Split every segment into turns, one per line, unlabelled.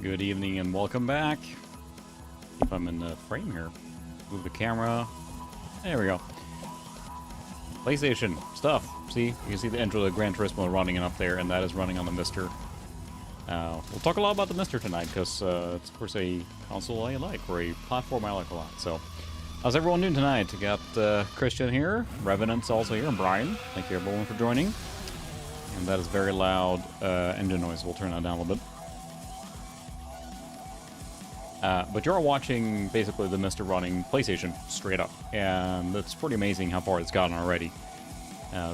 Good evening and welcome back. If I'm in the frame here, move the camera. There we go. PlayStation stuff. See, you can see the intro of the Gran Turismo running up there, and that is running on the MiSTer. We'll talk a lot about the MiSTer tonight because it's, of course, a console I like, or a platform I like a lot. So, how's everyone doing tonight? We got Christian here, Revenant's also here, and Brian. Thank you everyone for joining. And that is very loud engine noise. We'll turn that down a little bit. But you're watching basically the MiSTer running PlayStation straight up, and it's pretty amazing how far it's gotten already.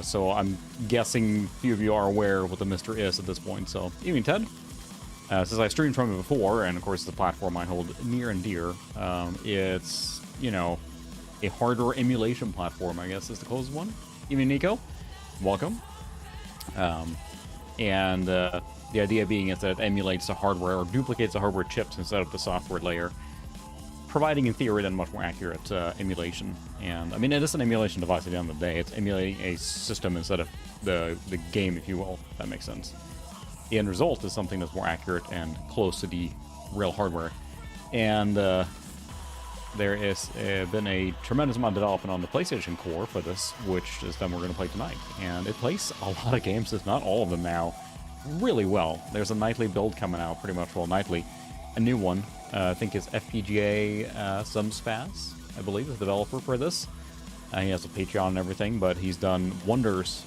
So I'm guessing few of you are aware of what the MiSTer is at this point. So, evening, Ted. Since I streamed from it before, and of course the platform I hold near and dear, it's, you know, a hardware emulation platform, I guess is the closest one. Evening, Nico. Welcome. The idea being is that it emulates the hardware or duplicates the hardware chips instead of the software layer, providing in theory then much more accurate emulation. And I mean, it is an emulation device at the end of the day. It's emulating a system instead of the game, if you will. If that makes sense. The end result is something that's more accurate and close to the real hardware. And there has been a tremendous amount of development on the PlayStation core for this, which is then we're going to play tonight. And it plays a lot of games, if not all of them now, really well. There's a nightly build coming out, pretty much, well, nightly. A new one, I think is FPGA Sumspaz, I believe, is the developer for this. He has a Patreon and everything, but he's done wonders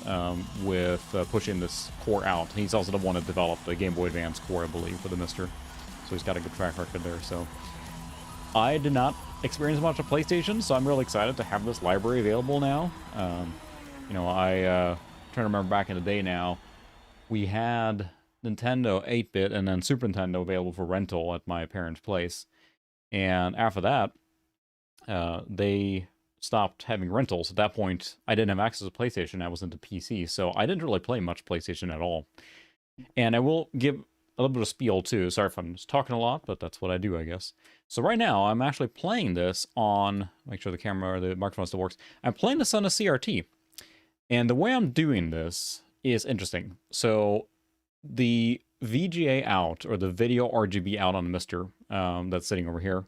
with pushing this core out. He's also the one that developed the Game Boy Advance core, I believe, for the MiSTer. So he's got a good track record there. So I did not experience much of PlayStation, so I'm really excited to have this library available now. You know, trying to remember back in the day now, we had Nintendo 8-bit and then Super Nintendo available for rental at my parents' place. And after that, they stopped having rentals. At that point, I didn't have access to PlayStation. I was into PC, so I didn't really play much PlayStation at all. And I will give a little bit of spiel, too. Sorry if I'm just talking a lot, but that's what I do, I guess. So right now, I'm actually playing this on... Make sure the camera or the microphone still works. I'm playing this on a CRT. And the way I'm doing this is interesting. So the VGA out, or the video RGB out on the MiSTer that's sitting over here.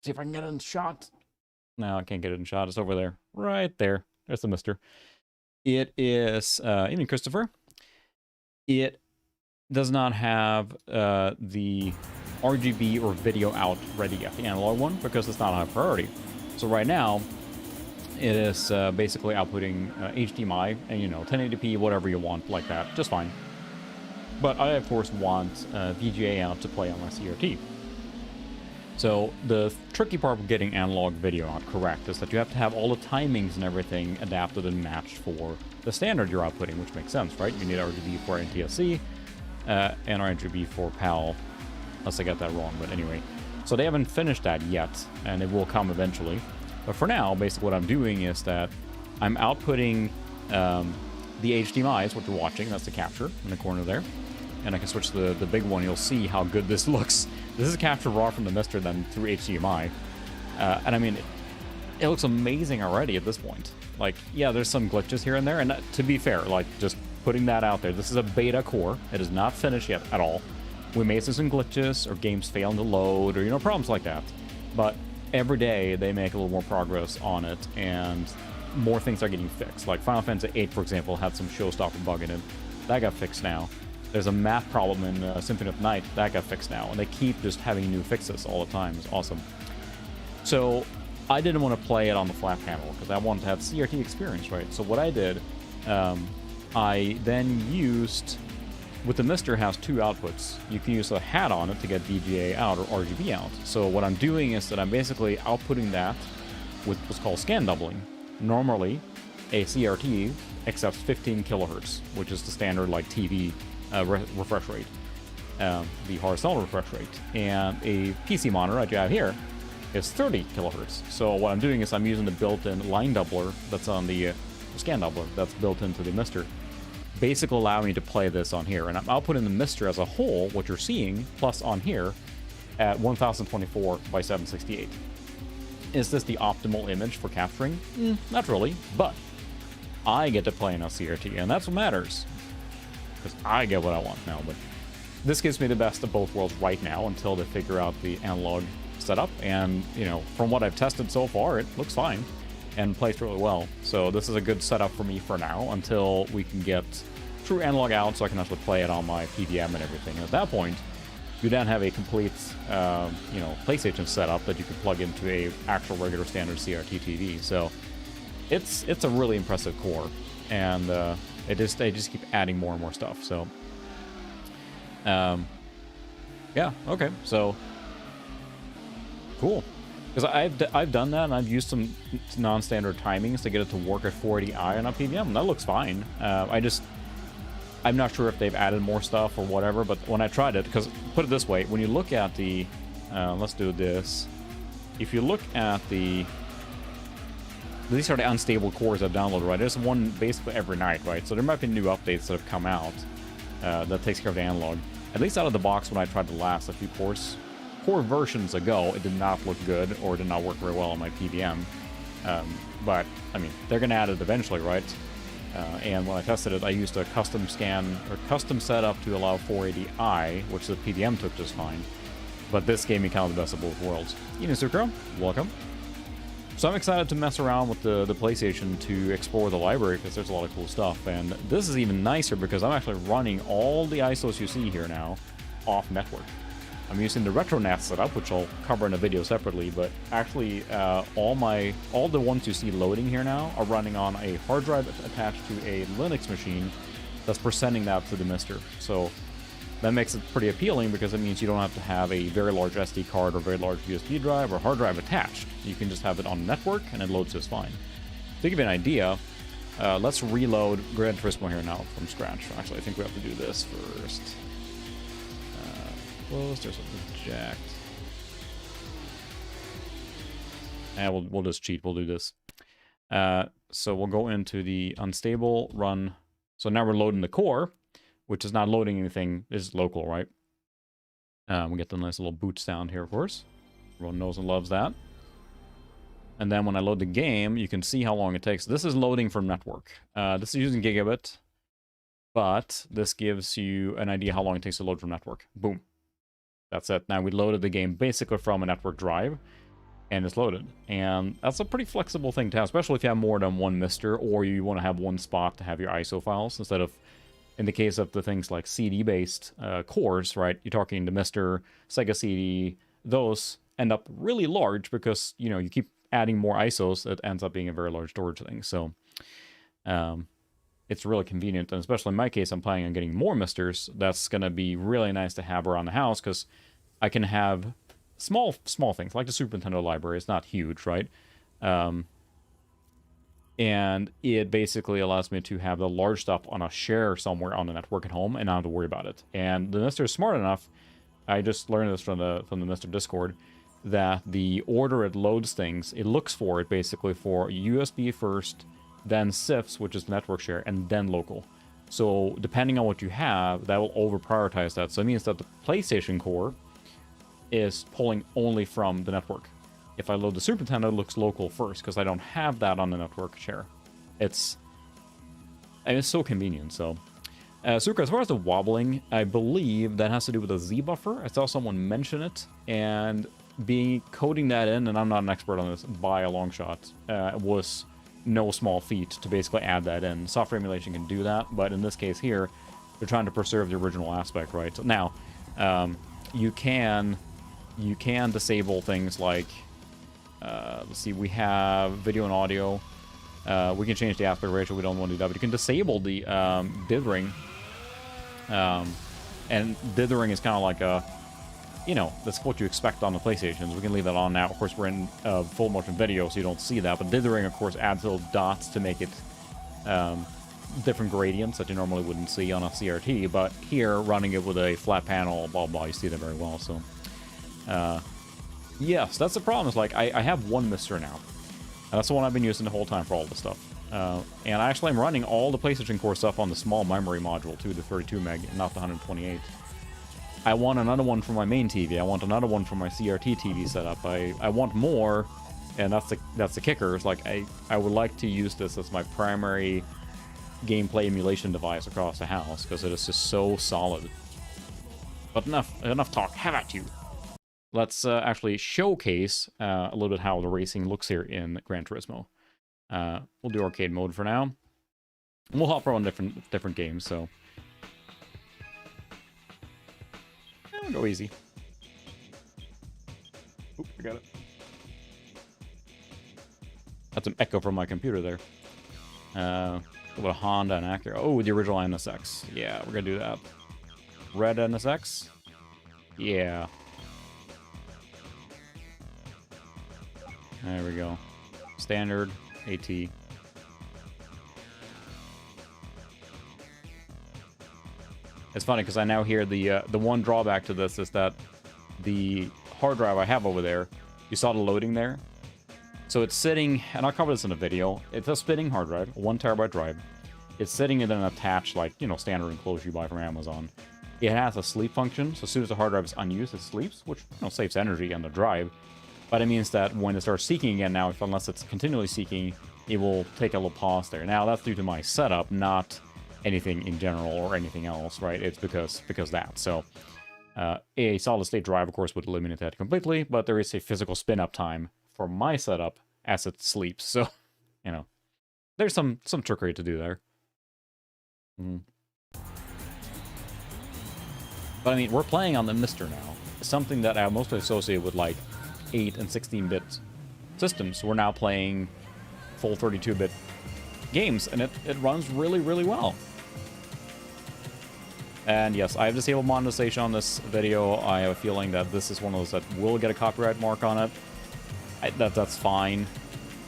See if I can get it in shot. No, I can't get it in shot. It's over there. Right there. There's the MiSTer. It is, even Christopher, it does not have the RGB or video out ready yet, the analog one, because it's not a high priority. So right now, it is basically outputting HDMI and, you know, 1080p, whatever you want, like that, just fine. But I, of course, want VGA out to play on my CRT. So the tricky part of getting analog video out correct is that you have to have all the timings and everything adapted and matched for the standard you're outputting, which makes sense, right? You need RGB for NTSC and RGB for PAL, unless I got that wrong, but anyway. So they haven't finished that yet, and it will come eventually. But for now, basically what I'm doing is that I'm outputting the HDMI, is what you're watching. That's the capture in the corner there. And I can switch to the big one. You'll see how good this looks. This is captured raw from the MiSTer, then through HDMI. And I mean, it looks amazing already at this point. Like, yeah, there's some glitches here and there. And to be fair, like, just putting that out there, this is a beta core. It is not finished yet at all. We may see some glitches, or games failing to load, or, you know, problems like that. But every day they make a little more progress on it, and more things are getting fixed. Like Final Fantasy VIII, for example, had some showstopper bug in it. That got fixed now. There's a map problem in Symphony of the Night. That got fixed now. And they keep just having new fixes all the time. It's awesome. So I didn't want to play it on the flat panel because I wanted to have CRT experience, right? So what I did, I then used... With the MiSTer has two outputs. You can use a hat on it to get VGA out or RGB out. So what I'm doing is that I'm basically outputting that with what's called scan doubling. Normally, a CRT accepts 15 kilohertz, which is the standard like TV refresh rate, the horizontal refresh rate. And a PC monitor that you have here is 30 kilohertz. So what I'm doing is I'm using the built-in line doubler that's on the scan doubler that's built into the MiSTer. Basically allow me to play this on here. And I'm outputting the MiSTer as a whole, what you're seeing, plus on here, at 1024 by 768. Is this the optimal image for capturing? Not really, but I get to play in a CRT, and that's what matters. Because I get what I want now, but this gives me the best of both worlds right now until they figure out the analog setup. And, you know, from what I've tested so far, it looks fine and plays really well. So this is a good setup for me for now until we can get true analog out so I can actually play it on my PDM and everything. And at that point, you then have a complete, you know, PlayStation setup that you can plug into a actual regular standard CRT TV. So it's a really impressive core, and they just keep adding more and more stuff. So yeah, okay, so cool. Because I've done that, and I've used some non-standard timings to get it to work at 480i on a PDM, and that looks fine. I'm not sure if they've added more stuff or whatever, but when I tried it, because put it this way, when you look at the, let's do this. If you look at the, these are the unstable cores I've downloaded, right? There's one basically every night, right? So there might be new updates that have come out that takes care of the analog. At least out of the box, when I tried the last a few core versions ago, it did not look good or did not work very well on my PDM. But I mean, they're gonna add it eventually, right? And when I tested it, I used a custom scan or custom setup to allow 480i, which the PDM took just fine. But this gave me kind of the best of both worlds. Sukro, welcome. So I'm excited to mess around with the PlayStation to explore the library because there's a lot of cool stuff. And this is even nicer because I'm actually running all the ISOs you see here now off network. I'm using the RetroNAS setup, which I'll cover in a video separately, but actually all the ones you see loading here now are running on a hard drive attached to a Linux machine that's presenting that to the MiSTer. So that makes it pretty appealing because it means you don't have to have a very large SD card or very large USB drive or hard drive attached. You can just have it on network and it loads just fine. To give you an idea, let's reload Gran Turismo here now from scratch. Actually, I think we have to do this first. Close, there's something jacked. And we'll just cheat, we'll do this. So we'll go into the unstable run. So now we're loading the core, which is not loading anything, this is local, right? We get the nice little boot sound here, of course. Everyone knows and loves that. And then when I load the game, you can see how long it takes. This is loading from network. This is using gigabit, but this gives you an idea how long it takes to load from network. Boom. That's it. Now we loaded the game basically from a network drive, and it's loaded. And that's a pretty flexible thing to have, especially if you have more than one MiSTer, or you want to have one spot to have your ISO files, instead of, in the case of the things like CD-based cores, right? You're talking the MiSTer, Sega CD, those end up really large because, you know, you keep adding more ISOs, it ends up being a very large storage thing. So it's really convenient, and especially in my case, I'm planning on getting more MiSTers. That's going to be really nice to have around the house because I can have small things like the Super Nintendo library. It's not huge, right? And it basically allows me to have the large stuff on a share somewhere on the network at home and not have to worry about it. And the MiSTer is smart enough. I just learned this from the MiSTer Discord, that the order it loads things, it looks for it basically for USB first, then CIFS, which is network share, and then local. So depending on what you have, that will over-prioritize that. So it means that the PlayStation core is pulling only from the network. If I load the Super Nintendo, it looks local first, because I don't have that on the network share. It's so convenient, so... Suka, as far as the wobbling, I believe that has to do with a Z buffer. I saw someone mention it, and coding that in, and I'm not an expert on this by a long shot, was no small feat to basically add that in. Software emulation can do that, but in this case here, they're trying to preserve the original aspect, right? So now, you can disable things like, let's see, we have video and audio. We can change the aspect ratio, we don't want to do that, but you can disable the dithering. And dithering is kind of like a, you know, that's what you expect on the PlayStations. We can leave that on now. Of course, we're in full motion video, so you don't see that. But dithering, of course, adds little dots to make it different gradients that you normally wouldn't see on a CRT. But here, running it with a flat panel, blah, blah, you see that very well. So, yes, that's the problem. It's like, I have one MiSTer now. And that's the one I've been using the whole time for all this stuff. And actually, I'm running all the PlayStation Core stuff on the small memory module, too, the 32 meg, not the 128. I want another one for my main TV. I want another one for my CRT TV setup. I want more, and that's the kicker. It's like I would like to use this as my primary gameplay emulation device across the house because it is just so solid. But enough talk. Have at you. Let's actually showcase a little bit how the racing looks here in Gran Turismo. We'll do arcade mode for now. We'll hop around different games, so we'll go easy. Oop, I got it. That's an echo from my computer there. What a Honda and Acura. Oh, the original NSX. Yeah, we're gonna do that. Red NSX? Yeah. There we go. Standard AT. It's funny because I now hear the one drawback to this is that the hard drive I have over there, you saw the loading there? So it's sitting, and I'll cover this in a video, it's a spinning hard drive, a 1 terabyte drive. It's sitting in an attached, like, you know, standard enclosure you buy from Amazon. It has a sleep function, so as soon as the hard drive is unused, it sleeps, which, you know, saves energy on the drive. But it means that when it starts seeking again now, unless it's continually seeking, it will take a little pause there. Now, that's due to my setup, not anything in general or anything else, right? It's because that. So, a solid-state drive, of course, would eliminate that completely, but there is a physical spin-up time for my setup as it sleeps. So, you know, there's some trickery to do there. But, I mean, we're playing on the MiSTer now. Something that I mostly associate with, like, 8 and 16-bit systems. We're now playing full 32-bit games, and it runs really, really well. And yes, I have disabled monetization on this video. I have a feeling that this is one of those that will get a copyright mark on it. That's fine.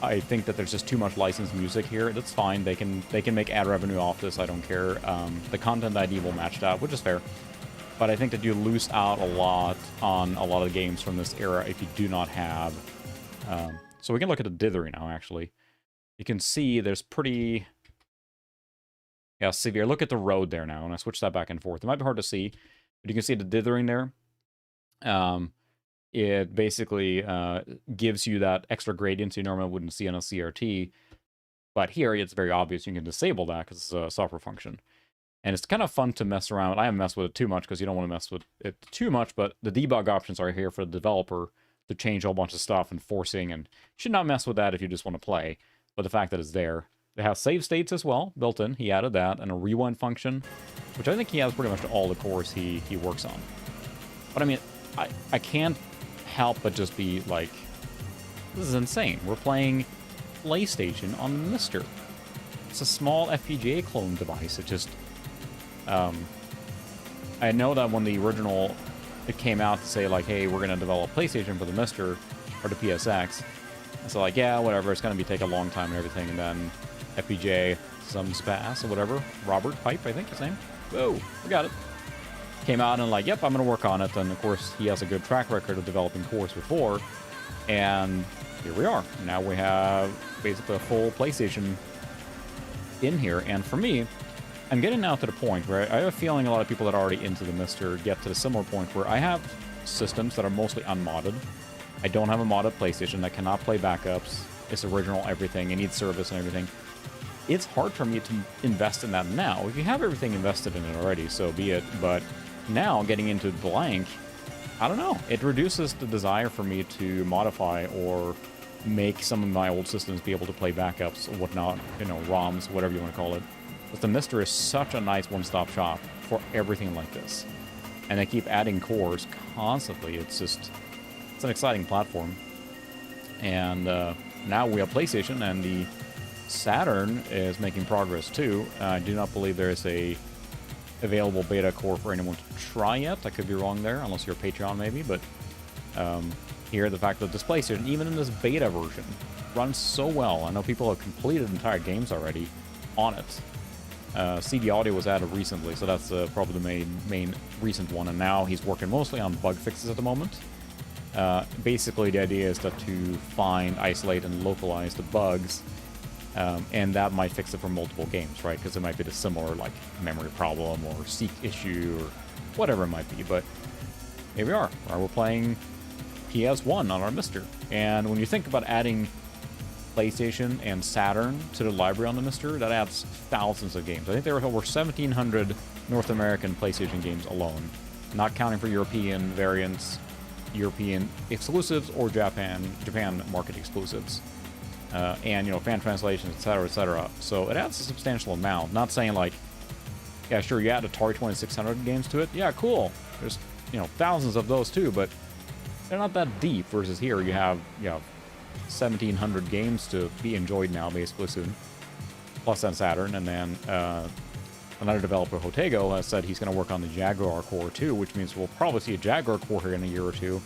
I think that there's just too much licensed music here. That's fine. They can make ad revenue off this. I don't care. The content ID will match that, which is fair. But I think that you lose out a lot on a lot of the games from this era if you do not have... so we can look at the dithering now, actually. You can see there's pretty... Yeah, severe. Look at the road there now, and I switch that back and forth. It might be hard to see, but you can see the dithering there. It basically gives you that extra gradient you normally wouldn't see on a CRT. But here, it's very obvious you can disable that because it's a software function. And it's kind of fun to mess around. I haven't messed with it too much because you don't want to mess with it too much, but the debug options are here for the developer to change a whole bunch of stuff and forcing, and you should not mess with that if you just want to play. But the fact that it's there. They have save states as well, built in. He added that, and a rewind function, which I think he has pretty much all the cores he works on. But I mean, I can't help but just be like, this is insane. We're playing PlayStation on MiSTer. It's a small FPGA clone device. It just... I know that when the original... It came out to say, like, hey, we're going to develop PlayStation for the MiSTer, or the PSX. So, like, yeah, whatever, it's going to take a long time and everything, and then... FPJ, some Spass or whatever. Robert Pipe, I think his name. Whoa, we got it. Came out and like, yep, I'm going to work on it. And of course, he has a good track record of developing cores before. And here we are. Now we have basically a full PlayStation in here. And for me, I'm getting now to the point where I have a feeling a lot of people that are already into the MiSTer get to the similar point where I have systems that are mostly unmodded. I don't have a modded PlayStation that cannot play backups. It's original everything. It needs service and everything. It's hard for me to invest in that now. If you have everything invested in it already, so be it. But now, getting into blank, I don't know. It reduces the desire for me to modify or make some of my old systems be able to play backups or whatnot, you know, ROMs, whatever you want to call it. But the MiSTer is such a nice one-stop shop for everything like this. And they keep adding cores constantly. It's just, it's an exciting platform. And now we have PlayStation, and the Saturn is making progress too. I do not believe there is a available beta core for anyone to try yet. I could be wrong there, unless you're a Patreon maybe, but here the fact that this PlayStation, even in this beta version, runs so well. I know people have completed entire games already on it. CD audio was added recently, so that's probably the main recent one, and now he's working mostly on bug fixes at the moment. Basically, the idea is that to find, isolate, and localize the bugs. And that might fix it for multiple games, right? Because it might be a similar, like, memory problem or seek issue or whatever it might be. But here we are. We're playing PS1 on our MiSTer. And when you think about adding PlayStation and Saturn to the library on the MiSTer, that adds thousands of games. I think there were over 1,700 North American PlayStation games alone. not counting for European variants, European exclusives, or Japan market exclusives. And, you know, fan translations, etc., etc. So it adds a substantial amount. Not saying, like, yeah, sure, you add Atari 2600 games to it. Yeah, cool. There's, you know, thousands of those too, but they're not that deep. Versus here, you have 1,700 games to be enjoyed now, basically, soon. Plus on Saturn, and then another developer, Hotego, has said he's going to work on the Jaguar core too, which means we'll probably see a Jaguar core here in a year or two.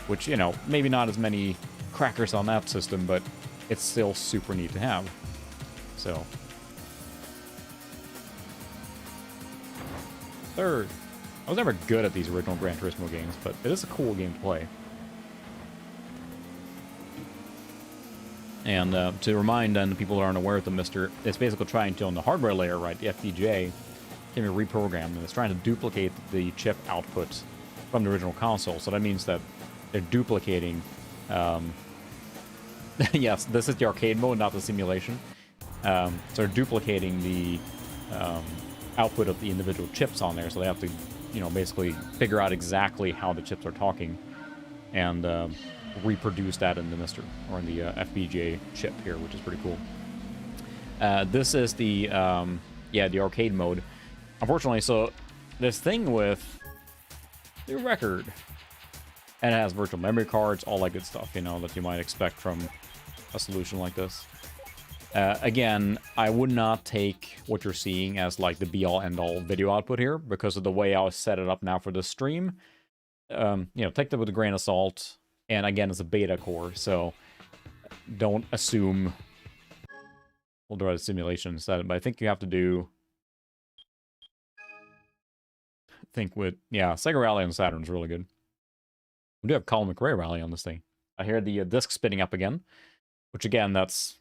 Which, you know, maybe not as many crackers on that system, but it's still super neat to have. So. Third. I was never good at these original Gran Turismo games, but it is a cool game to play. And to remind then the people who aren't aware of the MiSTer, it's basically trying to, on the hardware layer, right, the FPGA, can be reprogrammed, and it's trying to duplicate the chip output from the original console. So that means that they're duplicating... yes, this is the arcade mode, not the simulation. So they're duplicating the output of the individual chips on there, so they have to, you know, basically figure out exactly how the chips are talking and reproduce that in the MiSTer, or in the FPGA chip here, which is pretty cool. This is the, the arcade mode. Unfortunately, so this thing with the record, and it has virtual memory cards, all that good stuff, you know, that you might expect from a solution like this. Again, I would not take what you're seeing as like the be-all end-all video output here because of the way I set it up now for this stream. You know, take that with a grain of salt. And again, it's a beta core, so don't assume we'll do a simulation instead. But I think you have to do... I think with... Yeah, Sega Rally on Saturn is really good. We do have Colin McRae Rally on this thing. I hear the disc spinning up again, which again, that's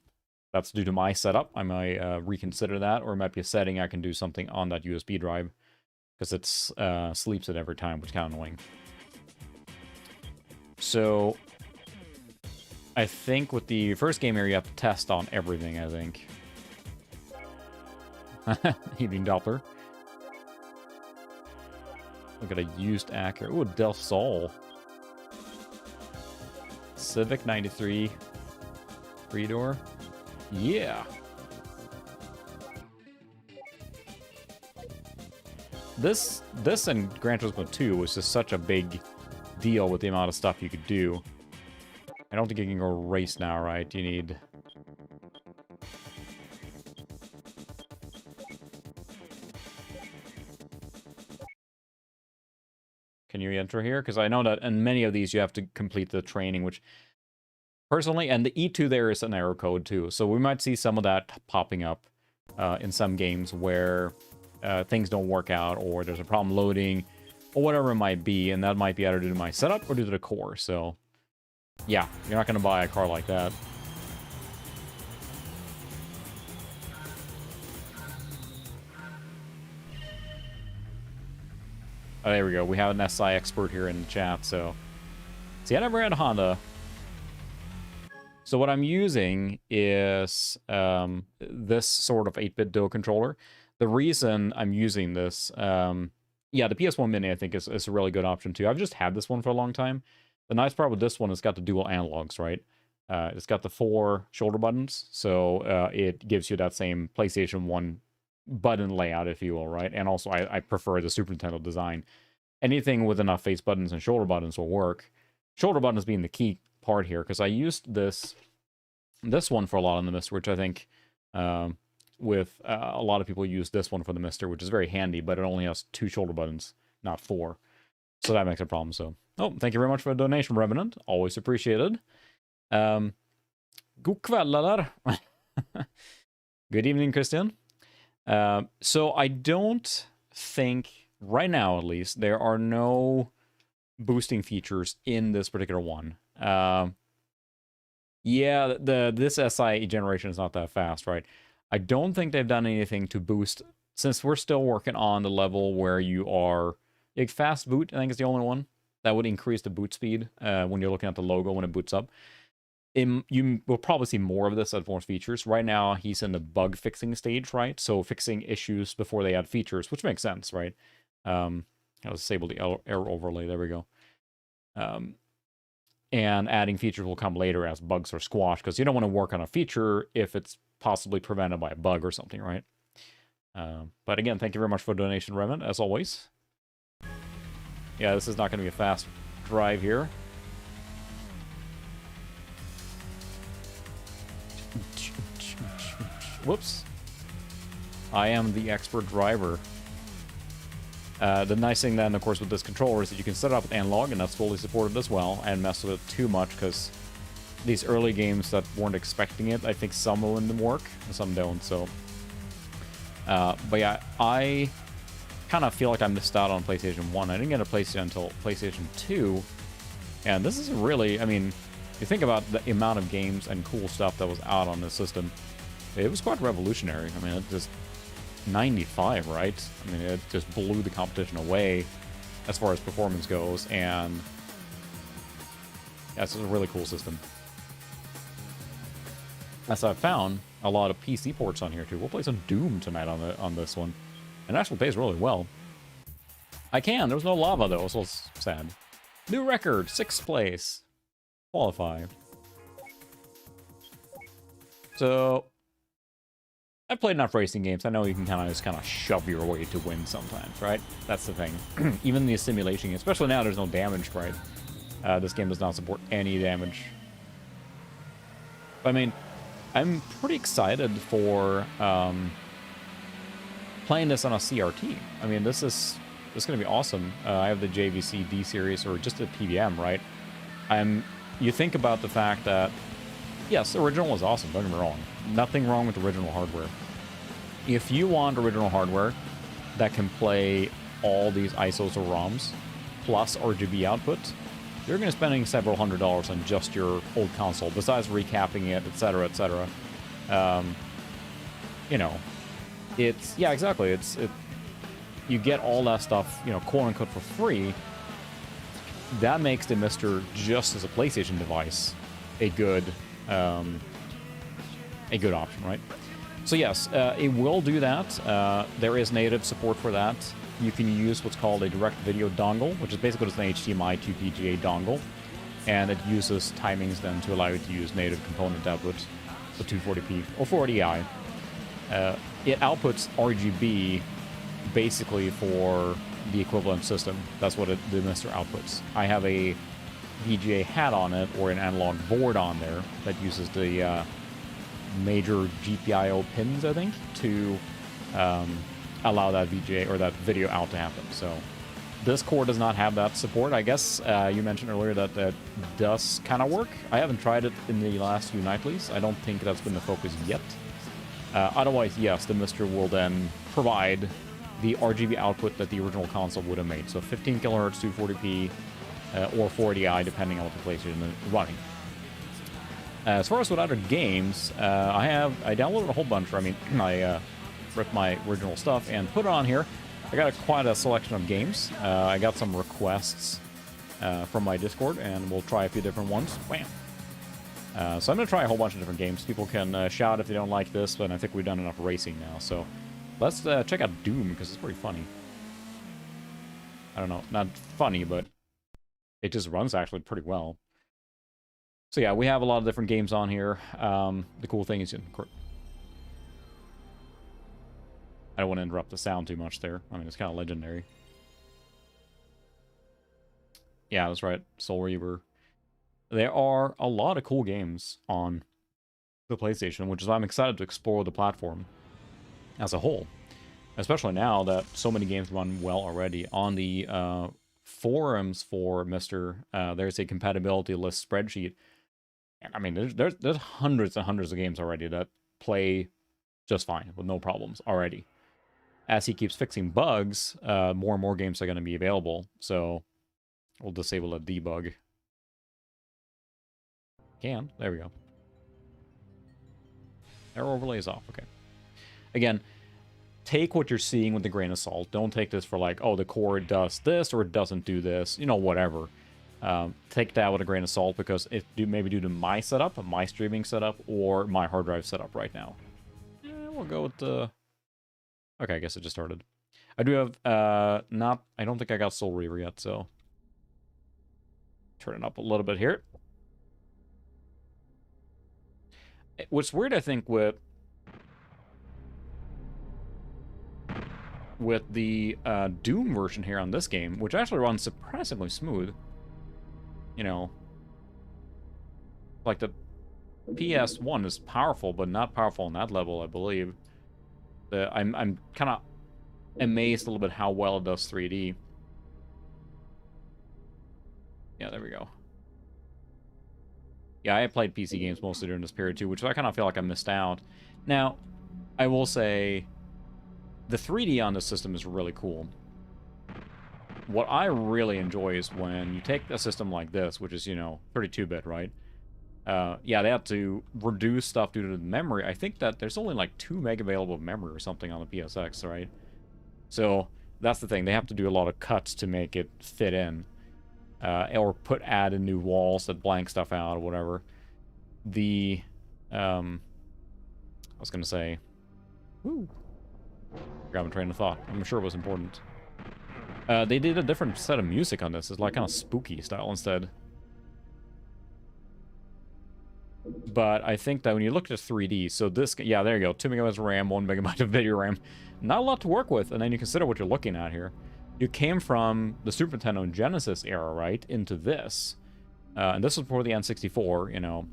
due to my setup. I might reconsider that, or it might be a setting I can do something on that USB drive, because it's sleeps it every time, which is kind of annoying. So, I think with the first game here, you have to test on everything, I think. Heating Doppler. Look at a used Acura. Ooh, Del Sol. Civic 93. 3-door. Yeah. This and Gran Turismo 2 was just such a big deal with the amount of stuff you could do. I don't think you can go race now, right? You need... Can you enter here? Because I know that in many of these you have to complete the training, which... Personally, and the E2 there is an error code too, so we might see some of that popping up in some games where things don't work out, or there's a problem loading, or whatever it might be, and that might be either due to my setup or due to the core, so... Yeah, you're not going to buy a car like that. Oh, there we go. We have an SI expert here in the chat, so... See, I never had a Honda. So what I'm using is this sort of 8-bit dual controller. The reason I'm using this... yeah, the PS1 Mini, I think, is a really good option, too. I've just had this one for a long time. The nice part with this one is it's got the dual analogs, right? It's got the 4 shoulder buttons, so it gives you that same PlayStation 1 button layout, if you will, right? And also, I prefer the Super Nintendo design. Anything with enough face buttons and shoulder buttons will work. Shoulder buttons being the key part here, because I used this one for a lot on the MiSTer, which I think with a lot of people use this one for the MiSTer, which is very handy, but it only has 2 shoulder buttons, not 4. So that makes a problem, so... Oh, thank you very much for the donation, Revenant. Always appreciated. God kväll, eller? Good evening, Christian. So I don't think, right now at least, there are no boosting features in this particular one. Yeah, this SI generation is not that fast, right? I don't think they've done anything to boost, since we're still working on the level where you are... Like fast boot, I think is the only one that would increase the boot speed when you're looking at the logo when it boots up. You will probably see more of this advanced features. Right now, he's in the bug fixing stage, right? So fixing issues before they add features, which makes sense, right? I'll disable the error overlay. There we go. And adding features will come later as bugs are squashed, because you don't want to work on a feature if it's possibly prevented by a bug or something, right? But again, thank you very much for the donation, Revan, as always. Yeah, this is not going to be a fast drive here. Whoops. I am the expert driver. The nice thing then, of course, with this controller is that you can set it up with analog, and that's fully supported as well, and mess with it too much, because these early games that weren't expecting it, I think some of them work, and some don't, so... but yeah, I kind of feel like I missed out on PlayStation 1. I didn't get a PlayStation until PlayStation 2, and this is really, I mean, you think about the amount of games and cool stuff that was out on this system, it was quite revolutionary. I mean, it just... 95, right? I mean, it just blew the competition away as far as performance goes, and yeah, it's a really cool system. As I've found, a lot of PC ports on here too. We'll play some Doom tonight on this one. It actually plays really well. I can. There was no lava though, so it's sad. New record, 6th place. Qualify. So I've played enough racing games. I know you can just kind of shove your way to win sometimes, right? That's the thing. Even the simulation game, especially now, there's no damage, right? This game does not support any damage. I mean, I'm pretty excited for playing this on a CRT. I mean, this is going to be awesome. I have the JVC D series, or just the PBM, right? You think about the fact that, yes, the original is awesome, don't get me wrong. Nothing wrong with original hardware. If you want original hardware that can play all these ISOs or ROMs, plus RGB output, you're going to be spending several $100s on just your old console, besides recapping it, etc., etc. You know, it's, yeah, exactly. You get all that stuff, you know, quote unquote for free. That makes the MiSTer, just as a PlayStation device, a good option, right? So yes, it will do that. There is native support for that. You can use what's called a direct video dongle, which is basically just an HDMI to VGA dongle, and it uses timings then to allow you to use native component output, so 240p or 480i. It outputs RGB basically for the equivalent system. That's what the MiSTer outputs. I have a VGA hat on it, or an analog board on there, that uses the major GPIO pins, I think, to allow that VGA or that video out to happen. So this core does not have that support. I guess you mentioned earlier that that does kind of work. I haven't tried it in the last few nightlies. I don't think that's been the focus yet. Otherwise, yes, the MiSTer will then provide the RGB output that the original console would have made. So 15 kHz, 240p, or 480i, depending on what the PlayStation is running. As far as with other games, I downloaded a whole bunch. I mean, I ripped my original stuff and put it on here. I got quite a selection of games. I got some requests from my Discord, and we'll try a few different ones. Bam! So I'm going to try a whole bunch of different games. People can shout if they don't like this, but I think we've done enough racing now. So let's check out Doom, because it's pretty funny. I don't know, not funny, but it just runs actually pretty well. So yeah, we have a lot of different games on here. The cool thing is, I don't want to interrupt the sound too much there. I mean, it's kind of legendary. Yeah, that's right, Soul Reaver. There are a lot of cool games on the PlayStation, which is why I'm excited to explore the platform as a whole. Especially now that so many games run well already. On the forums for MiSTer, there's a compatibility list spreadsheet. I mean, there's hundreds and hundreds of games already that play just fine, with no problems already. As he keeps fixing bugs, more and more games are going to be available. So we'll disable the debug. There we go. Error overlay is off, okay. Again, take what you're seeing with a grain of salt. Don't take this for like, oh, the core does this or it doesn't do this, you know, whatever. Take that with a grain of salt, because it maybe due to my setup, my streaming setup, or my hard drive setup right now. We'll go with the Okay, I guess it just started. I do have, I don't think I got Soul Reaver yet, so... Turn it up a little bit here. What's weird, I think, with the Doom version here on this game, which actually runs surprisingly smooth. You know, like the PS1 is powerful, but not powerful on that level, I believe. I'm kind of amazed a little bit how well it does 3D. Yeah, there we go. Yeah, I played PC games mostly during this period too, which I kind of feel like I missed out. Now, I will say, the 3D on this system is really cool. What I really enjoy is when you take a system like this, which is, you know, 32-bit, right? Yeah, they have to reduce stuff due to the memory. I think that there's only like 2 meg available of memory or something on the PSX, right? So that's the thing. They have to do a lot of cuts to make it fit in. Or add in new walls that blank stuff out or whatever. I was gonna say, woo, grab a train of thought. I'm sure it was important. They did a different set of music on this. It's like kind of spooky style instead. But I think that when you look at 3D, so this, yeah, there you go, 2 megabytes of RAM, 1 megabyte of video RAM. Not a lot to work with, and then you consider what you're looking at here. You came from the Super Nintendo and Genesis era, right, into this. And this was before the N64, you know.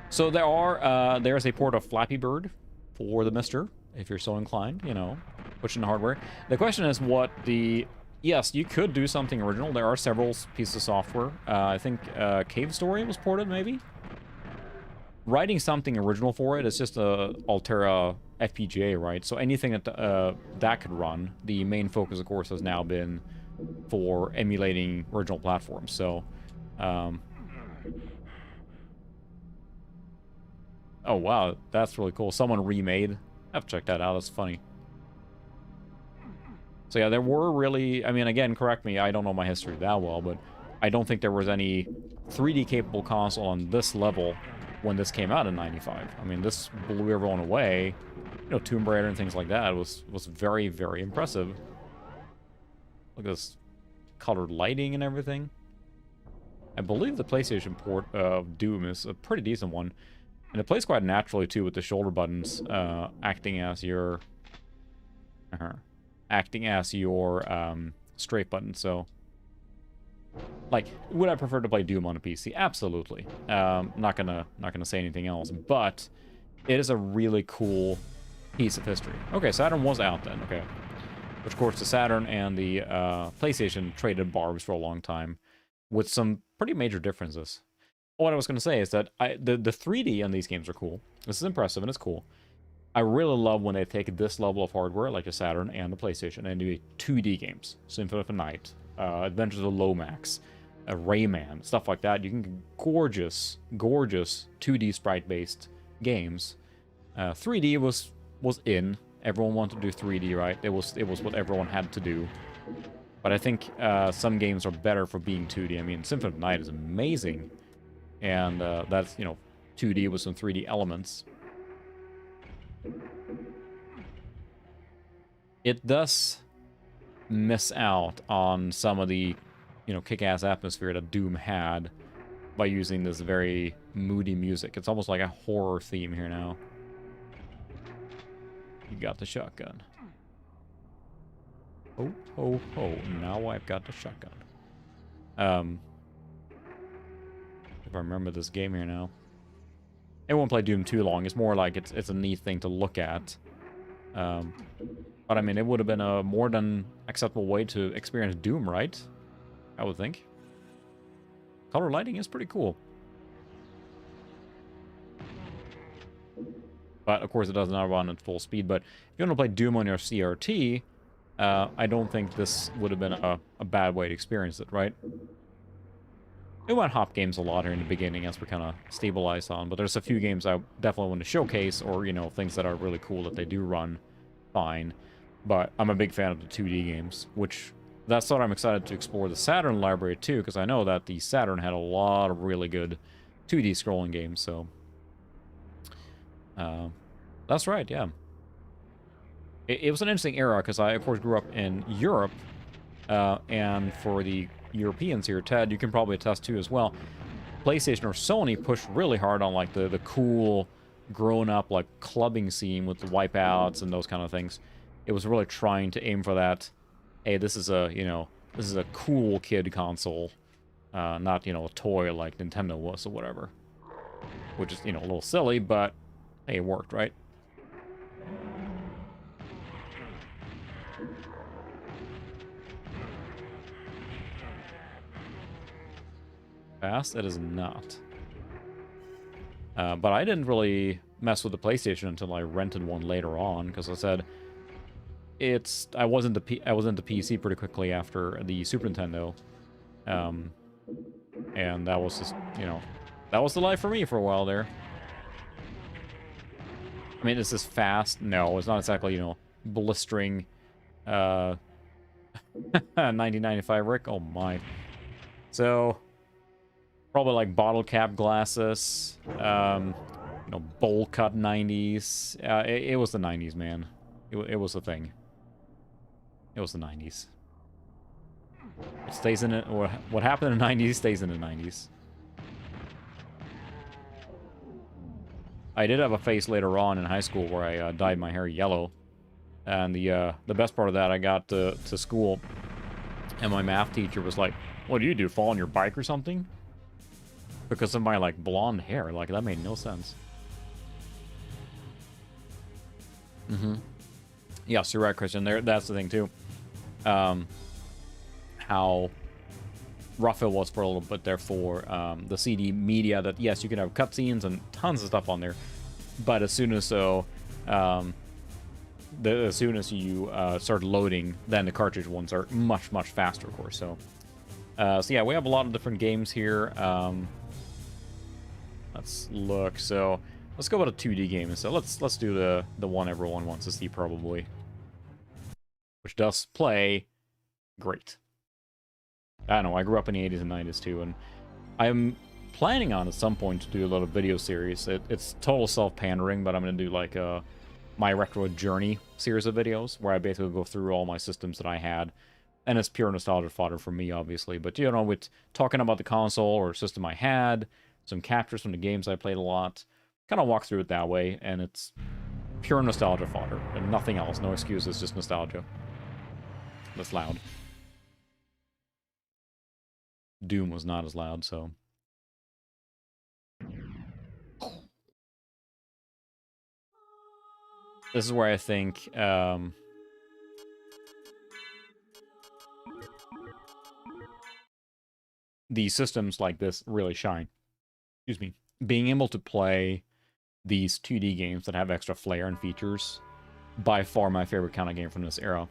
So there's a port of Flappy Bird for the MiSTer, if you're so inclined, you know, pushing the hardware. The question is what the... Yes, you could do something original. There are several pieces of software. I think Cave Story was ported, maybe? Writing something original for it is just a Altera FPGA, right? So anything that that could run. The main focus, of course, has now been for emulating original platforms. So, oh wow, that's really cool. Someone remade. I have to check that out. That's funny. So yeah, there were really, I mean, again, correct me, I don't know my history that well, but I don't think there was any 3D capable console on this level when this came out in '95. I mean, this blew everyone away. You know, Tomb Raider and things like that was very, very impressive. Look at this colored lighting and everything. I believe the PlayStation port of Doom is a pretty decent one. And it plays quite naturally, too, with the shoulder buttons acting as your... acting as your strafe button, so... Like, would I prefer to play Doom on a PC? Absolutely. Not gonna say anything else, but it is a really cool piece of history. Okay, Saturn was out then, okay. Which, of course, the Saturn and the PlayStation traded barbs for a long time, with some pretty major differences. What I was gonna say is that the 3D on these games are cool. This is impressive and it's cool. I really love when they take this level of hardware, like the Saturn and the PlayStation, and do 2D games. Symphony of the Night, Adventures of Lomax, Rayman, stuff like that. You can get gorgeous, gorgeous 2D sprite-based games. 3D was in. Everyone wanted to do 3D, right? It was what everyone had to do. But I think some games are better for being 2D. I mean, Symphony of the Night is amazing, and that's, you know, 2D with some 3D elements. It does miss out on some of the, you know, kick-ass atmosphere that Doom had by using this very moody music. It's almost like a horror theme here now. You got the shotgun. Ho, ho, ho. Now I've got the shotgun. If I remember this game here now. It won't play Doom too long. It's more like it's a neat thing to look at. But I mean, it would have been a more than acceptable way to experience Doom, right? I would think. Color lighting is pretty cool. But, of course, it does not run at full speed. But if you want to play Doom on your CRT, I don't think this would have been a bad way to experience it, right? We went hop games a lot here in the beginning as we're kind of stabilized on, but there's a few games I definitely want to showcase, or, you know, things that are really cool that they do run fine. But I'm a big fan of the 2D games, which that's what I'm excited to explore the Saturn library too, because I know that the Saturn had a lot of really good 2D scrolling games, so... That's right, yeah. It was an interesting era, because I, of course, grew up in Europe, and for the Europeans here, Ted, you can probably attest to as well, PlayStation or Sony pushed really hard on, like, the cool, grown-up, like, clubbing scene with the wipeouts and those kind of things. It was really trying to aim for that, hey, this is a, you know, this is a cool kid console, not, you know, a toy like Nintendo was or whatever. Which is, you know, a little silly, but, hey, it worked, right? Fast? It is not. But I didn't really mess with the PlayStation until I rented one later on, because I said I was into PC pretty quickly after the Super Nintendo, and that was just, you know, that was the life for me for a while there. I mean, is this fast? No, it's not exactly, you know, blistering 1995 Rick. Oh my. So probably like bottle cap glasses, you know, bowl cut 90s. It was the 90s, man. It was the thing. It was the 90s. It stays in it, or what happened in the 90s stays in the 90s. I did have a phase later on in high school where I dyed my hair yellow. And the best part of that, I got to school, and my math teacher was like, what do you do, fall on your bike or something? Because of my, like, blonde hair. Like, that made no sense. Mm-hmm. Yes, you're right, Christian. That's the thing, too. How rough it was for a little bit there for the CD media, that, yes, you can have cutscenes and tons of stuff on there, but as soon as as soon as you start loading, then the cartridge ones are much, much faster, of course. So yeah, we have a lot of different games here. Let's look. So let's go with a 2D game. So let's do the one everyone wants to see, probably, which does play great. I don't know, I grew up in the 80s and 90s too, and I'm planning on at some point to do a little video series. It's total self-pandering, but I'm going to do like my retro journey series of videos, where I basically go through all my systems that I had, and it's pure nostalgia fodder for me, obviously, but, you know, with talking about the console or system I had, some captures from the games I played a lot, kind of walk through it that way, and it's pure nostalgia fodder, and nothing else, no excuses, just nostalgia. That's loud. Doom was not as loud, so... This is where I think, the systems like this really shine. Excuse me. Being able to play these 2D games that have extra flair and features, by far my favorite kind of game from this era.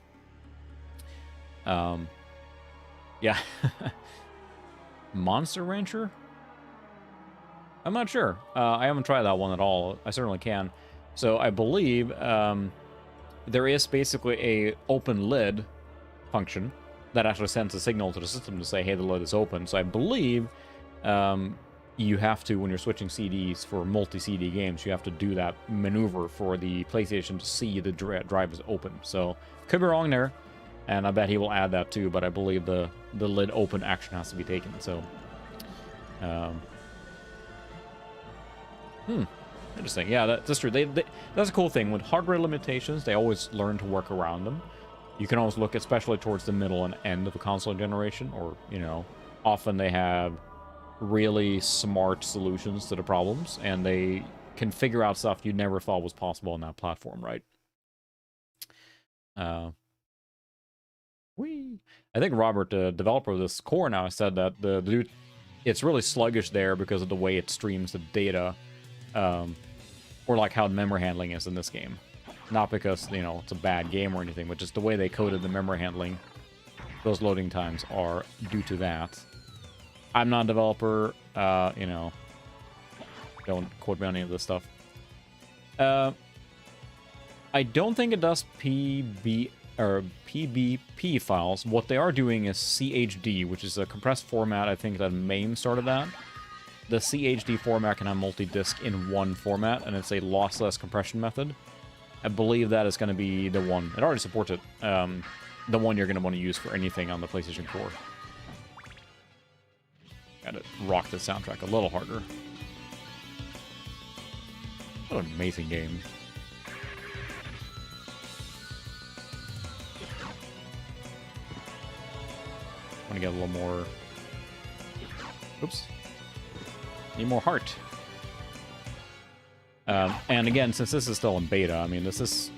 Yeah. Monster Rancher? I'm not sure. I haven't tried that one at all. I certainly can. So I believe there is basically a open lid function that actually sends a signal to the system to say, hey, the lid is open. So I believe you have to, when you're switching CDs for multi-CD games, you have to do that maneuver for the PlayStation to see the drive is open. So could be wrong there, and I bet he will add that too, but I believe the lid open action has to be taken. So interesting. Yeah, that's true. That's a cool thing. With hardware limitations, they always learn to work around them. You can always look, especially towards the middle and end of a console generation, or, you know, often they have really smart solutions to the problems, and they can figure out stuff you never thought was possible on that platform, right? I think Robert, the developer of this core now, said that the dude, it's really sluggish there because of the way it streams the data, or like how the memory handling is in this game. Not because, you know, it's a bad game or anything, but just the way they coded the memory handling. Those loading times are due to that. I'm not a developer, you know, don't quote me on any of this stuff. I don't think it does PBP files. What they are doing is CHD, which is a compressed format. I think that MAME started that. The CHD format can have multi-disc in one format, and it's a lossless compression method. I believe that is going to be the one. It already supports it. The one you're going to want to use for anything on the PlayStation 4. Gotta rock the soundtrack a little harder. What an amazing game. Want to get a little more... Oops. Need more heart. And again, since this is still in beta, I mean, this is...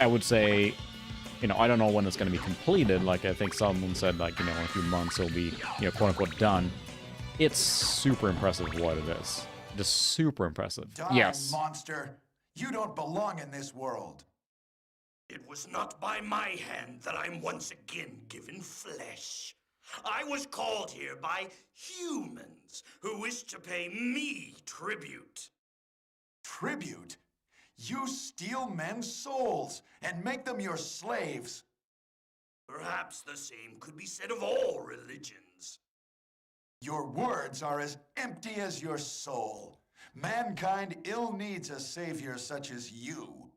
I would say... You know, I don't know when it's going to be completed. Like, I think someone said, like, you know, in a few months it'll be, you know, quote-unquote done. It's super impressive what it is. Just super impressive.
Die,
yes.
monster. You don't belong in this world.
It was not by my hand that I'm once again given flesh. I was called here by humans who wish to pay me tribute.
Tribute? You steal men's souls and make them your slaves.
Perhaps the same could be said of all religions.
Your words are as empty as your soul. Mankind ill needs a savior such as you.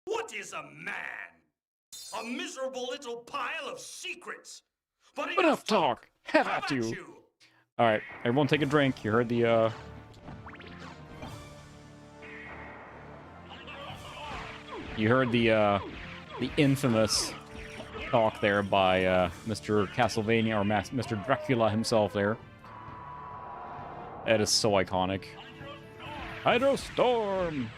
What is a man? A miserable little pile of secrets. But
Enough talk! Have at you! Alright, everyone take a drink. You heard the, You heard the infamous talk there by Mr. Castlevania, or Mr. Dracula himself there. That is so iconic. Hydro Storm!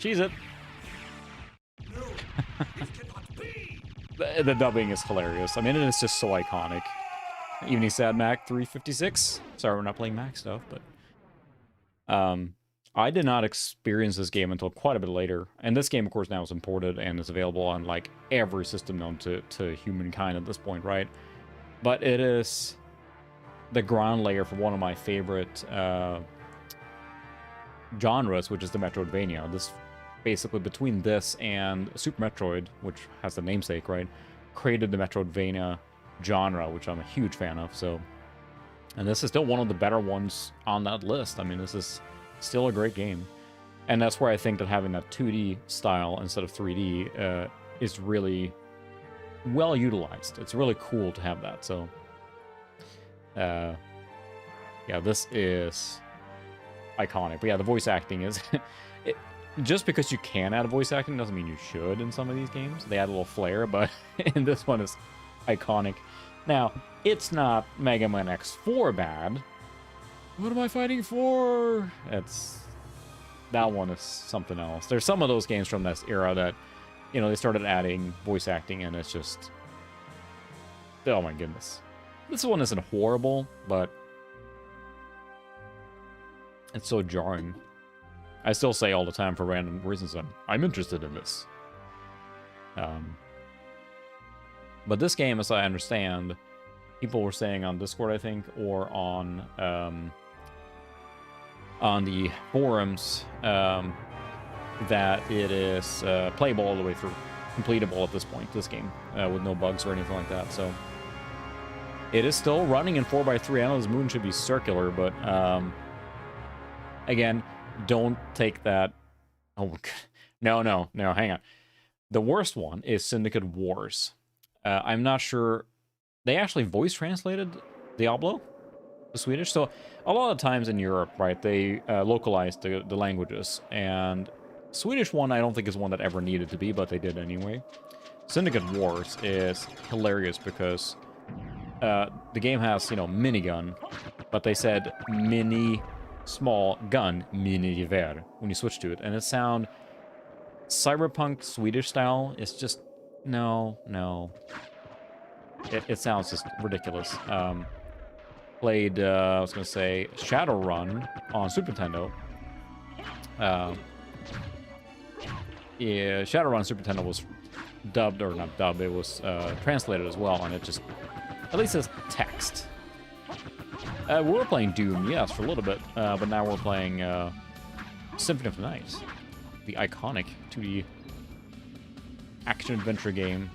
Cheese it!
No, this cannot be!
The dubbing is hilarious. I mean, it is just so iconic. Evening Sad Mac 356. Sorry, we're not playing Mac stuff, but... I did not experience this game until quite a bit later. And this game, of course, now is imported and is available on, like, every system known to humankind at this point, right? But it is the ground layer for one of my favorite genres, which is the Metroidvania. This, basically, between this and Super Metroid, which has the namesake, right, created the Metroidvania genre, which I'm a huge fan of, so... And this is still one of the better ones on that list. I mean, this is still a great game. And that's where I think that having that 2D style instead of 3D is really well utilized. It's really cool to have that. So, yeah, this is iconic. But yeah, the voice acting is... just because you can add voice acting doesn't mean you should in some of these games. They add a little flair, but in this one is iconic. Now, it's not Mega Man X4 bad. What am I fighting for? That one is something else. There's some of those games from this era that, you know, they started adding voice acting, and it's just... Oh my goodness. This one isn't horrible, but... it's so jarring. I still say all the time for random reasons, I'm interested in this. But this game, as I understand, people were saying on Discord, I think, or on the forums, that it is playable all the way through, completable at this point, this game, with no bugs or anything like that. So it is still running in 4x3. I know this moon should be circular, but again, don't take that. Oh, no, hang on. The worst one is Syndicate Wars. I'm not sure. They actually voice translated Diablo to Swedish. So a lot of times in Europe, right, they localized the languages. And Swedish one, I don't think is one that ever needed to be, but they did anyway. Syndicate Wars is hilarious because the game has, you know, minigun, but they said mini small gun, minigevär, when you switch to it. And it sound cyberpunk Swedish style. It's just... No. It sounds just ridiculous. Played, I was going to say, Shadowrun on Super Nintendo. Yeah, Shadowrun on Super Nintendo was dubbed, or not dubbed, it was translated as well, and it just, at least as text. We were playing Doom, yes, for a little bit, but now we're playing Symphony of the Night, the iconic 2D action-adventure game.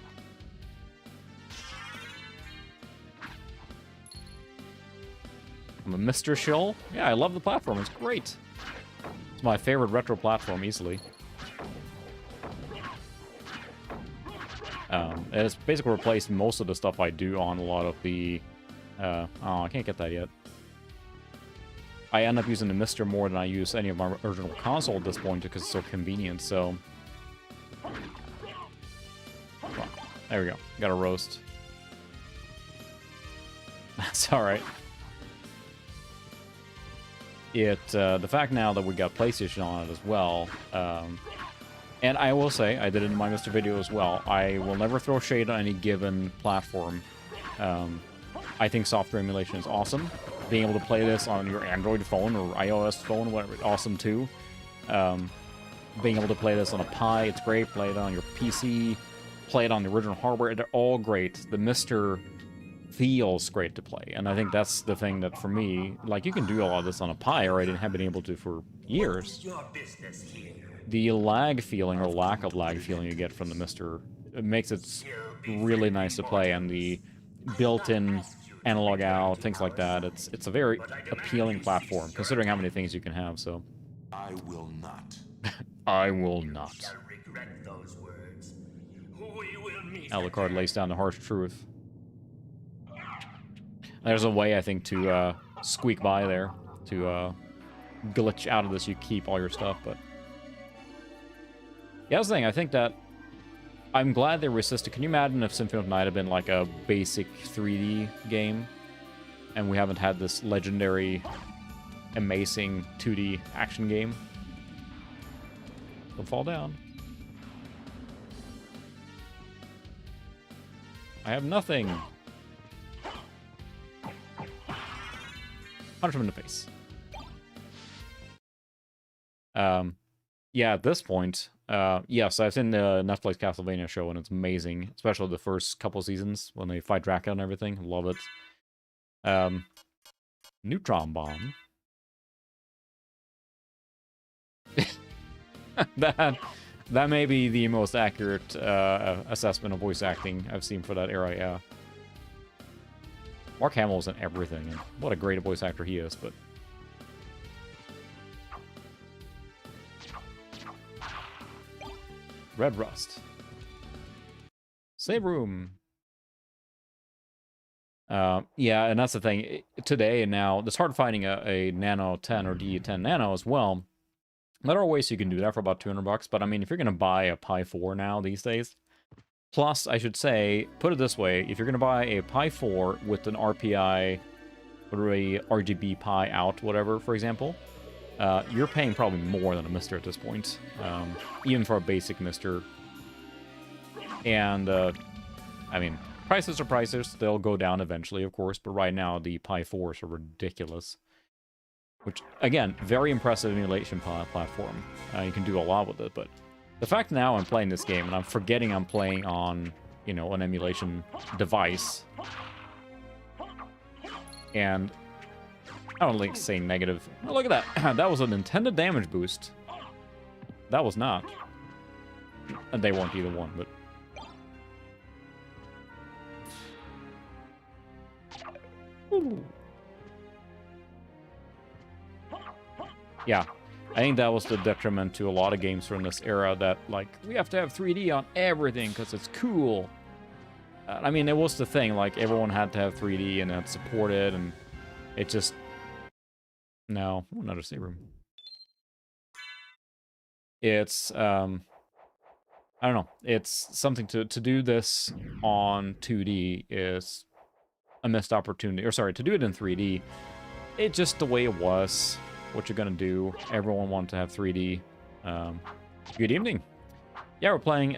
I'm a MiSTer shill. Yeah, I love the platform. It's great. It's my favorite retro platform, easily. It's basically replaced most of the stuff I do on a lot of the... oh, I can't get that yet. I end up using the MiSTer more than I use any of my original console at this point because it's so convenient, so... Well, there we go. Got a roast. That's alright. The fact now that we got PlayStation on it as well, and I will say, I did it in my MiSTer video as well, I will never throw shade on any given platform. I think software emulation is awesome. Being able to play this on your Android phone or iOS phone, whatever, awesome too. Being able to play this on a Pi, it's great. Play it on your PC, play it on the original hardware, they're all great. The MiSTer feels great to play, and I think that's the thing that for me, like, you can do a lot of this on a Pi, or I didn't have been able to for years. The lag feeling, or lack of lag feeling you get from the MiSTer, it makes it really nice to play, and the built-in analog out, things like that, it's a very appealing platform, considering how many things you can have, so...
I will not.
I will not. Alucard lays down the harsh truth. There's a way, I think, to squeak by there, to glitch out of this. You keep all your stuff, but... Yeah, that's the thing, I think that... I'm glad they resisted. Can you imagine if Symphony of the Night had been like a basic 3D game, and we haven't had this legendary, amazing 2D action game? Don't fall down. I have nothing. Punch him in the face. Yeah, at this point, yes, I've seen the Netflix Castlevania show, and it's amazing, especially the first couple seasons when they fight Dracula and everything. Love it. Neutron bomb. That may be the most accurate assessment of voice acting I've seen for that era, yeah. Mark Hamill's in everything, and what a great voice actor he is, but... Red Rust. Save room. Yeah, and that's the thing. Today and now, it's hard finding a Nano 10 or D10 Nano as well. There are ways you can do that for about $200, but I mean, if you're going to buy a Pi 4 now these days, plus, I should say, put it this way, if you're going to buy a Pi 4 with an RPI or a RGB Pi out, whatever, for example, you're paying probably more than a MiSTer at this point, even for a basic MiSTer. And, I mean, prices are prices. They'll go down eventually, of course, but right now the Pi 4s are ridiculous. Which, again, very impressive emulation platform. You can do a lot with it, but the fact now I'm playing this game and I'm forgetting I'm playing on, you know, an emulation device, and I don't like saying negative. Oh, look at that. That was an intended damage boost. That was not. And they weren't either one, but... Ooh. Yeah, I think that was the detriment to a lot of games from this era, that, like, we have to have 3D on everything because it's cool. I mean, it was the thing, like, everyone had to have 3D and had supported, and it just... No, another save room. It's, I don't know, it's something to do this on 2D is a missed opportunity, or sorry, to do it in 3D, it's just the way it was. What you're gonna do. Everyone wanted to have 3D. Good evening. Yeah, we're playing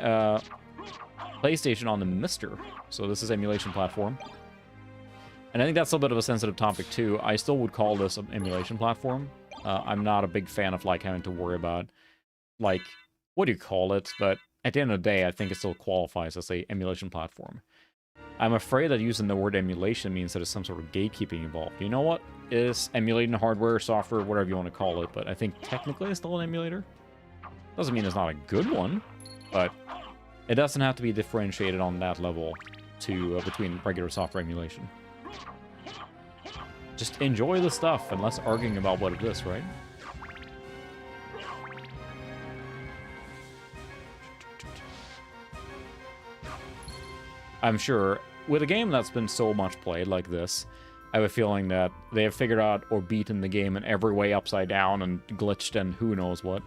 PlayStation on the MiSTer. So this is emulation platform. And I think that's a bit of a sensitive topic too. I still would call this an emulation platform. I'm not a big fan of like having to worry about like what do you call it, but at the end of the day, I think it still qualifies as a emulation platform. I'm afraid that using the word emulation means that there's some sort of gatekeeping involved. You know what? It's emulating hardware, software, whatever you want to call it, but I think technically it's still an emulator. Doesn't mean it's not a good one, but it doesn't have to be differentiated on that level to between regular software emulation. just enjoy the stuff and less arguing about what it is, right? I'm sure with a game that's been so much played like this, I have a feeling that they have figured out or beaten the game in every way upside down and glitched and who knows what.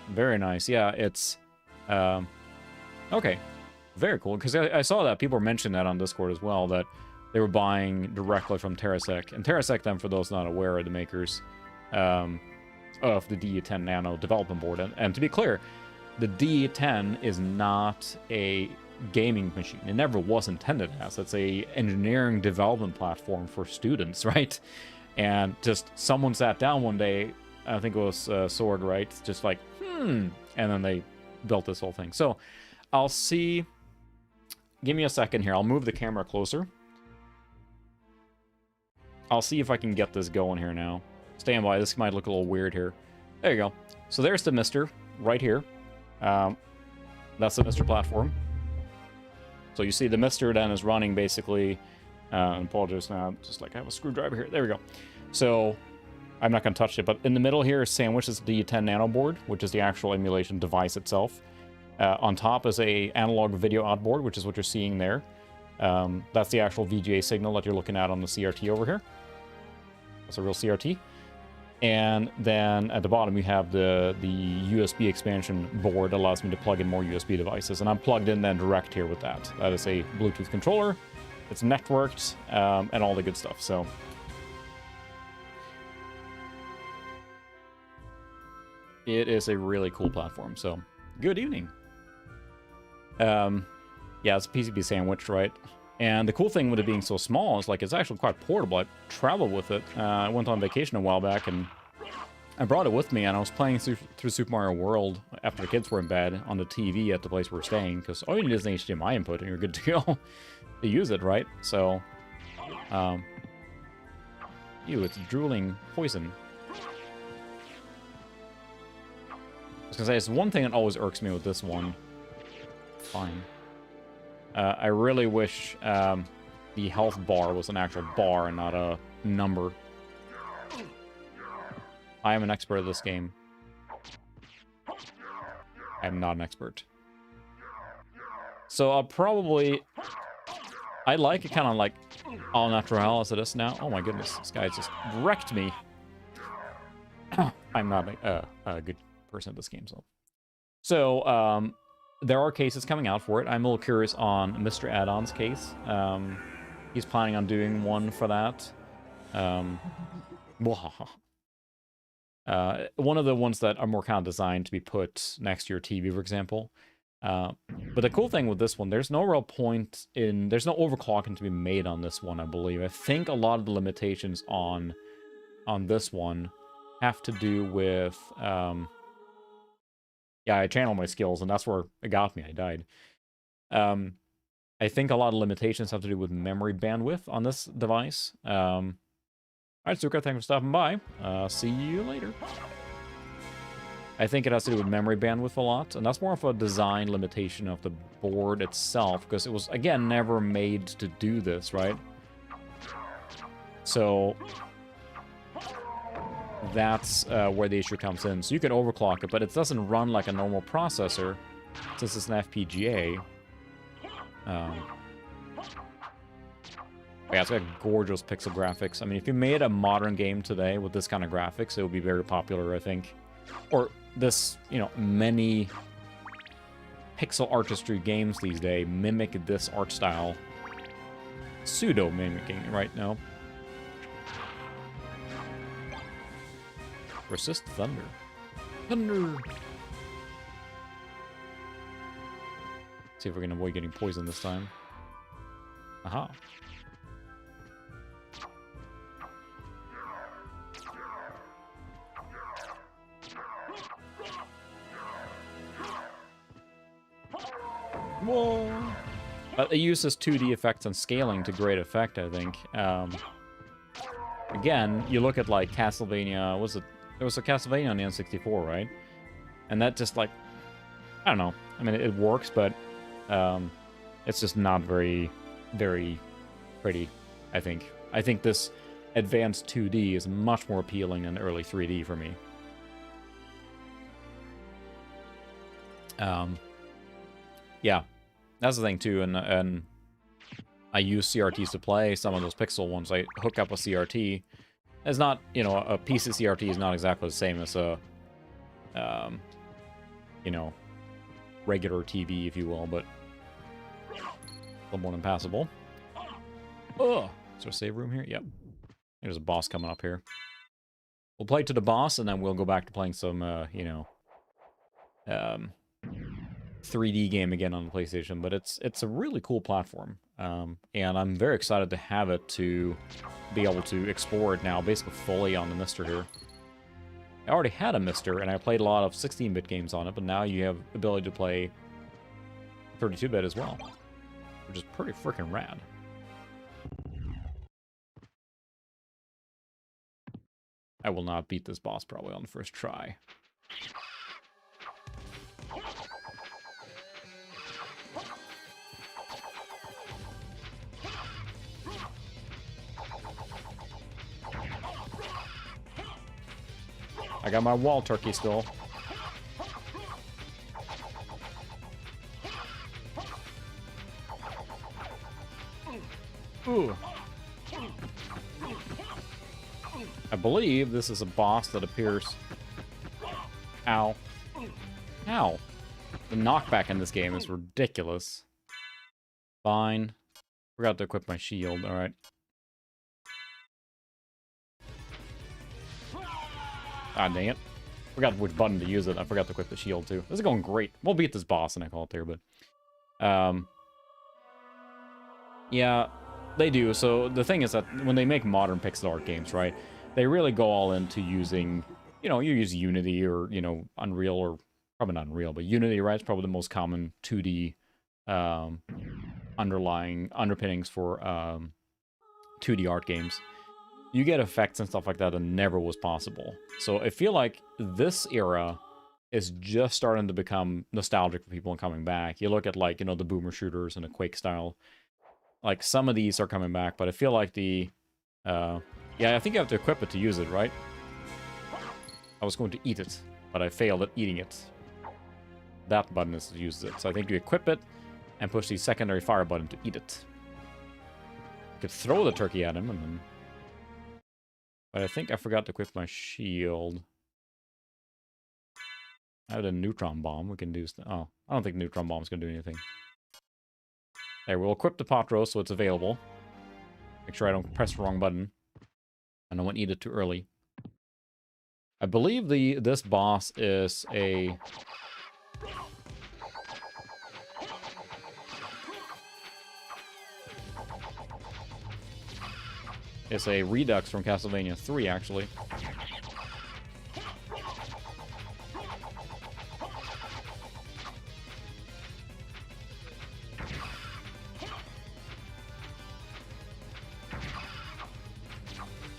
Very nice. Yeah, it's... okay. Very cool, because I saw that people were mentioning that on Discord as well, that they were buying directly from TerraSec. And TerraSec, then, for those not aware, are the makers of the DE10 Nano development board. And to be clear, the DE10 is not a gaming machine. It never was intended as. It's a engineering development platform for students, right? And just someone sat down one day, I think it was Sorg, right? Just like, and then they built this whole thing. So I'll see. Give me a second here. I'll move the camera closer. I'll see if I can get this going here now. Stand by. This might look a little weird here. There you go. So there's the MiSTer right here. That's the MiSTer platform. So you see the MiSTer then is running basically. Apologies now. Just like I have a screwdriver here. There we go. So I'm not going to touch it, but in the middle here is sandwiched is the D10 Nano board, which is the actual emulation device itself. On top is a analog video out board, which is what you're seeing there. That's the actual VGA signal that you're looking at on the CRT over here. That's a real CRT. And then at the bottom you have the USB expansion board that allows me to plug in more USB devices. And I'm plugged in then direct here with that. That is a Bluetooth controller. It's networked, and all the good stuff. So it is a really cool platform. So good evening. Yeah, it's a PCB sandwich, right? And the cool thing with it being so small is, like, it's actually quite portable. I traveled with it. I went on vacation a while back, and I brought it with me, and I was playing through Super Mario World after the kids were in bed on the TV at the place we're staying, because all you need is an HDMI input, and you're good to go to use it, right? So, ew, it's drooling poison. I was gonna say, it's one thing that always irks me with this one. Fine. I really wish the health bar was an actual bar and not a number. I am an expert at this game. I am not an expert. So I'll probably... I like it kind of like all natural as it is now. Oh my goodness, this guy just wrecked me. I'm not a good person at this game, so there are cases coming out for it. I'm a little curious on MiSTer Add-on's case. He's planning on doing one for that. One of the ones that are more kind of designed to be put next to your TV, for example. But the cool thing with this one, there's no real point in... There's no overclocking to be made on this one, I believe. I think a lot of the limitations on this one have to do with... yeah, I channeled my skills, and that's where it got me. I died. I think a lot of limitations have to do with memory bandwidth on this device. Alright, Suka, thanks for stopping by. See you later. I think it has to do with memory bandwidth a lot, and that's more of a design limitation of the board itself, because it was, again, never made to do this, right? So that's where the issue comes in. So you can overclock it, but it doesn't run like a normal processor, since it's an FPGA. Yeah, it's got gorgeous pixel graphics. I mean, if you made a modern game today with this kind of graphics, it would be very popular, I think. Or this, you know, many pixel artistry games these days mimic this art style. Pseudo-mimicking, right? No. Resist thunder. Thunder! See if we can avoid getting poisoned this time. Aha. Whoa! It uses 2D effects and scaling to great effect, I think. Again, you look at, like, Castlevania... Was it? There was a Castlevania on the N64, right? And that just, like... I don't know. I mean, it works, but... It's just not very, very pretty, I think. I think this advanced 2D is much more appealing than early 3D for me. Yeah, that's the thing too, and I use CRTs to play some of those pixel ones. I hook up a CRT. It's not, you know, a piece of CRT is not exactly the same as a, you know, regular TV, if you will, but a little more than passable. Oh, is there a save room here? Yep. There's a boss coming up here. We'll play to the boss, and then we'll go back to playing some, you know, 3D game again on the PlayStation. But it's a really cool platform, and I'm very excited to have it to be able to explore it now, basically fully on the MiSTer here. I already had a MiSTer, and I played a lot of 16-bit games on it, but now you have the ability to play 32-bit as well, which is pretty freaking rad. I will not beat this boss probably on the first try. I got my wall turkey still. Ooh. I believe this is a boss that appears... Ow. Ow. The knockback in this game is ridiculous. Fine. Forgot to equip my shield, alright. Ah, dang it. Forgot which button to use it. I forgot to equip the shield, too. This is going great. We'll beat this boss, and I call it there, but... yeah, they do. So the thing is that when they make modern pixel art games, right, they really go all into using, you know, you use Unity or, you know, Unreal, or probably not Unreal, but Unity, right? It's probably the most common 2D underpinnings for 2D art games. You get effects and stuff like that never was possible. So I feel like this era is just starting to become nostalgic for people and coming back. You look at, like, you know, the boomer shooters and the Quake style. Like, some of these are coming back, but I feel like the... yeah, I think you have to equip it to use it, right? I was going to eat it, but I failed at eating it. That button is to use it. So I think you equip it and push the secondary fire button to eat it. You could throw the turkey at him and then... But I think I forgot to equip my shield. I have a neutron bomb. We can do... Oh, I don't think neutron bomb's going to do anything. There, we'll equip the pot roast so it's available. Make sure I don't press the wrong button. And I won't eat it too early. I believe this boss is a... It's a Redux from Castlevania 3, actually.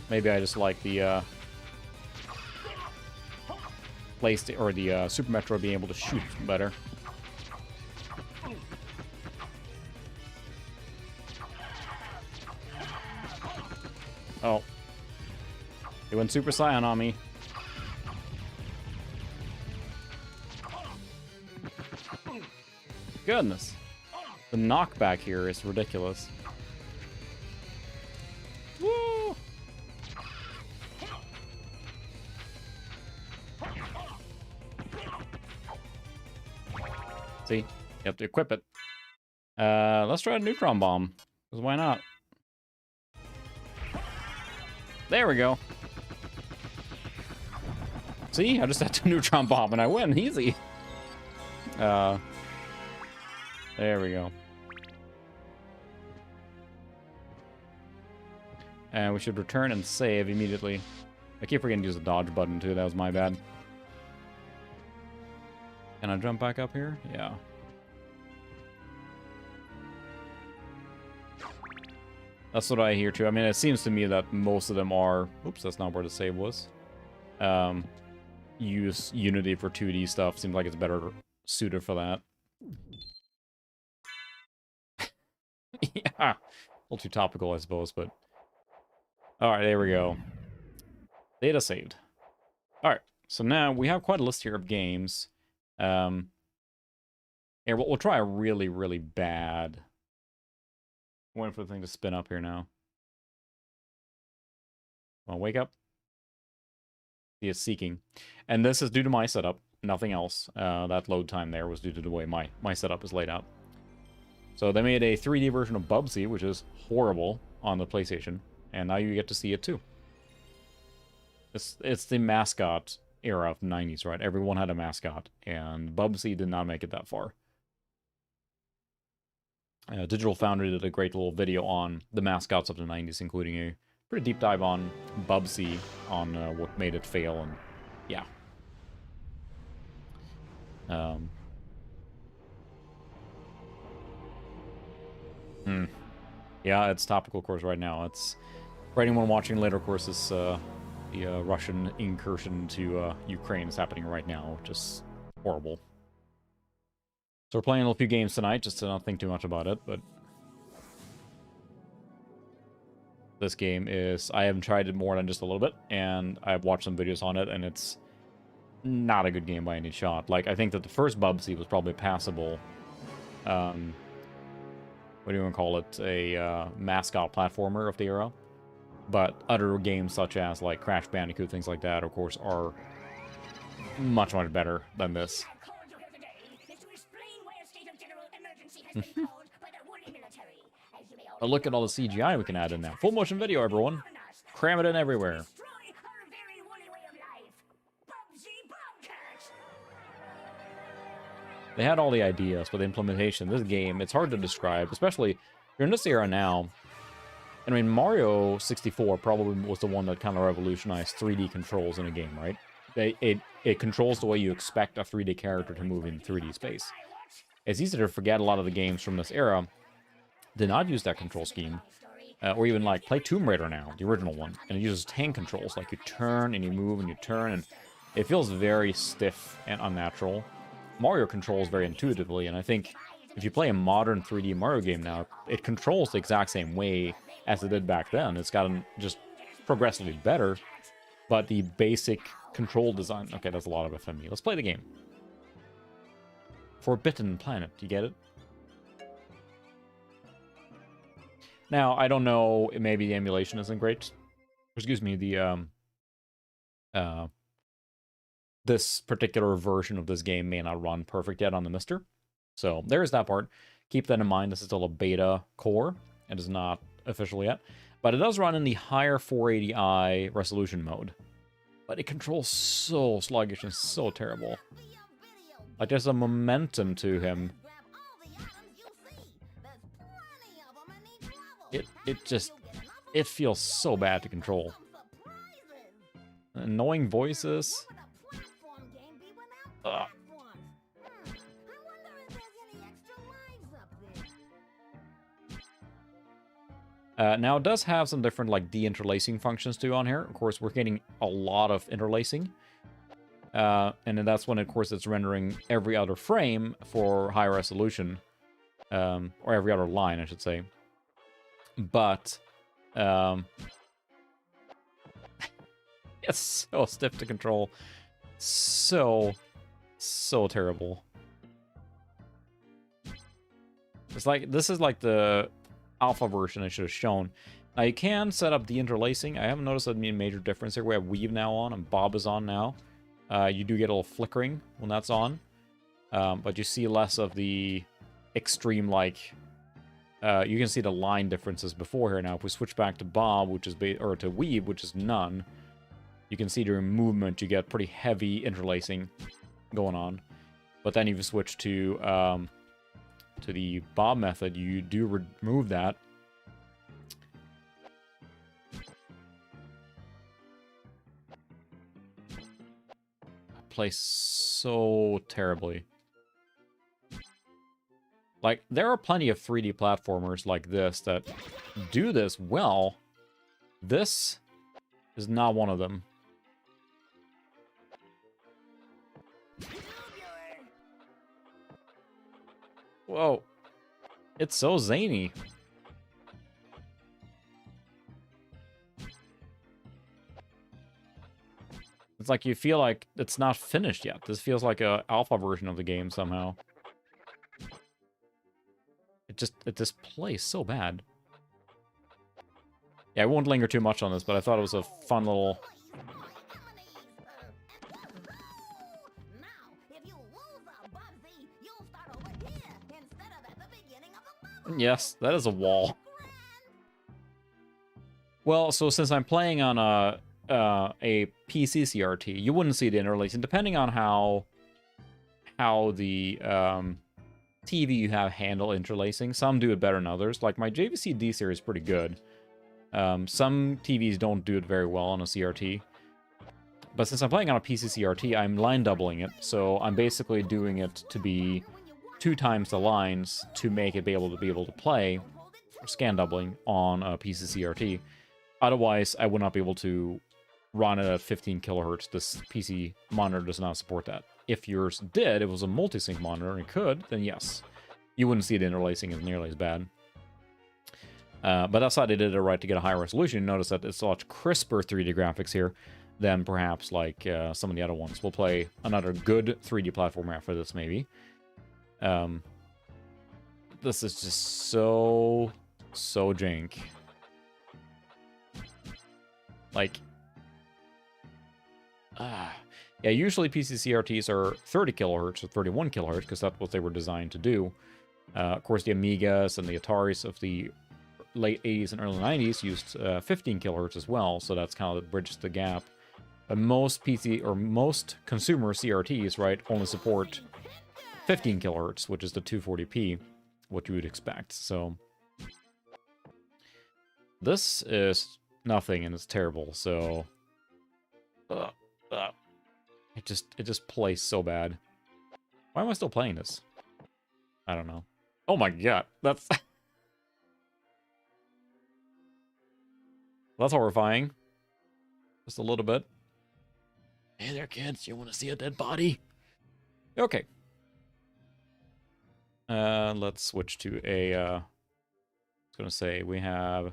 Maybe I just like the or the Super Metro being able to shoot better. Oh. He went Super Saiyan on me. Goodness. The knockback here is ridiculous. Woo! See? You have to equip it. Let's try a neutron bomb. Because why not? There we go. See? I just had to neutron bomb and I win. Easy. There we go. And we should return and save immediately. I keep forgetting to use the dodge button too. That was my bad. Can I jump back up here? Yeah. That's what I hear too. I mean, it seems to me that most of them are... Oops, that's not where the save was. Use Unity for 2D stuff. Seems like it's better suited for that. Yeah, a little too topical, I suppose, but... Alright, there we go. Data saved. Alright, so now we have quite a list here of games. Here, we'll try a really, really bad... Waiting for the thing to spin up here now. Well, wake up. He is seeking. And this is due to my setup, nothing else. That load time there was due to the way my setup is laid out. So they made a 3D version of Bubsy, which is horrible on the PlayStation. And now you get to see it too. It's the mascot era of the 90s, right? Everyone had a mascot. And Bubsy did not make it that far. Digital Foundry did a great little video on the mascots of the 90s, including a pretty deep dive on Bubsy, on what made it fail, and yeah. Yeah, it's topical, of course, right now. It's, for anyone watching later, of course, it's the Russian incursion to Ukraine is happening right now, which is horrible. So we're playing a few games tonight, just to not think too much about it, but... This game is... I haven't tried it more than just a little bit, and I've watched some videos on it, and it's not a good game by any shot. Like, I think that the first Bubsy was probably passable. What do you want to call it? A mascot platformer of the era. But other games such as, like, Crash Bandicoot, things like that, of course, are much, much better than this. But look at all the CGI we can add in now. Full motion video, everyone. Cram it in everywhere. They had all the ideas, but the implementation of this game, it's hard to describe, especially you're in this era now. And I mean, Mario 64 probably was the one that kind of revolutionized 3D controls in a game, right? It controls the way you expect a 3D character to move in 3D space. It's easy to forget a lot of the games from this era did not use that control scheme. Or even, like, play Tomb Raider now, the original one, and it uses tank controls. Like, you turn, and you move, and you turn, and it feels very stiff and unnatural. Mario controls very intuitively, and I think if you play a modern 3D Mario game now, it controls the exact same way as it did back then. It's gotten just progressively better, but the basic control design... Okay, that's a lot of FME. Let's play the game. Forbidden Planet, you get it? Now, I don't know, maybe the emulation isn't great. Excuse me, the, this particular version of this game may not run perfect yet on the MiSTer. So, there's that part. Keep that in mind, this is still a beta core. It is not official yet. But it does run in the higher 480i resolution mode. But it controls so sluggish and so terrible. Like, there's a momentum to him. It feels so bad to control. Annoying voices. Ugh. Now, it does have some different, like, de-interlacing functions, too, on here. Of course, we're getting a lot of interlacing. And then that's when, of course, it's rendering every other frame for high resolution. Or every other line, I should say. But, it's so stiff to control. So terrible. It's like, this is like the alpha version I should have shown. Now, you can set up the interlacing. I haven't noticed a major difference here. We have Weave now on, and Bob is on now. You do get a little flickering when that's on. But you see less of the extreme, like... you can see the line differences before here now. If we switch back to Bob, which is or to Weave, which is none, you can see during movement you get pretty heavy interlacing going on. But then if you switch to the Bob method, you do remove that. Plays so terribly. Like, there are plenty of 3D platformers like this that do this well. This is not one of them. Whoa. It's so zany. It's like you feel like it's not finished yet. This feels like a alpha version of the game somehow. It just plays so bad. Yeah, I won't linger too much on this, but I thought it was a fun little... Yes, that is a wall. Well, so since I'm playing on a PC CRT, you wouldn't see the interlacing, depending on how the TV you have handle interlacing. Some do it better than others. Like my JVC D series is pretty good. Some TVs don't do it very well on a CRT. But since I'm playing on a PC CRT, I'm line doubling it. So I'm basically doing it to be 2 times the lines to make it be able to play scan doubling on a PC CRT. Otherwise, I would not be able to run it at 15 kilohertz. This PC monitor does not support that. If yours did, it was a multi-sync monitor and it could, then yes. You wouldn't see the interlacing as nearly as bad. But that's how they did it right to get a higher resolution. Notice that it's a lot crisper 3D graphics here than perhaps like some of the other ones. We'll play another good 3D platformer after this, maybe. This is just so jank. Like, yeah, usually PC CRTs are 30 kilohertz or 31 kilohertz because that's what they were designed to do. Of course, the Amigas and the Ataris of the late 80s and early 90s used 15 kilohertz as well, so that's kind of bridges the gap. But most PC or most consumer CRTs, right, only support 15 kilohertz, which is the 240p, what you would expect. So this is nothing and it's terrible. So it just plays so bad. Why am I still playing this? I don't know. Oh my god, that's that's horrifying. Just a little bit. Hey there, kids. You want to see a dead body? Okay. Let's switch to a, I was gonna say, we have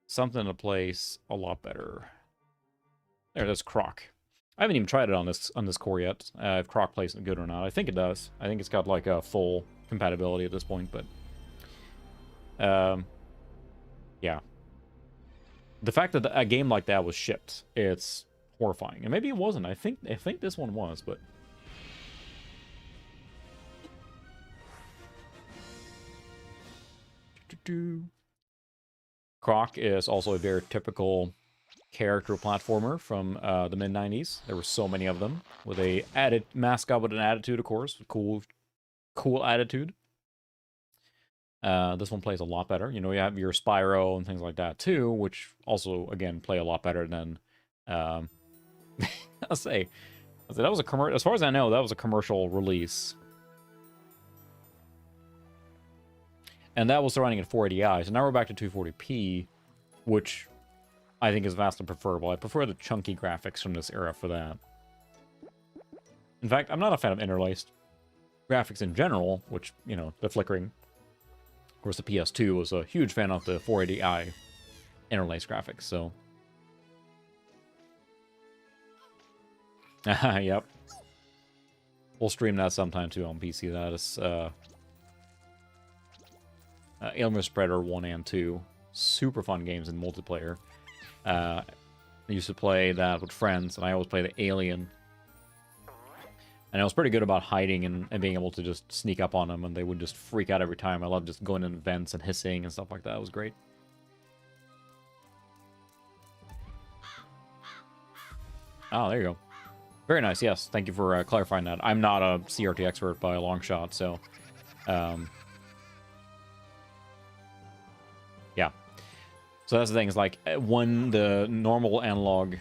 something to place a lot better. There's Croc. I haven't even tried it on this core yet, if Croc plays it good or not. I think it does. I think it's got like a full compatibility at this point, but yeah. The fact that a game like that was shipped, it's horrifying. And maybe it wasn't. I think this one was, but Croc is also a very typical character platformer from the mid-90s. There were so many of them with a mascot with an attitude, of course. Cool attitude. This one plays a lot better. You know, you have your Spyro and things like that too, which also, again, play a lot better than... I'll say that was a commercial. As far as I know, that was a commercial release. And that was running at 480i, so now we're back to 240p, which I think is vastly preferable. I prefer the chunky graphics from this era for that. In fact, I'm not a fan of interlaced graphics in general, which, you know, the flickering. Of course, the PS2 was a huge fan of the 480i interlaced graphics, so... Yep. We'll stream that sometime, too, on PC. That is, Alien Spreader 1 and 2. Super fun games in multiplayer. I used to play that with friends, and I always play the Alien. And I was pretty good about hiding and being able to just sneak up on them, and they would just freak out every time. I loved just going in vents and hissing and stuff like that. It was great. Oh, there you go. Very nice, yes. Thank you for clarifying that. I'm not a CRT expert by a long shot, so... yeah. So that's the thing, is like, when the normal analog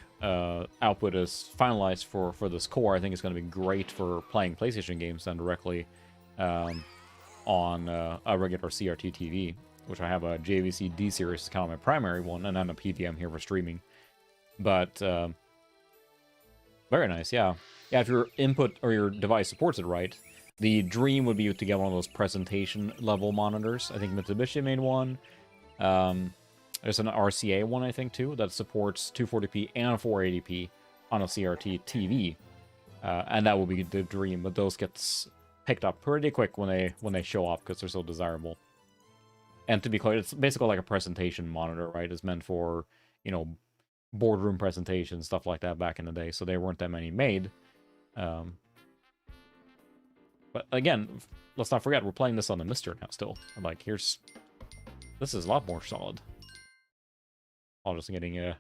output is finalized for this core, I think it's going to be great for playing PlayStation games than directly on a regular CRT TV, which I have a JVC D series, is kind of my primary one, and then a PVM here for streaming. But... very nice, yeah. Yeah, if your input or your device supports it right, the dream would be to get one of those presentation level monitors. I think Mitsubishi made one. There's an RCA one, I think, too, that supports 240p and 480p on a CRT TV. And that will be the dream, but those gets picked up pretty quick when they show up because they're so desirable. And to be clear, it's basically like a presentation monitor, right? It's meant for, you know, boardroom presentations, stuff like that back in the day. So there weren't that many made. But again, let's not forget, we're playing this on the MiSTer now still. Like, this is a lot more solid. All just getting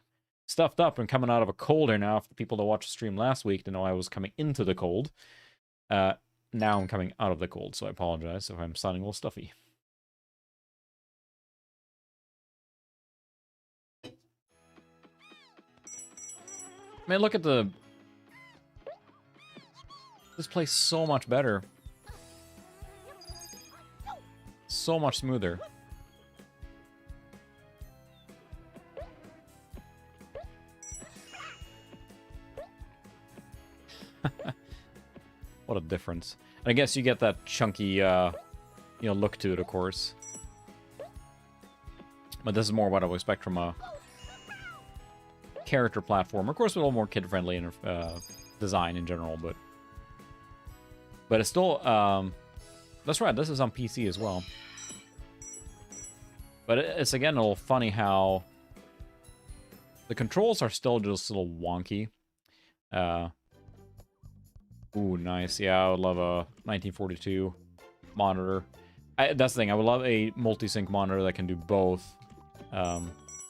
stuffed up and coming out of a cold here now. For the people that watched the stream last week to know I was coming into the cold. Now I'm coming out of the cold, so I apologize if I'm sounding a little stuffy. Man, look at the... This plays so much better. So much smoother. What a difference. And I guess you get that chunky, you know, look to it, of course. But this is more what I would expect from a character platform. Of course, a little more kid-friendly in design in general, but it's still, that's right, this is on PC as well. But it's, again, a little funny how the controls are still just a little wonky. Ooh, nice. Yeah, I would love a 1942 monitor. That's the thing. I would love a multi-sync monitor that can do both.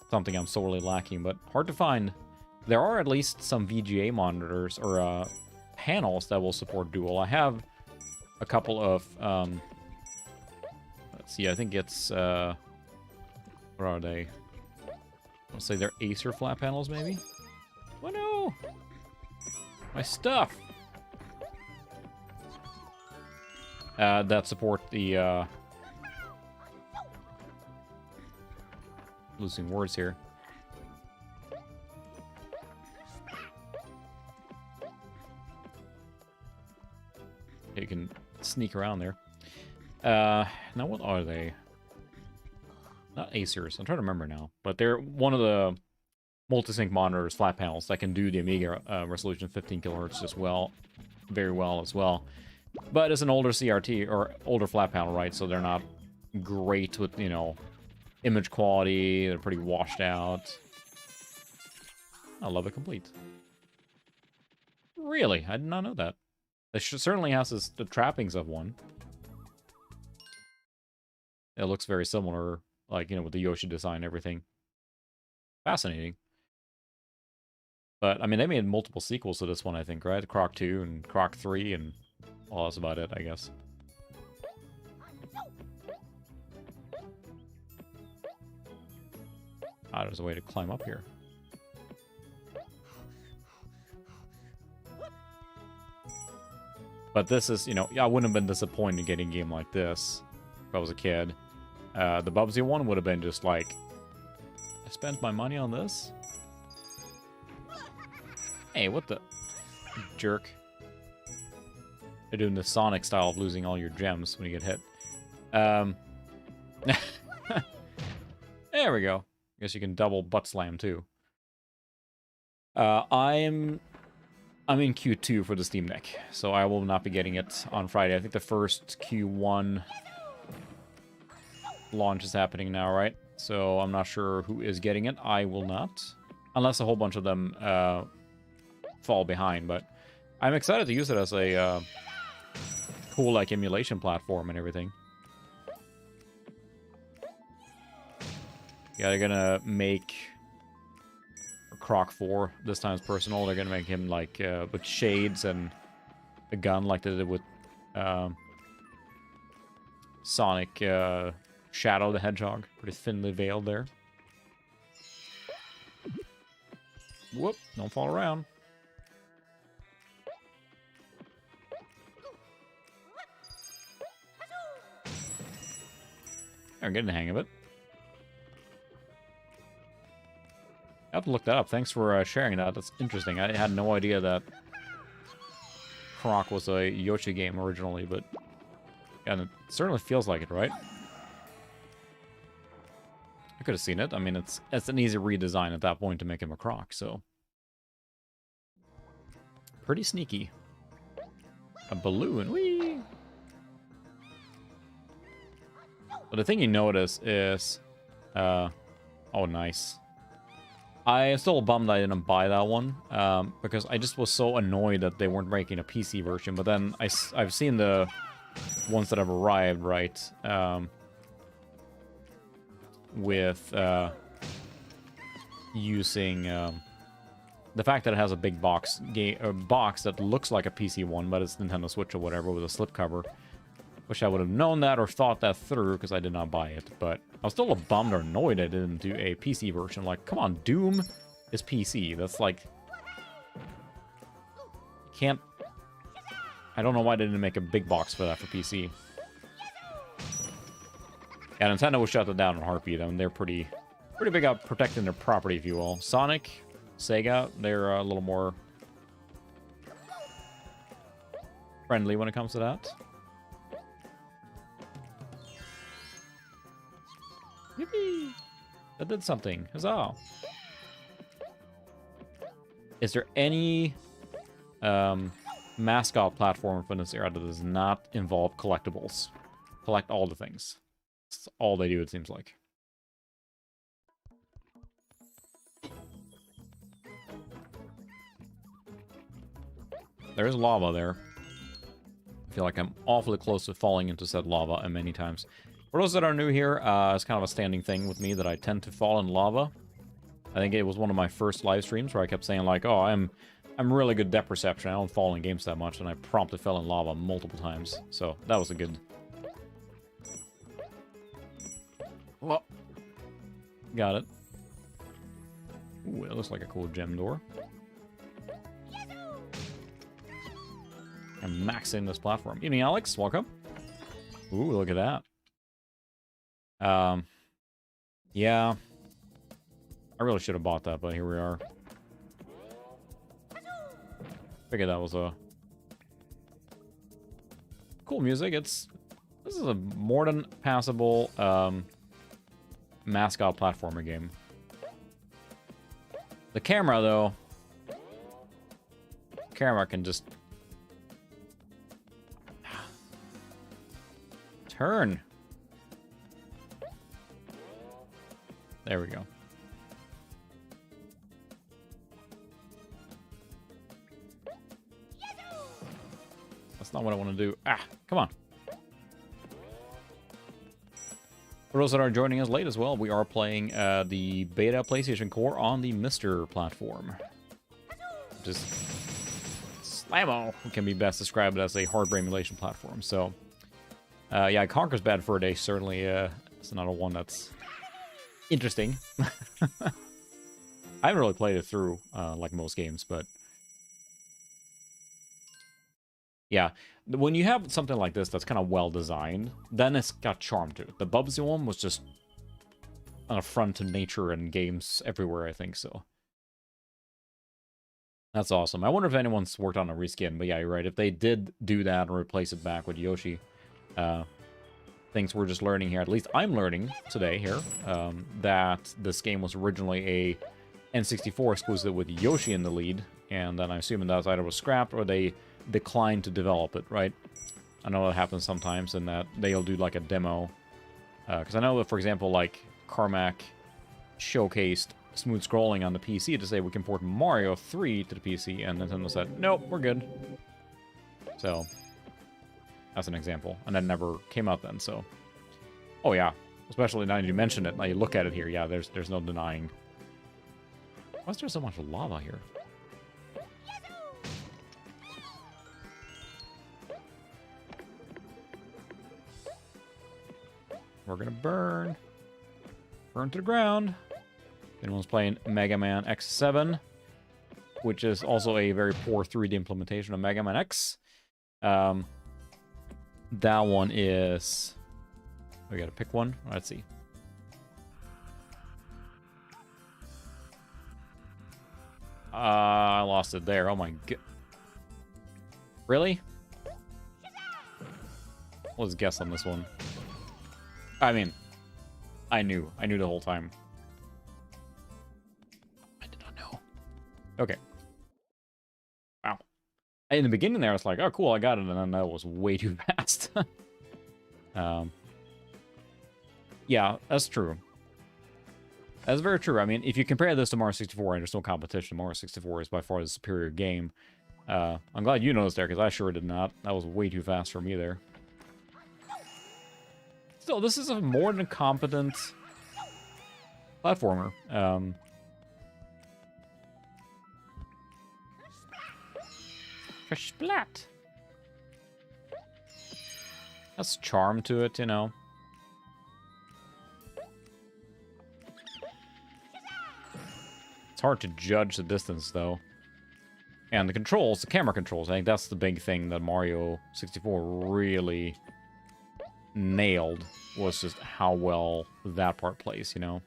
Something I'm sorely lacking, but hard to find. There are at least some VGA monitors or panels that will support dual. I have a couple of... let's see, I think it's... what are they? Let's say they're Acer flat panels, maybe? Oh no! My stuff! That support the, losing words here. You can sneak around there. Now what are they? Not Acers, I'm trying to remember now. But they're one of the multi-sync monitors, flat panels, that can do the Amiga resolution 15 kilohertz as well. Very well as well. But it's an older CRT, or older flat panel, right? So they're not great with, you know, image quality. They're pretty washed out. I love it complete. Really? I did not know that. It certainly has the trappings of one. It looks very similar, like, you know, with the Yoshi design and everything. Fascinating. But, I mean, they made multiple sequels to this one, I think, right? Croc 2 and Croc 3 and... well, that's about it, I guess. Ah, there's a way to climb up here. But this is, you know, I wouldn't have been disappointed getting a game like this if I was a kid. The Bubsy one would have been just like, I spent my money on this? Hey, what the... jerk. They're doing the Sonic style of losing all your gems when you get hit. There we go. I guess you can double butt slam too. I'm in Q2 for the Steam Deck, so I will not be getting it on Friday. I think the first Q1 launch is happening now, right? So I'm not sure who is getting it. I will not, unless a whole bunch of them fall behind. But I'm excited to use it as a cool, like, emulation platform and everything. Yeah, they're gonna make Croc 4 this time's personal. They're gonna make him like with shades and a gun, like they did with Sonic Shadow the Hedgehog. Pretty thinly veiled there. Whoop! Don't fall around. I'm getting the hang of it. I have to look that up. Thanks for sharing that. That's interesting. I had no idea that Croc was a Yoshi game originally, but yeah, it certainly feels like it, right? could have seen it. I mean, it's an easy redesign at that point to make him a croc, so. Pretty sneaky. A balloon, whee! But the thing you notice is, oh, nice. I am still bummed I didn't buy that one, because I just was so annoyed that they weren't making a PC version. But then I've seen the ones that have arrived, right, with using the fact that it has a big box that looks like a PC one, but it's Nintendo Switch or whatever with a slipcover. Wish I would have known that or thought that through, because I did not buy it. But I was still bummed or annoyed I didn't do a PC version. Like, come on, Doom is PC. That's like... Can't... I don't know why they didn't make a big box for that for PC. Yeah, Nintendo will shut it down in a heartbeat. I mean, they're pretty big about protecting their property, if you will. Sonic, Sega, they're a little more friendly when it comes to that. Yippee! That did something. Huzzah! Is there any mascot platform from this era that does not involve collectibles? Collect all the things. That's all they do, it seems like. There's lava there. I feel like I'm awfully close to falling into said lava many times. For those that are new here, it's kind of a standing thing with me that I tend to fall in lava. I think it was one of my first live streams where I kept saying like, oh, I'm really good depth perception. I don't fall in games that much, and I promptly fell in lava multiple times. So that was a good... Well, got it. Ooh, it looks like a cool gem door. I'm maxing this platform. Evening, Alex. Welcome. Ooh, look at that. Yeah. I really should have bought that, but here we are. Figured that was a cool music. This is a more than passable mascot platformer game. The camera, though, camera can just turn. There we go. That's not what I want to do. Ah, come on. For those that are joining us late as well, we are playing the beta PlayStation Core on the MiSTer platform. Just Slammo can be best described as a hardware emulation platform. So, yeah, Conker's Bad Fur Day certainly it's another one that's interesting. I haven't really played it through like most games, but yeah, when you have something like this that's kind of well designed, then it's got charm to it. The Bubsy one was just an affront to nature and games everywhere, I think, so. That's awesome. I wonder if anyone's worked on a reskin, but yeah, you're right. If they did do that and replace it back with Yoshi, things we're just learning here, at least I'm learning today here, that this game was originally a N64 exclusive with Yoshi in the lead, and then I'm assuming that either was scrapped or they declined to develop it, right? I know that happens sometimes, and that they'll do like a demo. Because I know that, for example, like Carmack showcased smooth scrolling on the PC to say we can port Mario 3 to the PC, and Nintendo said, nope, we're good. So, that's an example. And that never came out then, so. Oh yeah, especially now you mention it, now you look at it here, yeah, there's no denying. Why is there so much lava here? We're gonna burn. Burn to the ground. Anyone's playing Mega Man X7, which is also a very poor 3D implementation of Mega Man X. That one is... We gotta pick one. Let's see. I lost it there. Oh my god. Really? Let's guess on this one. I mean, I knew the whole time. I did not know. Okay. Wow. In the beginning there, I was like, oh, cool, I got it, and then that was way too fast. Yeah, that's true. That's very true. I mean, if you compare this to Mario 64, and there's no competition, Mario 64 is by far the superior game. I'm glad you noticed there, because I sure did not. That was way too fast for me there. Still, this is a more than competent platformer. Splat. That's charm to it, you know. It's hard to judge the distance, though. And the controls, the camera controls, I think that's the big thing that Mario 64 really nailed, was just how well that part plays, you know?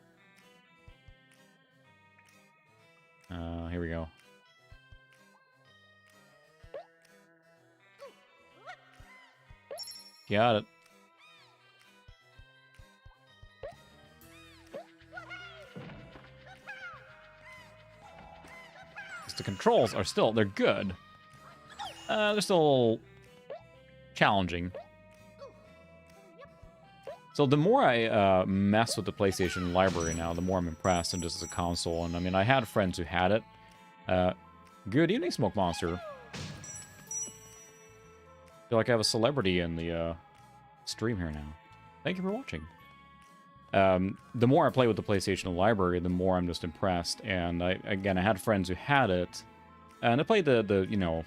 Here we go. Got it. The controls are still, they're good. They're still challenging. So the more I mess with the PlayStation library now, the more I'm impressed, and just as a console. And I mean, I had friends who had it. Good evening, Smoke Monster. I feel like I have a celebrity in the stream here now. Thank you for watching. The more I play with the PlayStation library, the more I'm just impressed. And I had friends who had it, and I played the you know,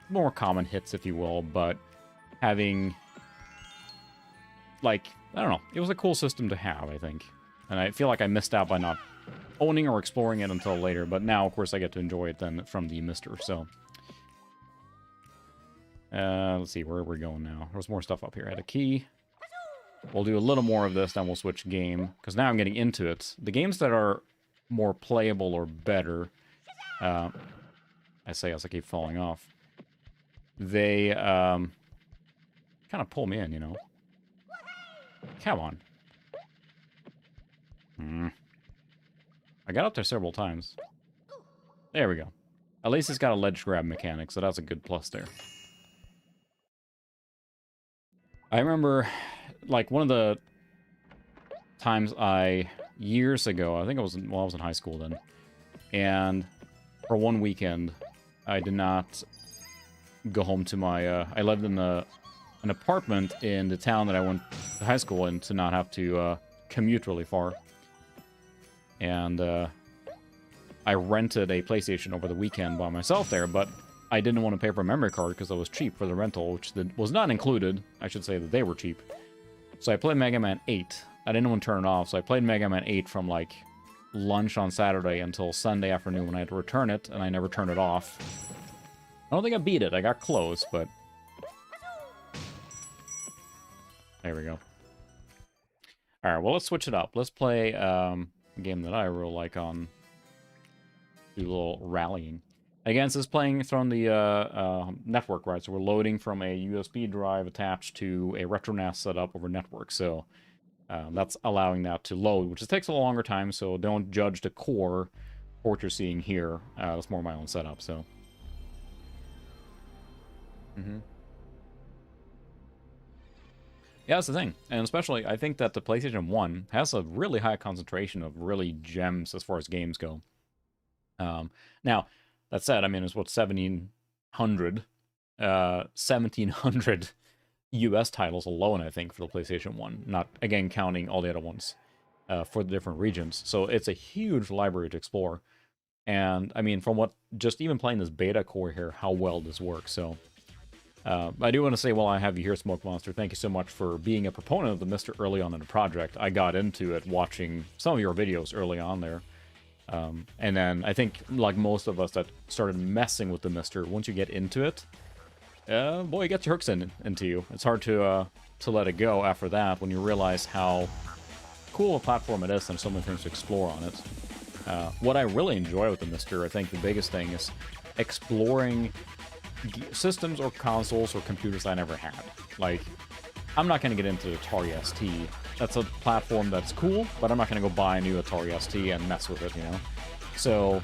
more common hits, if you will, but having, like, I don't know, it was a cool system to have, I think. And I feel like I missed out by not owning or exploring it until later, but now, of course, I get to enjoy it then from the MiSTer, so. Let's see, where are we going now? There's more stuff up here. I had a key. We'll do a little more of this, then we'll switch game, because now I'm getting into it. The games that are more playable or better, I say as I keep falling off, they kind of pull me in, you know? Come on. I got up there several times. There we go. At least it's got a ledge grab mechanic, so that's a good plus there. I remember, like, one of the times years ago, I think I was in high school then, and for one weekend, I did not go home to my, I lived in an apartment in the town that I went to high school in, to not have to commute really far. And I rented a PlayStation over the weekend by myself there, but I didn't want to pay for a memory card because it was cheap for the rental, which was not included. I should say that they were cheap. So I played Mega Man 8. I didn't want to turn it off, so I played Mega Man 8 from, like, lunch on Saturday until Sunday afternoon when I had to return it, and I never turned it off. I don't think I beat it. I got close, but... There we go. Alright, well, let's switch it up. Let's play a game that I really like on... Do a little rallying. Again, this is playing from the network, right? So we're loading from a USB drive attached to a RetroNAS setup over network. So that's allowing that to load, which takes a longer time. So don't judge the core port you're seeing here. That's more my own setup. So. Yeah, that's the thing. And especially, I think that the PlayStation 1 has a really high concentration of really gems as far as games go. Now, that said, I mean, it's what, 1,700 US titles alone, I think, for the PlayStation 1. Not, again, counting all the other ones for the different regions. So it's a huge library to explore. And, I mean, from what, just even playing this beta core here, how well this works. So, I do want to say, while I have you here, Smoke Monster, thank you so much for being a proponent of the MiSTer early on in the project. I got into it watching some of your videos early on there. And then I think, like most of us that started messing with the MiSTer, once you get into it, boy, it gets your hooks into you. It's hard to let it go after that when you realize how cool a platform it is and so many things to explore on it. What I really enjoy with the MiSTer, I think the biggest thing is exploring systems or consoles or computers I never had. Like, I'm not going to get into the Atari ST. That's a platform that's cool, but I'm not going to go buy a new Atari ST and mess with it, you know? So,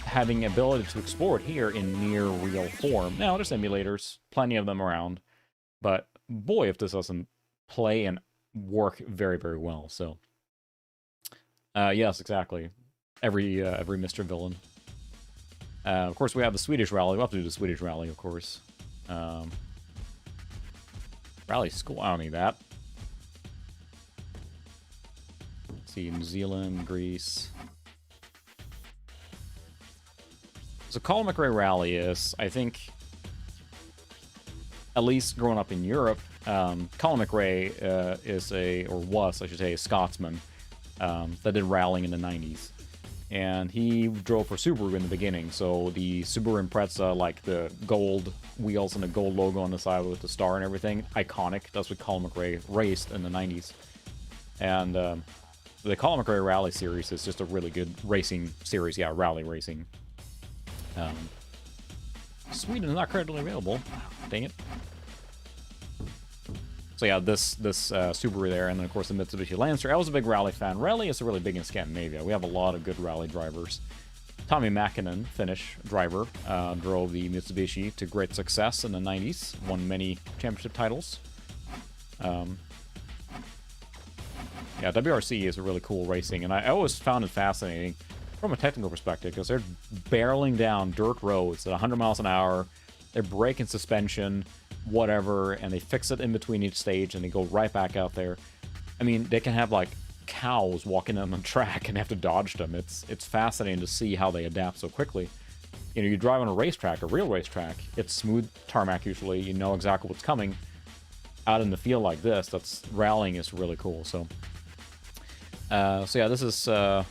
having ability to explore it here in near real form. Now, there's emulators, plenty of them around, but boy, if this doesn't play and work very, very well. So, yes, exactly. Every Mr. Villain. Of course, we have the Swedish Rally. We'll have to do the Swedish Rally, of course. Rally School, I don't need that. Let's see, New Zealand, Greece. So Colin McRae Rally is, I think, at least growing up in Europe, Colin McRae is or was, I should say, a Scotsman that did rallying in the 90s. And he drove for Subaru in the beginning, so the Subaru Impreza, like the gold wheels and the gold logo on the side with the star and everything, iconic. That's what Colin McRae raced in the 90s. And the Colin McRae Rally series is just a really good racing series. Yeah, rally racing. Sweden is not currently available. Dang it. So yeah, this Subaru there, and then of course the Mitsubishi Lancer. I was a big rally fan. Rally is really big in Scandinavia. We have a lot of good rally drivers. Tommy Mäkinen, Finnish driver, drove the Mitsubishi to great success in the 90s. Won many championship titles. Yeah, WRC is a really cool racing, and I always found it fascinating from a technical perspective, because they're barreling down dirt roads at 100 miles an hour. They're braking suspension, whatever, and they fix it in between each stage, and they go right back out there. I mean, they can have, like, cows walking on the track and have to dodge them. It's fascinating to see how they adapt so quickly. You know, you drive on a racetrack, a real racetrack, it's smooth tarmac usually, you know exactly what's coming. Out in the field like this, that's rallying is really cool, so... so yeah, this is, when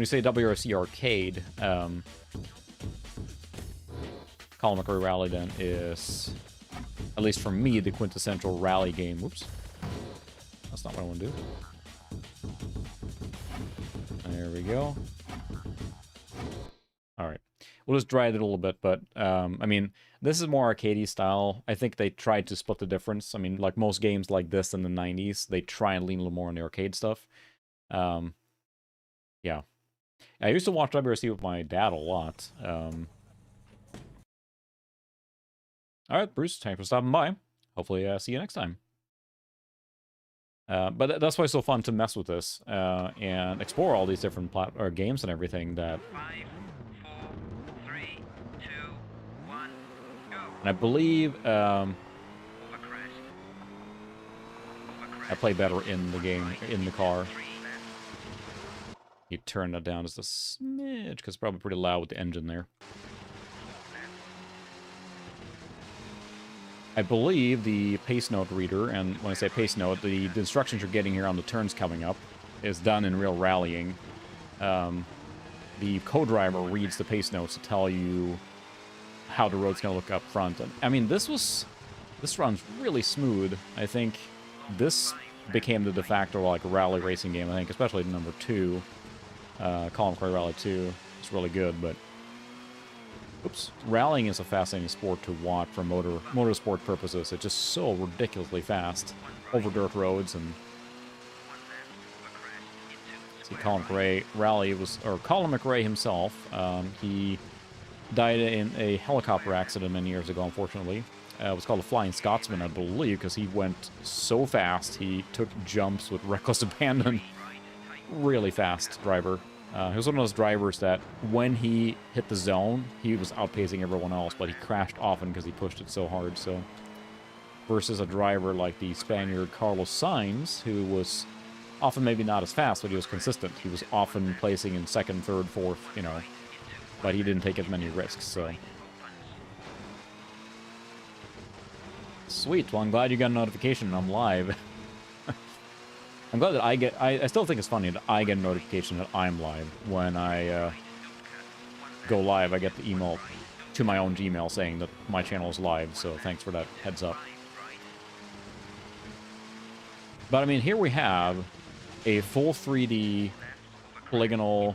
you say WRC Arcade, Colin McRae Rally then is, at least for me, the quintessential rally game. Whoops. That's not what I want to do. There we go. Alright. We'll just dry it a little bit, but, I mean, this is more arcadey style. I think they tried to split the difference. I mean, like most games like this in the 90s, they try and lean a little more on the arcade stuff. Yeah. I used to watch WRC with my dad a lot. Alright, Bruce, thanks for stopping by. Hopefully, see you next time. But that's why it's so fun to mess with this and explore all these different games and everything that...
5, 4, 3, 2, 1, go.
And I believe I play better in the game, in the car. You turn that down just a smidge, because it's probably pretty loud with the engine there. I believe the pace note reader, and when I say pace note, the instructions you're getting here on the turns coming up is done in real rallying. The co-driver reads the pace notes to tell you how the road's going to look up front. And, I mean, this runs really smooth. I think this became the de facto like rally racing game, I think, especially number 2. Colin McRae Rally 2 is really good, but oops. Rallying is a fascinating sport to watch for motorsport purposes. It's just so ridiculously fast over dirt roads. And see, Colin McRae Rally was, or Colin McRae himself, he died in a helicopter accident many years ago, unfortunately. It was called a Flying Scotsman, I believe, because he went so fast, he took jumps with reckless abandon. Really fast driver. He was one of those drivers that when he hit the zone, he was outpacing everyone else, but he crashed often because he pushed it so hard. So, versus a driver like the Spaniard Carlos Sainz, who was often maybe not as fast, but he was consistent. He was often placing in second, third, fourth, you know, but he didn't take as many risks, so. Sweet, well, I'm glad you got a notification and I'm live. I'm glad that I still think it's funny that I get a notification that I'm live. When I go live, I get the email to my own Gmail saying that my channel is live, so thanks for that heads up. But, I mean, here we have a full 3D polygonal...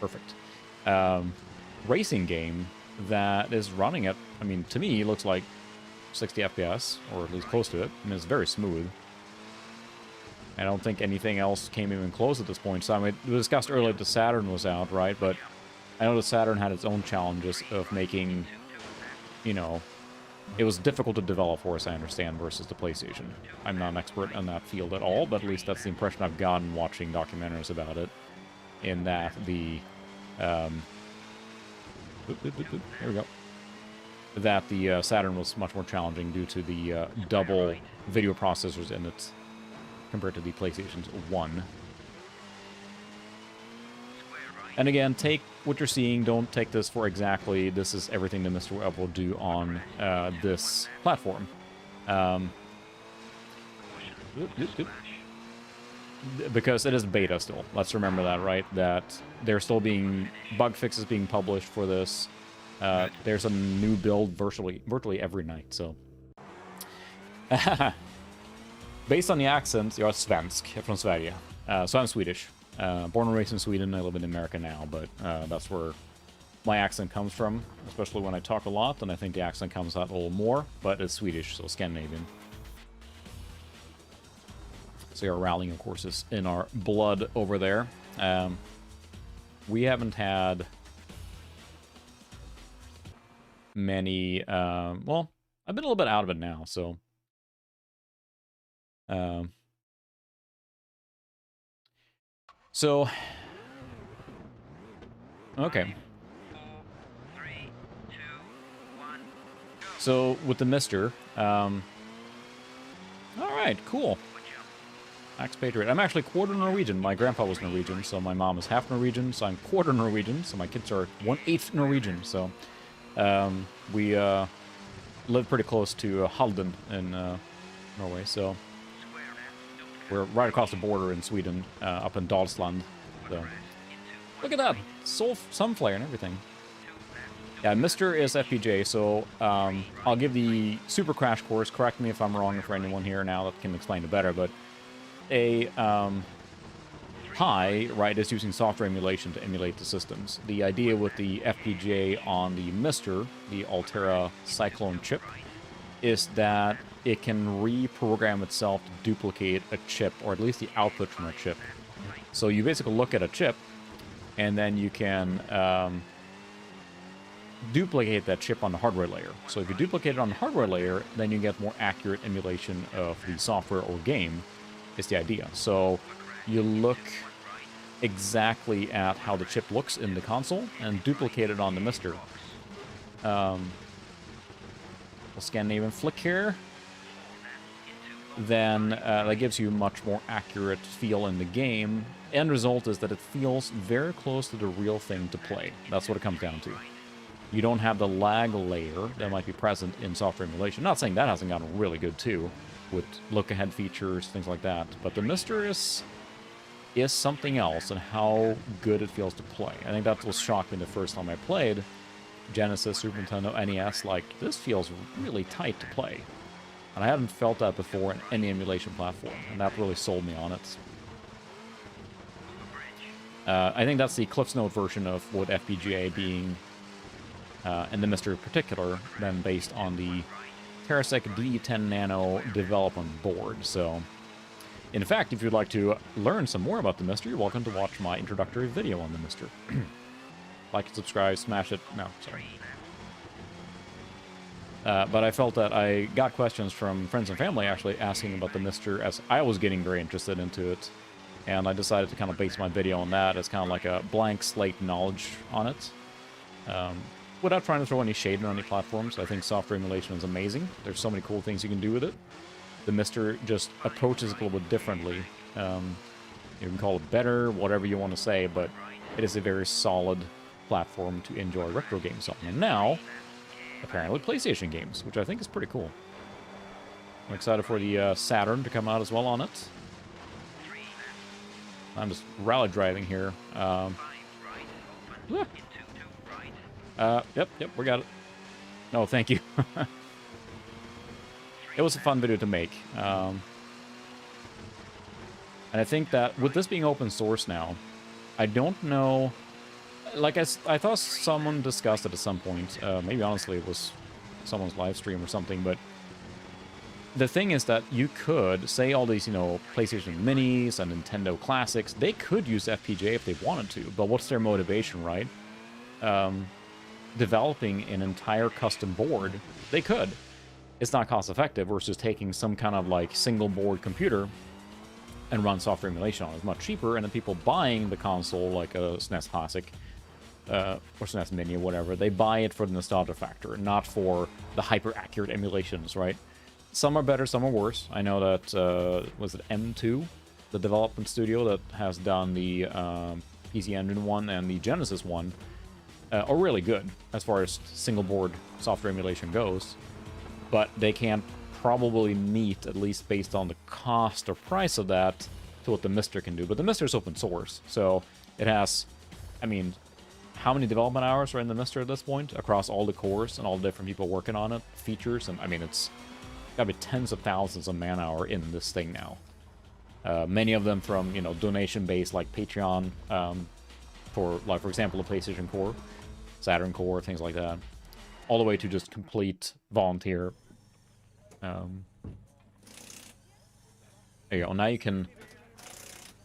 Perfect. Racing game that is running at, I mean, to me, it looks like 60 FPS, or at least close to it. I mean, it's very smooth. I don't think anything else came even close at this point. So, I mean, we discussed earlier the Saturn was out, right? But I know the Saturn had its own challenges of making, you know, it was difficult to develop for us, I understand, versus the PlayStation. I'm not an expert in that field at all, but at least that's the impression I've gotten watching documentaries about it. In that the, there we go. That the Saturn was much more challenging due to the double video processors in it compared to the PlayStation's one. And again, take what you're seeing. Don't take this for exactly. This is everything the MiSTer Web will do on this platform. Because it is beta still. Let's remember that, right? That there's still being bug fixes being published for this. There's a new build virtually every night. So, based on the accent, jag är svensk, jag är från Sverige. So I'm Swedish. Born and raised in Sweden. I live in America now, but that's where my accent comes from, especially when I talk a lot, and I think the accent comes out a little more, but it's Swedish, so Scandinavian. So our rallying, of course, is in our blood over there. We haven't had many, well, I've been a little bit out of it now, so... okay. So, with the MiSTer, alright, cool. Expatriate. I'm actually quarter Norwegian. My grandpa was Norwegian, so my mom is half Norwegian, so I'm quarter Norwegian, so my kids are 1/8 Norwegian, so... we live pretty close to Halden in Norway, so... we're right across the border in Sweden, up in Dalsland, so... look at that! Sunflare and everything. Yeah, MiSTer is FPGA, so I'll give the super crash course. Correct me if I'm wrong for anyone here now that can explain it better, but a Pi, right, is using software emulation to emulate the systems. The idea with the FPGA on the MiSTer, the Altera Cyclone chip, is that it can reprogram itself to duplicate a chip, or at least the output from a chip. So you basically look at a chip, and then you can duplicate that chip on the hardware layer. So if you duplicate it on the hardware layer, then you get more accurate emulation of the software or game, is the idea. So you look exactly at how the chip looks in the console and duplicate it on the MiSTer. A Scandinavian flick here. Then that gives you a much more accurate feel in the game. End result is that it feels very close to the real thing to play. That's what it comes down to. You don't have the lag layer that might be present in software emulation. Not saying that hasn't gotten really good too, with look-ahead features, things like that. But the MiSTer is something else in how good it feels to play. I think that was shocking the first time I played Genesis, Super Nintendo, NES. Like, this feels really tight to play. And I haven't felt that before in any emulation platform, and that really sold me on it. I think that's the CliffsNote version of what FPGA being, and the MiSTer in particular, then based on the Terasec D10 Nano development board. So, in fact, if you'd like to learn some more about the MiSTer, you're welcome to watch my introductory video on the MiSTer. Like and subscribe, smash it. No, sorry. But I felt that I got questions from friends and family actually asking about the MiSTer as I was getting very interested into it. And I decided to kind of base my video on that as kind of like a blank slate knowledge on it. Without trying to throw any shade on any platforms. I think software emulation is amazing. There's so many cool things you can do with it. The MiSTer just approaches it a little bit differently. You can call it better, whatever you want to say, but it is a very solid platform to enjoy retro games on. And now, apparently PlayStation games, which I think is pretty cool. I'm excited for the Saturn to come out as well on it. I'm just rally driving here. Yep, we got it. No, thank you. It was a fun video to make. And I think that with this being open source now, I don't know... Like, I thought someone discussed it at some point. Maybe, honestly, it was someone's live stream or something, but the thing is that you could say all these, you know, PlayStation Minis and Nintendo Classics, they could use FPGA if they wanted to, but what's their motivation, right? Developing an entire custom board, they could. It's not cost effective versus taking some kind of like single board computer and run software emulation on it. It's much cheaper, and then people buying the console, like a SNES Classic or SNES Mini or whatever, they buy it for the nostalgia factor, not for the hyper-accurate emulations, right? Some are better, some are worse. I know that, was it M2, the development studio that has done the PC Engine one and the Genesis one, are really good as far as single board software emulation goes, but they can't probably meet, at least based on the cost or price of that, to what the MiSTer can do. But the MiSTer is open source, so it has, I mean, how many development hours are in the MiSTer at this point across all the cores and all the different people working on it, features, and I mean, it's gotta be tens of thousands of man-hour in this thing now. Many of them from, you know, donation-based, like Patreon, for example, the PlayStation Core, Saturn Core, things like that, all the way to just complete volunteer. There you go. Now you can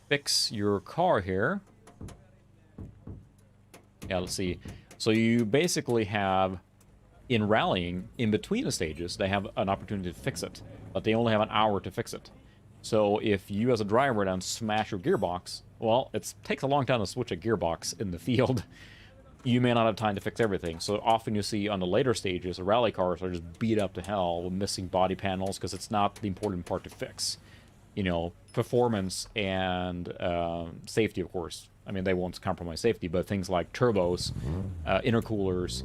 fix your car here. Yeah, let's see. So you basically have, in rallying, in between the stages, they have an opportunity to fix it, but they only have an hour to fix it. So if you as a driver then smash your gearbox, well, it takes a long time to switch a gearbox in the field. You may not have time to fix everything. So often you see on the later stages, the rally cars are just beat up to hell with missing body panels because it's not the important part to fix. You know, performance and safety, of course. I mean, they won't compromise safety, but things like turbos, intercoolers,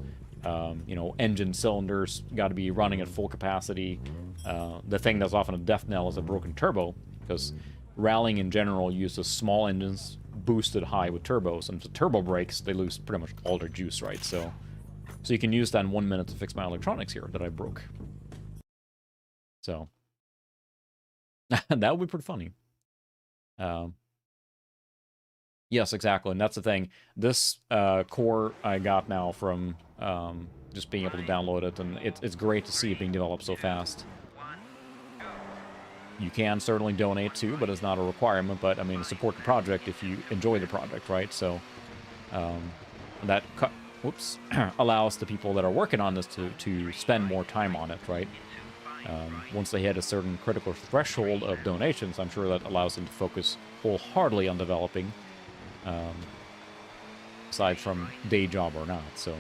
you know, engine cylinders got to be running at full capacity. The thing that's often a death knell is a broken turbo, because rallying in general uses small engines boosted high with turbos, and if the turbo breaks, they lose pretty much all their juice, right? So you can use that in 1 minute to fix my electronics here that I broke. So that would be pretty funny. Yes, exactly, and that's the thing. This core I got now from just being able to download it, and it's great to see it being developed so fast. You can certainly donate too, but it's not a requirement. But I mean, support the project if you enjoy the project, right? So that allows the people that are working on this to spend more time on it, right? Once they hit a certain critical threshold of donations, I'm sure that allows them to focus wholeheartedly on developing, aside from day job or not. So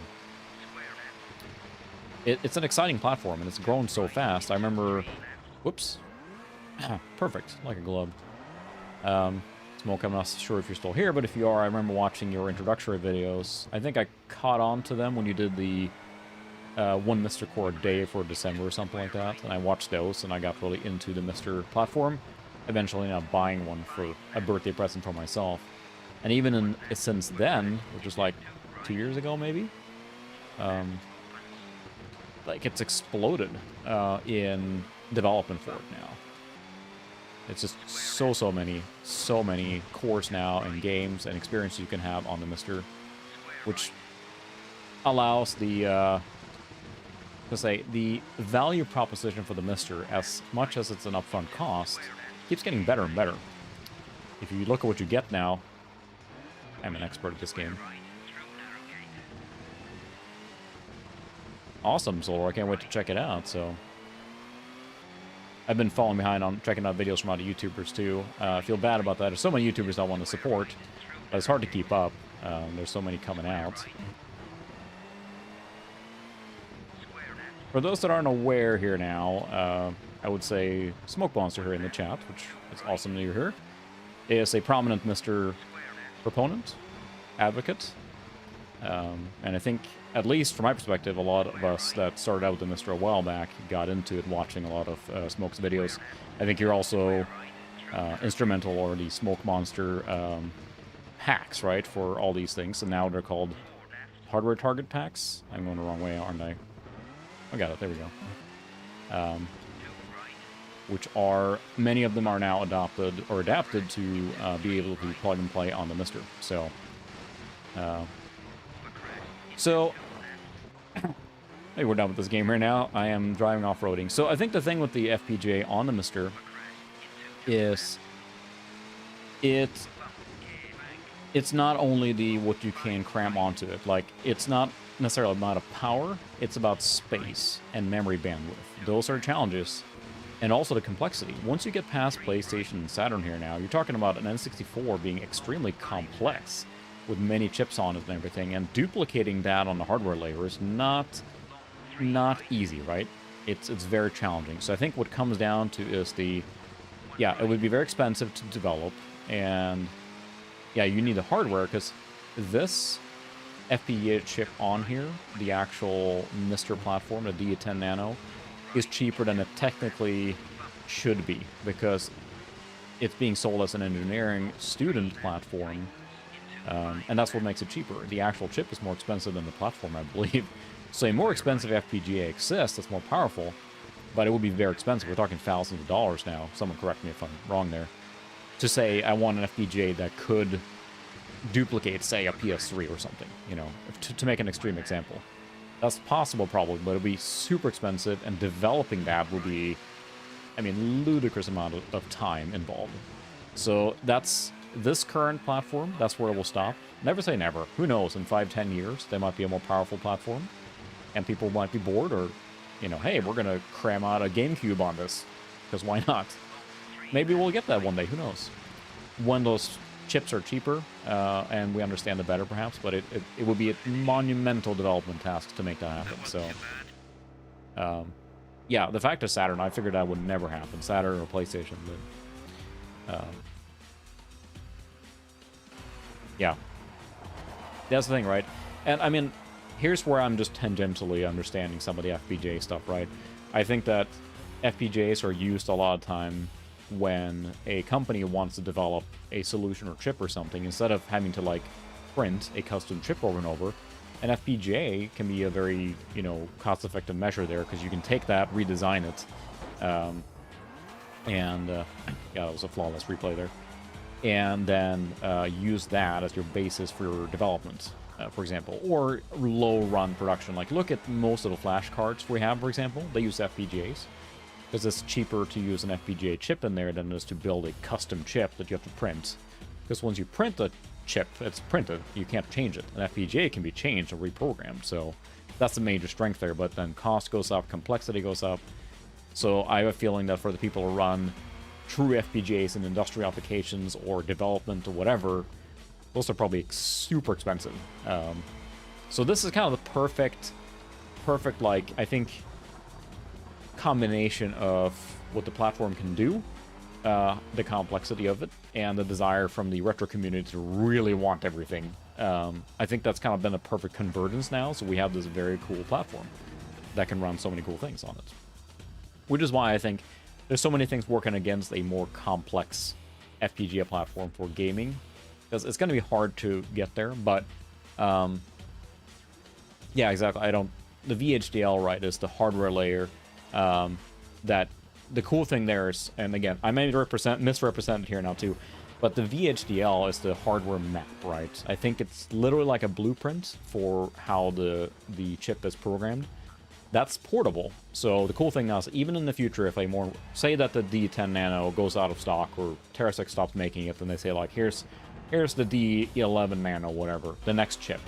it's an exciting platform, and it's grown so fast. I remember, whoops. Perfect, like a glove. Smoke, I'm not sure if you're still here, but if you are, I remember watching your introductory videos. I think I caught on to them when you did the one MiSTer Core a day for December or something like that, and I watched those, and I got really into the MiSTer platform, eventually now buying one for a birthday present for myself. And even since then, which is like 2 years ago maybe, like it's exploded in development for it now. It's just so many cores now and games and experiences you can have on the MiSTer, which allows the the value proposition for the MiSTer, as much as it's an upfront cost, keeps getting better and better. If you look at what you get now, I'm an expert at this game. Awesome, Solar. I can't wait to check it out. So I've been falling behind on checking out videos from other YouTubers too. I feel bad about that. There's so many YouTubers I want to support, but it's hard to keep up. There's so many coming out. For those that aren't aware here now, I would say Smoke Monster here in the chat, which is awesome that you're here, is a prominent MiSTer proponent, advocate, and I think, at least from my perspective, a lot of us that started out with the MiSTer a while back got into it watching a lot of Smoke's videos. I think you're also instrumental, or the Smoke Monster hacks, right, for all these things, and now they're called hardware target packs. I'm going the wrong way, aren't I? I got it, there we go. Which are, many of them are now adapted to be able to plug and play on the MiSTer. So Hey, we're done with this game here now. I am driving off-roading. So I think the thing with the FPGA on the MiSTer is it's not only the what you can cram onto it. Like, it's not necessarily about power, it's about space and memory bandwidth. Those are challenges. And also the complexity. Once you get past PlayStation and Saturn here now, you're talking about an N64 being extremely complex with many chips on it and everything, and duplicating that on the hardware layer is not easy, right? It's very challenging. So I think what comes down to is yeah, it would be very expensive to develop, and yeah, you need the hardware, because this FPGA chip on here, the actual MiSTer platform, the D10 Nano, is cheaper than it technically should be, because it's being sold as an engineering student platform, and that's what makes it cheaper. The actual chip is more expensive than the platform, I believe. So a more expensive FPGA exists that's more powerful, but it would be very expensive. We're talking thousands of dollars now. Someone correct me if I'm wrong there. To say I want an FPGA that could duplicate, say, a PS3 or something, you know, to make an extreme example. That's possible probably, but it'll be super expensive, and developing that will be, I mean, ludicrous amount of time involved. So that's this current platform, that's where it will stop. Never say never. Who knows, in 5-10 years, there might be a more powerful platform, and people might be bored, or, you know, hey, we're going to cram out a GameCube on this, because why not? Maybe we'll get that one day, who knows? When those chips are cheaper, and we understand it better, perhaps, but it would be a monumental development task to make that happen, so... yeah, the fact of Saturn, I figured that would never happen. Saturn or PlayStation, but... yeah. That's the thing, right? And, I mean, here's where I'm just tangentially understanding some of the FPGA stuff, right? I think that FPGAs are used a lot of time when a company wants to develop a solution or chip or something. Instead of having to, like, print a custom chip over and over, an FPGA can be a very, you know, cost-effective measure there, because you can take that, redesign it, yeah, that was a flawless replay there, and then use that as your basis for your development, for example, or low-run production. Like, look at most of the flash cards we have, for example. They use FPGAs, because it's cheaper to use an FPGA chip in there than it is to build a custom chip that you have to print. Because once you print a chip, it's printed, you can't change it. An FPGA can be changed or reprogrammed, so that's the major strength there, but then cost goes up, complexity goes up. So I have a feeling that for the people who run true FPGAs in industrial applications or development or whatever, those are probably super expensive. So this is kind of the perfect, like, I think, combination of what the platform can do, the complexity of it, and the desire from the retro community to really want everything. I think that's kind of been a perfect convergence now, so we have this very cool platform that can run so many cool things on it. Which is why I think there's so many things working against a more complex FPGA platform for gaming, because it's going to be hard to get there, but yeah, exactly. The VHDL, right, is the hardware layer that the cool thing there is, and again, I may misrepresent it here now too, but the VHDL is the hardware map, right? I think it's literally like a blueprint for how the chip is programmed. That's portable. So the cool thing now is, even in the future, if say that the D10 Nano goes out of stock, or TerraSX stops making it, then they say, like, here's the D11 Nano, whatever, the next chip.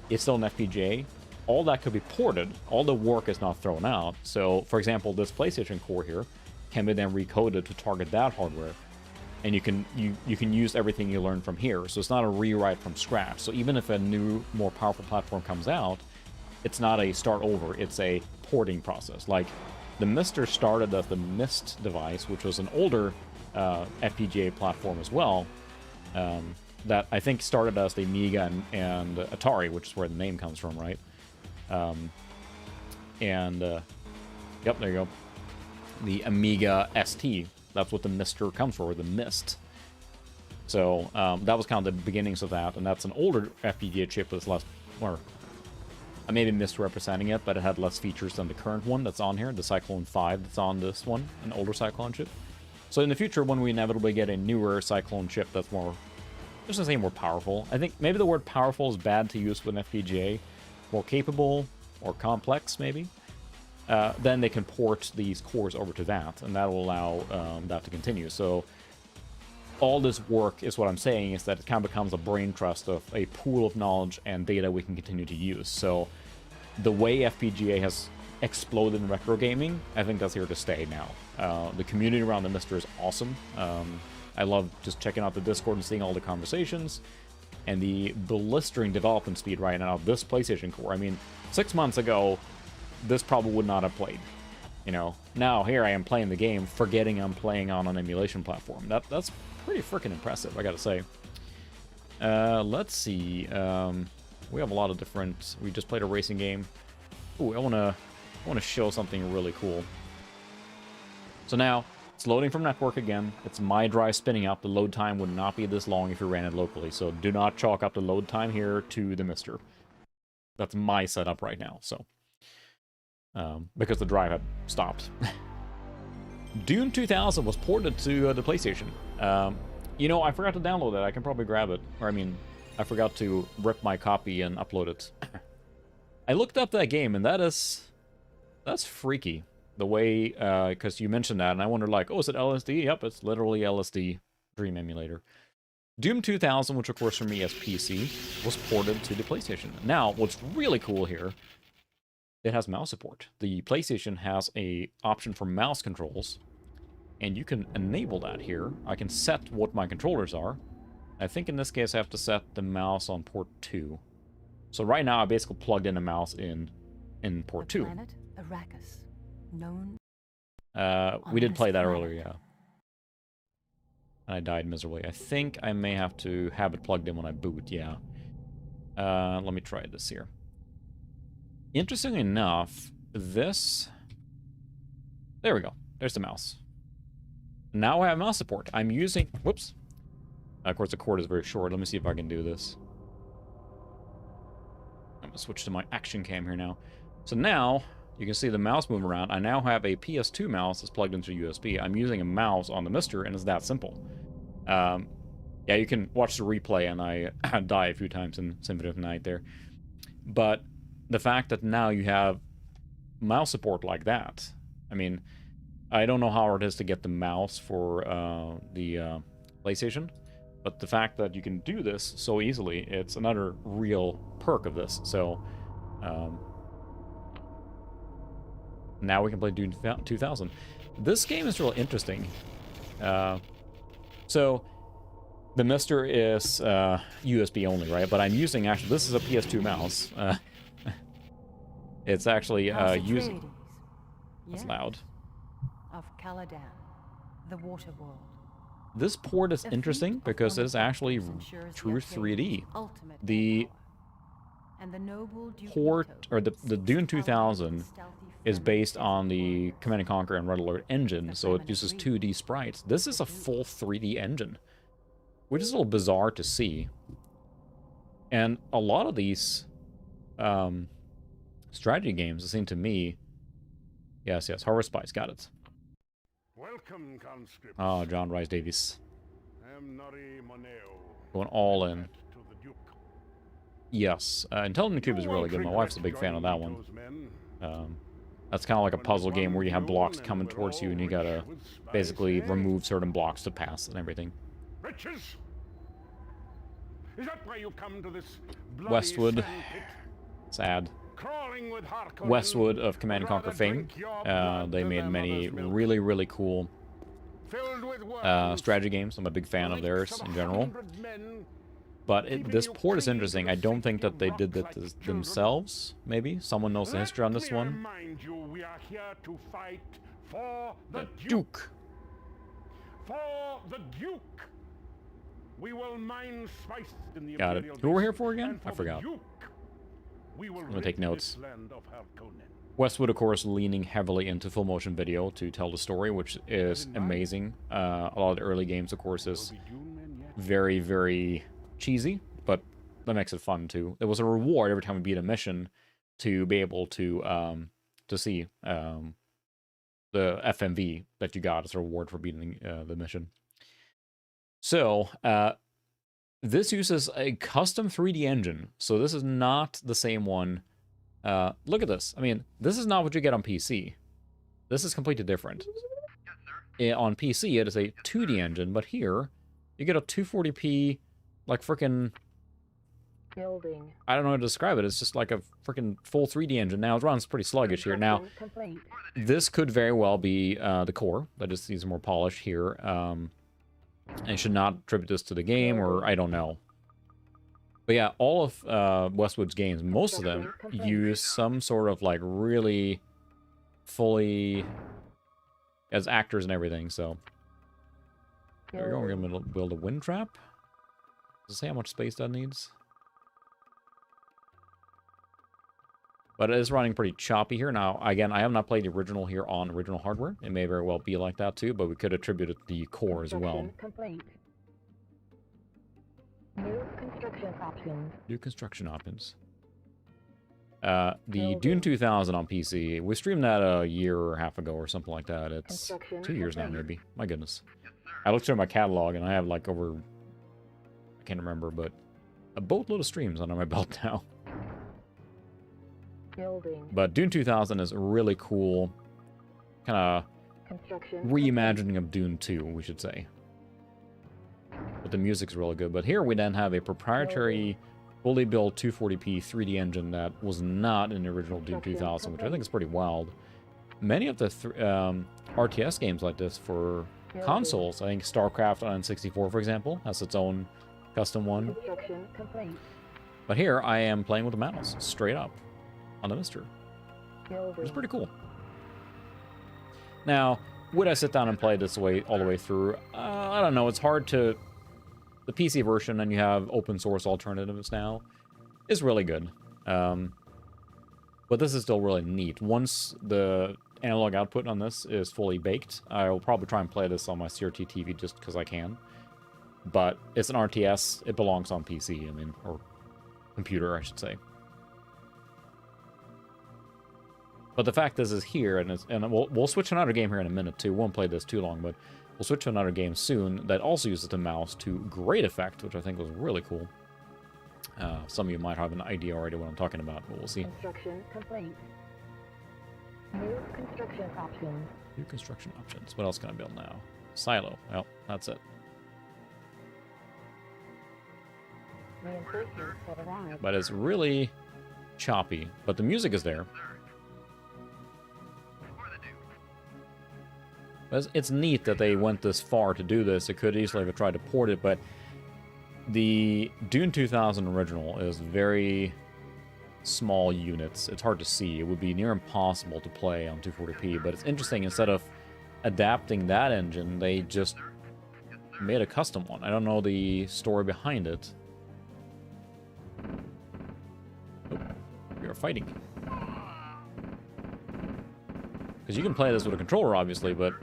It's still an FPGA. All that could be ported. All the work is not thrown out. So, for example, this PlayStation core here can be then recoded to target that hardware, and you can use everything you learned from here. So it's not a rewrite from scratch. So even if a new, more powerful platform comes out, it's not a start over. It's a porting process. Like, the MiSTer started as the MiST device, which was an older FPGA platform as well, that I think started as the Amiga and Atari, which is where the name comes from, right? Yep, there you go. The Amiga ST. That's what the MiSTer comes for, the MiST. So that was kind of the beginnings of that, and that's an older FPGA chip with less, or I may be misrepresenting it, but it had less features than the current one that's on here, the Cyclone 5 that's on this one, an older Cyclone chip. So in the future, when we inevitably get a newer Cyclone chip that's more, just to say more powerful, I think maybe the word powerful is bad to use with an FPGA, more capable, or complex, maybe, then they can port these cores over to that, and that will allow that to continue. So all this work is what I'm saying is that it kind of becomes a brain trust of a pool of knowledge and data we can continue to use. So the way FPGA has exploded in retro gaming, I think that's here to stay now. The community around the MiSTer is awesome. I love just checking out the Discord and seeing all the conversations. And the blistering development speed right now of this PlayStation core. I mean, 6 months ago, this probably would not have played. You know, now here I am playing the game, forgetting I'm playing on an emulation platform. That's pretty freaking impressive, I gotta say. Let's see. We have a lot of different. We just played a racing game. Ooh, I wanna show something really cool. So now it's loading from network again. It's my drive spinning up. The load time would not be this long if you ran it locally. So do not chalk up the load time here to the MiSTer. That's my setup right now. So. Because the drive had stopped. Dune 2000 was ported to the PlayStation. You know, I forgot to download that. I can probably grab it. Or, I mean, I forgot to rip my copy and upload it. I looked up that game, and that's freaky. The way, because you mentioned that, and I wondered, like, oh, is it LSD? Yep, it's literally LSD Dream Emulator. Doom 2000, which, of course, for me as PC, was ported to the PlayStation. Now, what's really cool here, it has mouse support. The PlayStation has a option for mouse controls, and you can enable that here. I can set what my controllers are. I think in this case I have to set the mouse on port 2. So right now I basically plugged in a mouse in port 2.
Planet Arrakis, known
we did play that earlier, yeah. I died miserably. I think I may have to have it plugged in when I boot, yeah. Let me try this here. Interestingly enough, this... There we go. There's the mouse. Now I have mouse support. I'm using... Whoops. Of course, the cord is very short. Let me see if I can do this. I'm going to switch to my action cam here now. So now, you can see the mouse move around. I now have a PS2 mouse that's plugged into USB. I'm using a mouse on the MiSTer, and it's that simple. Yeah, you can watch the replay, and I die a few times in Symphony of the Night there. But the fact that now you have mouse support like that, I mean, I don't know how hard it is to get the mouse for the PlayStation, but the fact that you can do this so easily, it's another real perk of this. So now we can play Dune 2000. This game is really interesting. So the MiSTer is USB only, right? But I'm using, actually, this is a PS2 mouse. It's actually using... That's loud.
Of Caladan, the water world.
This port is interesting because it's actually true 3D. The port, or the Dune 2000 is based on the Command & Conquer and Red Alert engine, so it uses 2D sprites. This is a full 3D engine, which is a little bizarre to see. And a lot of these strategy games, it seemed to me... Yes, Horror Spice, got it.
Welcome, conscripts.
Oh, John Rhys Davies.
Moneo.
Going all in.
To the Duke.
Yes, Intelligent Cube is really good. My wife's a big fan of that one. That's kind of like a puzzle game where you have blocks coming towards you and you gotta basically remove certain blocks to pass and everything.
Riches? Is that why you come to this
Westwood. Sad. Westwood of Command & Conquer fame. They made many really, really cool strategy games. I'm a big fan of theirs in general. But this port is interesting. I don't think that they did that themselves, maybe. Someone knows the history on this one. The Duke. For the Duke. We will mine spice in the Got it. Who we're here for again? I forgot. I'm going to take notes. Westwood, of course, leaning heavily into full motion video to tell the story, which is amazing. A lot of the early games, of course, is very, very cheesy, but that makes it fun, too. There was a reward every time we beat a mission to be able to see the FMV that you got as a reward for beating the mission. So, this uses a custom 3D engine, so this is not the same one Look at this. I mean, this is not what you get on PC. This is completely different. On PC, it is a 2D engine, but here, you get a 240p, like frickin'...
Building.
I don't know how to describe it. It's just like a frickin' full 3D engine. Now, it runs pretty sluggish here. Now,
Complete.
this could very well be the core. That just needs more polish here. And should not attribute this to the game, or I don't know. But yeah, all of Westwood's games, most of them, use some sort of, like, really fully... as actors and everything, so... There we go, we're gonna build a wind trap. Does it say how much space that needs? But it is running pretty choppy here. Now, again, I have not played the original here on original hardware. It may very well be like that too, but we could attribute it to the core as well.
Complete. New construction options.
New construction options. The Dune 2000 on PC, we streamed that a year or a half ago or something like that. It's 2 years now, maybe. My goodness. I looked through my catalog, and I have, like, over... I can't remember, but a boatload of streams under my belt now.
Building.
But Dune 2000 is a really cool kind of reimagining of Dune 2, we should say. But the music's really good. But here we then have a proprietary, fully built 240p 3D engine that was not in the original Dune 2000, which I think is pretty wild. Many of the RTS games like this for consoles, I think StarCraft on N64, for example, has its own custom one. But here I am playing with the mouse, straight up, on the MiSTer. It's pretty cool. Now, would I sit down and play this way all the way through? I don't know. It's hard to... The PC version, and you have open source alternatives now, is really good. But this is still really neat. Once the analog output on this is fully baked, I will probably try and play this on my CRT TV just because I can. But it's an RTS. It belongs on PC, I mean, or computer, I should say. But the fact is here, and we'll switch to another game here in a minute, too. Won't play this too long, but we'll switch to another game soon that also uses the mouse to great effect, which I think was really cool. Some of you might have an idea already what I'm talking about, but we'll see.
Construction complete. New construction options.
New construction options. What else can I build now? Silo. Well, that's it.
Reinforcements have arrived.
But it's really choppy. But the music is there. It's neat that they went this far to do this. It could easily have tried to port it, but the Dune 2000 original is very small units. It's hard to see. It would be near impossible to play on 240p, but it's interesting. Instead of adapting that engine, they just made a custom one. I don't know the story behind it. Oh, we are fighting. Because you can play this with a controller, obviously, but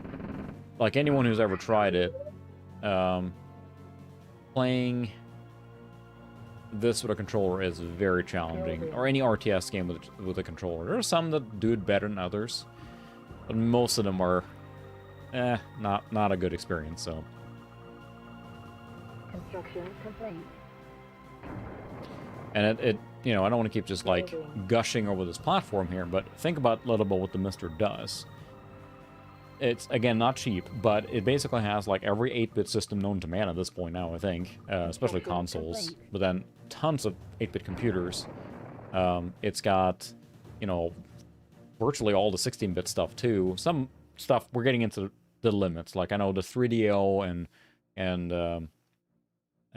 like anyone who's ever tried it, playing this with a controller is very challenging. Or any RTS game with a controller. There are some that do it better than others, but most of them are, not a good experience. So.
Construction complete.
And it you know, I don't want to keep just like gushing over this platform here, but think about a little bit what the MiSTer does. It's, again, not cheap, but it basically has like every 8-bit system known to man at this point now, I think, especially consoles, but then tons of 8-bit computers. It's got, you know, virtually all the 16-bit stuff too. Some stuff we're getting into the limits, like I know the 3DO and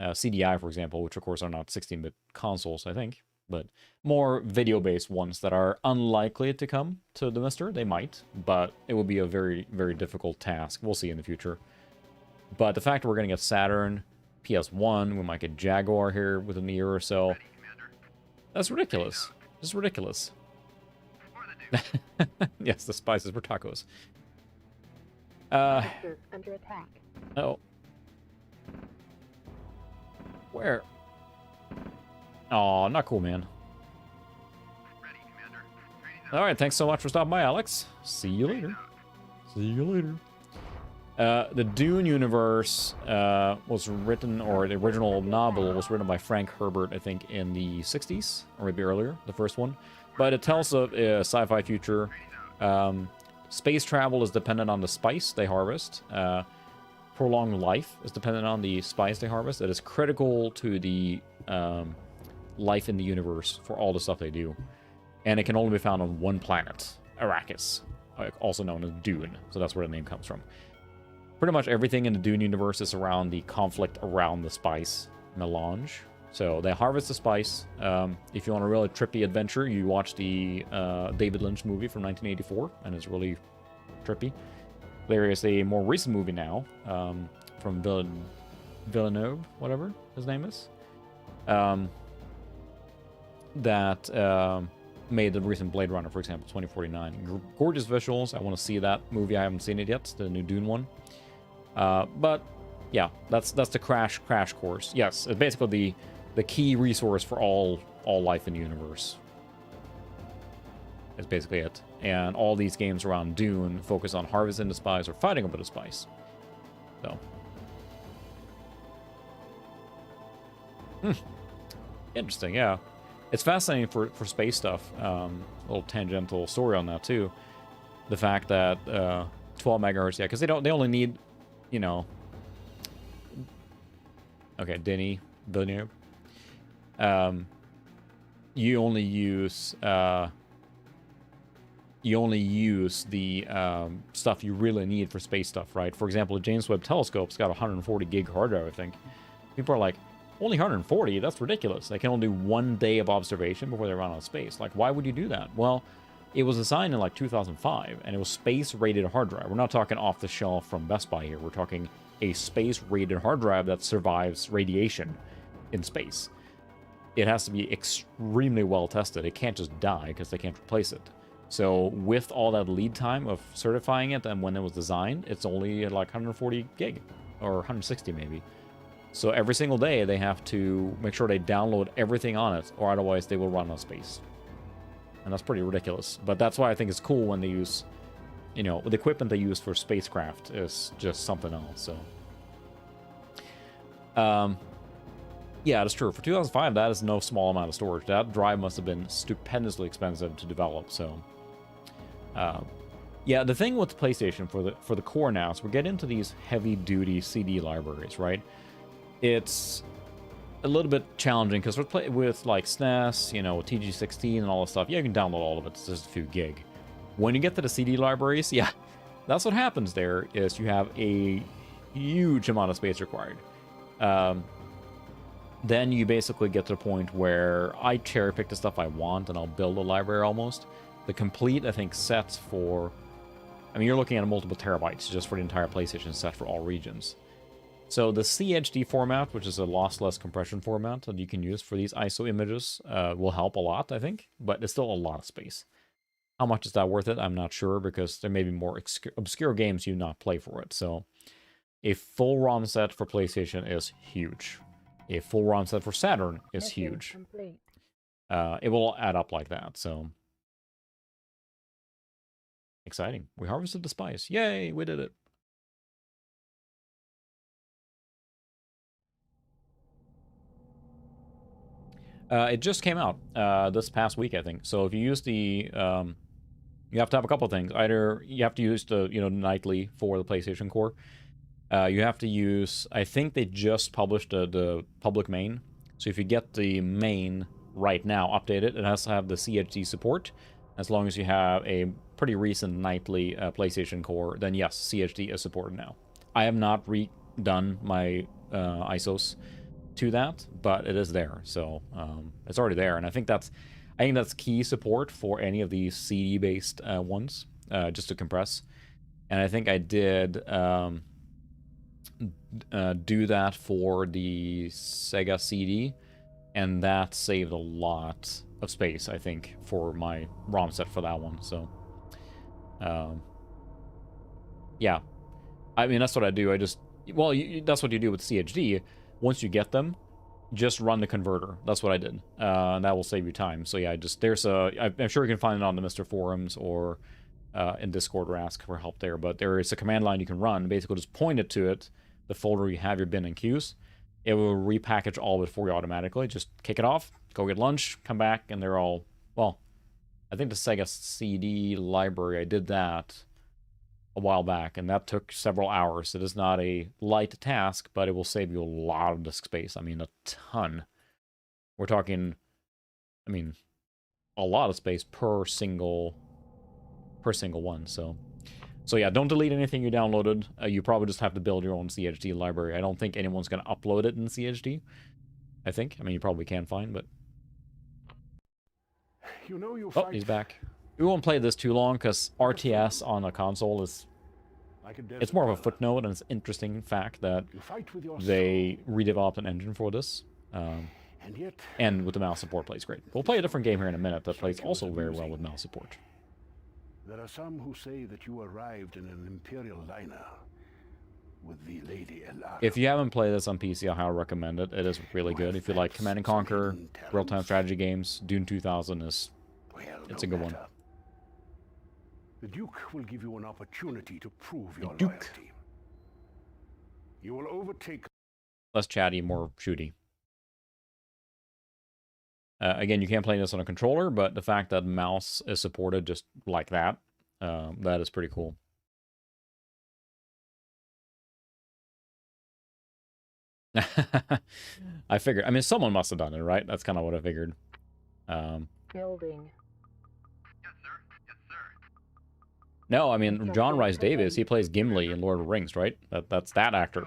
CDI, for example, which of course are not 16-bit consoles, I think, but more video-based ones that are unlikely to come to the MiSTer. They might, but it will be a very, very difficult task. We'll see in the future. But the fact that we're going to get Saturn, PS1, we might get Jaguar here within a year or so, that's ridiculous. Just ridiculous. Yes, the spices for tacos.
Under attack.
Oh. Where? Oh, not cool, man. Alright, thanks so much for stopping by, Alex. See you later. See you later. The Dune universe was written, or the original novel was written by Frank Herbert, I think, in the 60s, or maybe earlier, the first one. But it tells of a sci-fi future. Space travel is dependent on the spice they harvest. Prolonged life is dependent on the spice they harvest. It is critical to the life in the universe for all the stuff they do. And it can only be found on one planet, Arrakis, also known as Dune. So that's where the name comes from. Pretty much everything in the Dune universe is around the conflict around the spice melange. So they harvest the spice. If you want a really trippy adventure, you watch the David Lynch movie from 1984, and it's really trippy. There is a more recent movie now from Villeneuve, whatever his name is, that made the recent Blade Runner, for example, 2049. Gorgeous visuals. I want to see that movie. I haven't seen it yet, the new Dune one. But yeah, that's the crash course. Yes, it's basically the key resource for all life in the universe. That's basically it. And all these games around Dune focus on harvesting the spice or fighting over the spice. So. Interesting, yeah. It's fascinating for space stuff. A little tangential story on that, too. The fact that 12 megahertz, yeah, because they only need, you know... Okay, Denis Villeneuve. You only use the stuff you really need for space stuff, right? For example, the James Webb Telescope's got 140 gig hard drive, I think. People are like, only 140? That's ridiculous. They can only do 1 day of observation before they run out of space. Like, why would you do that? Well, it was designed in like 2005, and it was space-rated hard drive. We're not talking off-the-shelf from Best Buy here. We're talking a space-rated hard drive that survives radiation in space. It has to be extremely well tested. It can't just die because they can't replace it. So with all that lead time of certifying it and when it was designed, it's only like 140 gig or 160 maybe. So every single day they have to make sure they download everything on it, or otherwise they will run out of space. And that's pretty ridiculous. But that's why I think it's cool when they use, you know, the equipment they use for spacecraft is just something else. So, yeah, that's true. For 2005, that is no small amount of storage. That drive must have been stupendously expensive to develop. So, yeah, the thing with the PlayStation for the core now is we're getting into these heavy-duty CD libraries, right? It's a little bit challenging because with like SNES, you know, TG16 and all this stuff. Yeah, you can download all of it. It's just a few gig. When you get to the CD libraries, yeah, that's what happens. There is you have a huge amount of space required. Then you basically get to the point where I cherry pick the stuff I want and I'll build a library almost. The complete, I think, sets for... I mean, you're looking at multiple terabytes just for the entire PlayStation set for all regions. So the CHD format, which is a lossless compression format that you can use for these ISO images, will help a lot, I think. But it's still a lot of space. How much is that worth it? I'm not sure, because there may be more obscure games you not play for it. So a full ROM set for PlayStation is huge. A full ROM set for Saturn is huge. It will add up like that, so... Exciting. We harvested the spice. Yay, we did it. It just came out this past week, I think. So if you use the... you have to have a couple things. Either you have to use the, you know, nightly for the PlayStation Core. You have to use... I think they just published the public main. So if you get the main right now, updated, it has to have the CHD support. As long as you have a pretty recent nightly PlayStation Core, then yes, CHD is supported now. I have not redone my ISOs to that, but it is there, so it's already there, and I think that's key support for any of these CD-based ones, just to compress. And I think I did do that for the Sega CD, and that saved a lot of space, I think, for my ROM set for that one. So, yeah, I mean, that's what I do. I just, well, that's what you do with CHD. Once you get them, just run the converter. That's what I did, and that will save you time. So yeah, I'm sure you can find it on the MiSTer forums or in Discord or ask for help there. But there is a command line you can run. Basically, just point it to it, the folder you have your bin and queues. It will repackage all of it for you automatically. Just kick it off, go get lunch, come back, and they're all, well, I think the Sega CD library, I did that a while back, and that took several hours. It is not a light task, but it will save you a lot of disk space. I mean, a ton. We're talking, I mean, a lot of space per single one. So yeah, don't delete anything you downloaded. You probably just have to build your own CHD library. I don't think anyone's going to upload it in CHD. I mean, you probably can find, but...
You know you
Oh,
fight
he's back. We won't play this too long, because RTS on a console is...
like a
It's
desert
more of a
dweller.
footnote, and it's an interesting fact that
You fight with your
they redeveloped an engine for this.
soul, and yet
And with the mouse support plays great. We'll play a different game here in a minute that plays also very well with mouse support.
there are some who say that you arrived in an Imperial liner with the Lady Elara.
If you haven't played this on PC, I highly recommend it. It is really good. If you like Command & Conquer, real-time strategy games, Dune 2000 is...
Well,
it's
no
a good one.
matter. The Duke will give you an opportunity to prove your
Duke.
loyalty. You will overtake
Less chatty, more shooty. Again, you can't play this on a controller, but the fact that mouse is supported just like that, that is pretty cool. I figured. I mean, someone must have done it, right? That's kind of what I figured.
Building.
No, I mean, John Rhys Davies, he plays Gimli in Lord of the Rings, right? That's that actor.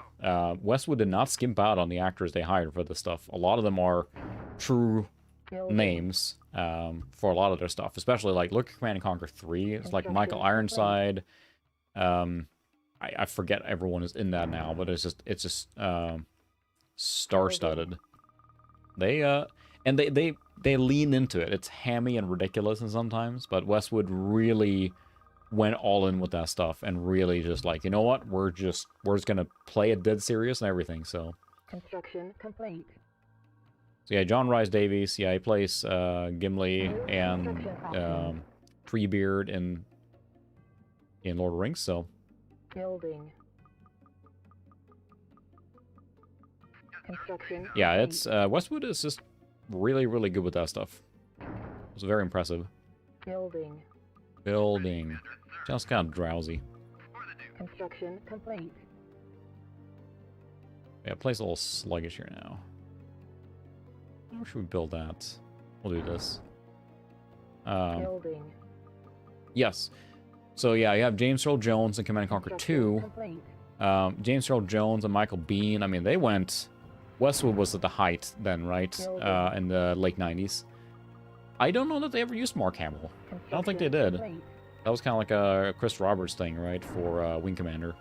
Westwood did not skimp out on the actors they hired for this stuff. A lot of them are true names for a lot of their stuff, especially like look at Command & Conquer 3. It's like Michael Ironside. I forget everyone is in that now, but it's just star-studded. They lean into it. It's hammy and ridiculous and sometimes, but Westwood really went all in with that stuff and really just like, you know what, we're just gonna play it dead serious and everything. So
Construction complete.
so yeah, John Rhys Davies, yeah, he plays Gimli and Treebeard in Lord of the Rings. So
Building. Construction
yeah,
complete.
it's Westwood is just really, really good with that stuff. It was very impressive.
Building.
Building. Just kind of drowsy.
Construction complete.
Yeah, it plays a little sluggish here now. How should we build that? We'll do this.
Building.
Yes. So yeah, you have James Earl Jones in Command & Conquer 2.
Complete.
James Earl Jones and Michael Biehn. I mean, they went... Westwood was at the height then, right? In the late 90s. I don't know that they ever used Mark Hamill. I don't think they did.
Complete.
That was kind of like a Chris Roberts thing, right? For Wing Commander.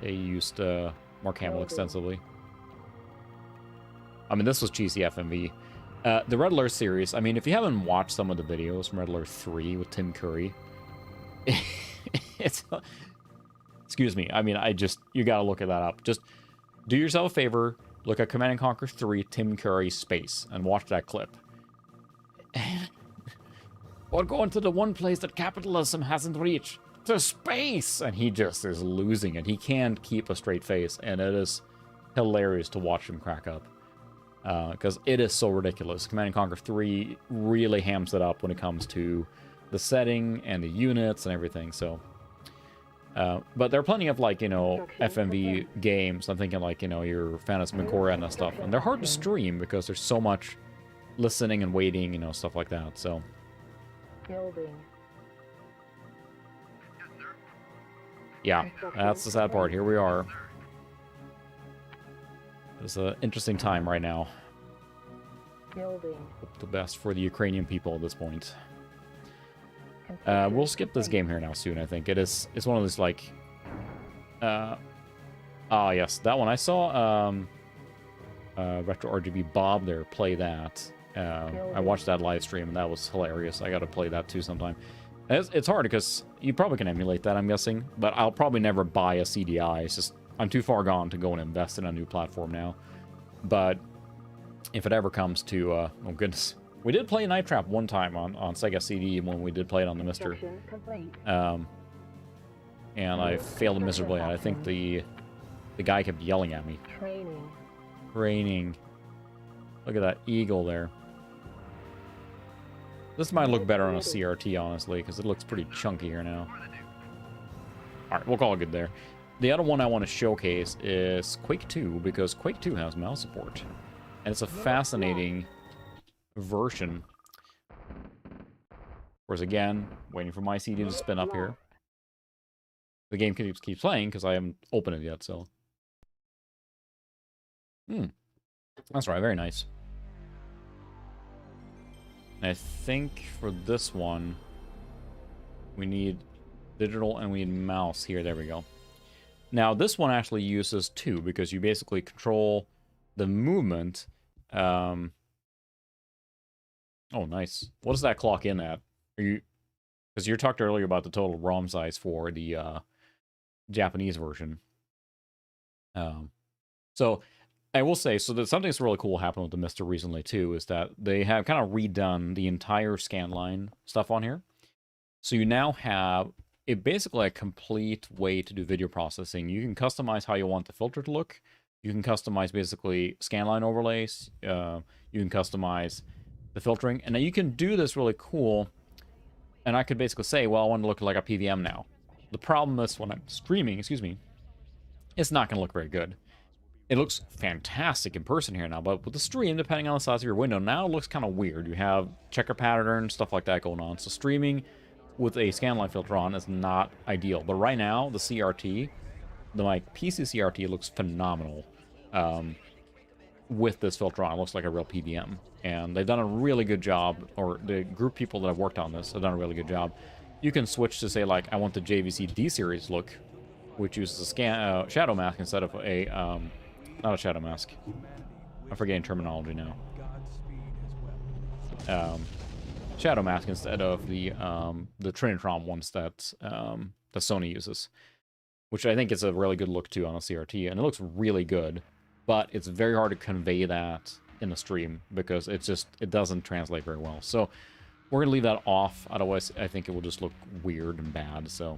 They used Mark Hamill extensively. I mean, this was cheesy FMV. The Red Alert series, I mean, if you haven't watched some of the videos from Red Alert 3 with Tim Curry, it's... Excuse me. I mean, you gotta look at that up. Just do yourself a favor, look at Command & Conquer 3 Tim Curry Space, and watch that clip. We're going to the one place that capitalism hasn't reached, to space! And he just is losing it. He can't keep a straight face, and it is hilarious to watch him crack up. Because it is so ridiculous. Command & Conquer 3 really hams it up when it comes to the setting and the units and everything, so... but there are plenty of, like, you know, FMV games. I'm thinking, like, you know, your Phantasmagoria and that stuff. And they're hard to stream because there's so much listening and waiting, you know, stuff like that, so...
Building.
Yeah, that's the sad part. Here we are. It's an interesting time right now.
Building.
Hope the best for the Ukrainian people at this point. We'll skip this game here now soon, I think. It's one of those, like... yes, that one. I saw Retro RGB Bob there play that. I watched that live stream, and that was hilarious. I gotta play that too sometime. It's hard, because you probably can emulate that, I'm guessing, but I'll probably never buy a CDI. It's just, I'm too far gone to go and invest in a new platform now. But if it ever comes to... oh, goodness. We did play Night Trap one time on Sega CD when we did play it on the MiSTer. And I failed miserably. I think the guy kept yelling at me. Training. Look at that eagle there. This might look better on a CRT, honestly, because it looks pretty chunky here now. Alright, we'll call it good there. The other one I want to showcase is Quake 2, because Quake 2 has mouse support. And it's a fascinating version. Of course, again, waiting for my CD to spin up here. The game keeps playing, because I haven't opened it yet, so... That's right, very nice. And I think for this one, we need digital and we need mouse here. There we go. Now, this one actually uses two, because you basically control the movement. Oh, nice. What does that clock in at? Are you... Because you talked earlier about the total ROM size for the Japanese version. So... I will say, so that something that's really cool happened with the MiSTer recently, too, is that they have kind of redone the entire scanline stuff on here. So you now have basically a complete way to do video processing. You can customize how you want the filter to look. You can customize basically scanline overlays. You can customize the filtering. And then you can do this really cool. And I could basically say, well, I want to look like a PVM now. The problem is when I'm streaming, excuse me, it's not going to look very good. It looks fantastic in person here now, but with the stream, depending on the size of your window, now it looks kind of weird. You have checker pattern, stuff like that going on. So streaming with a scanline filter on is not ideal. But right now, the CRT, my PC CRT looks phenomenal with this filter on. It looks like a real PVM. And they've done a really good job, or the group of people that have worked on this have done a really good job. You can switch to say, like, I want the JVC D-Series look, which uses a shadow mask instead of a... not a shadow mask. I'm forgetting terminology now. Shadow mask instead of the Trinitron ones that the Sony uses, which I think is a really good look too on a CRT, and it looks really good. But it's very hard to convey that in the stream because it doesn't translate very well. So we're gonna leave that off. Otherwise, I think it will just look weird and bad. So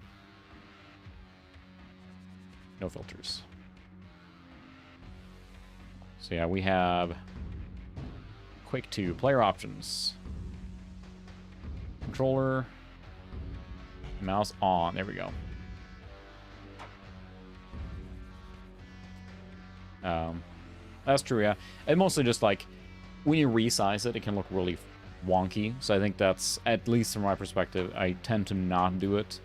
no filters. So yeah, we have Quake 2 player options. Controller, mouse on. There we go. That's true, yeah. And mostly just like when you resize it, it can look really wonky. So I think that's, at least from my perspective, I tend to not do it.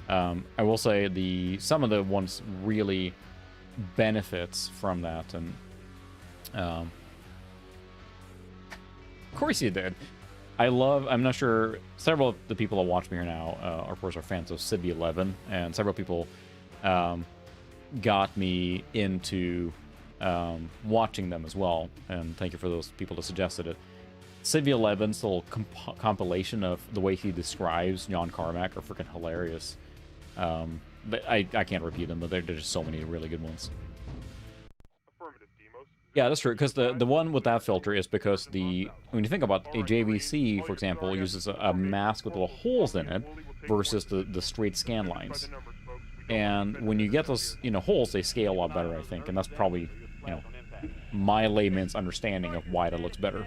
I will say some of the ones really benefits from that, and of course you did. I'm not sure, several of the people that watch me here now, of course, are fans of Civ 11, and several people got me into watching them as well, and thank you for those people that suggested it. Civ 11's little compilation of the way he describes John Carmack are freaking hilarious. But I can't repeat them, but there's just so many really good ones. Yeah, that's true, because the one with that filter is because when you think about a JVC, for example, uses a mask with little holes in it versus the straight scan lines. And when you get those, holes, they scale a lot better, I think, and that's probably, my layman's understanding of why that looks better.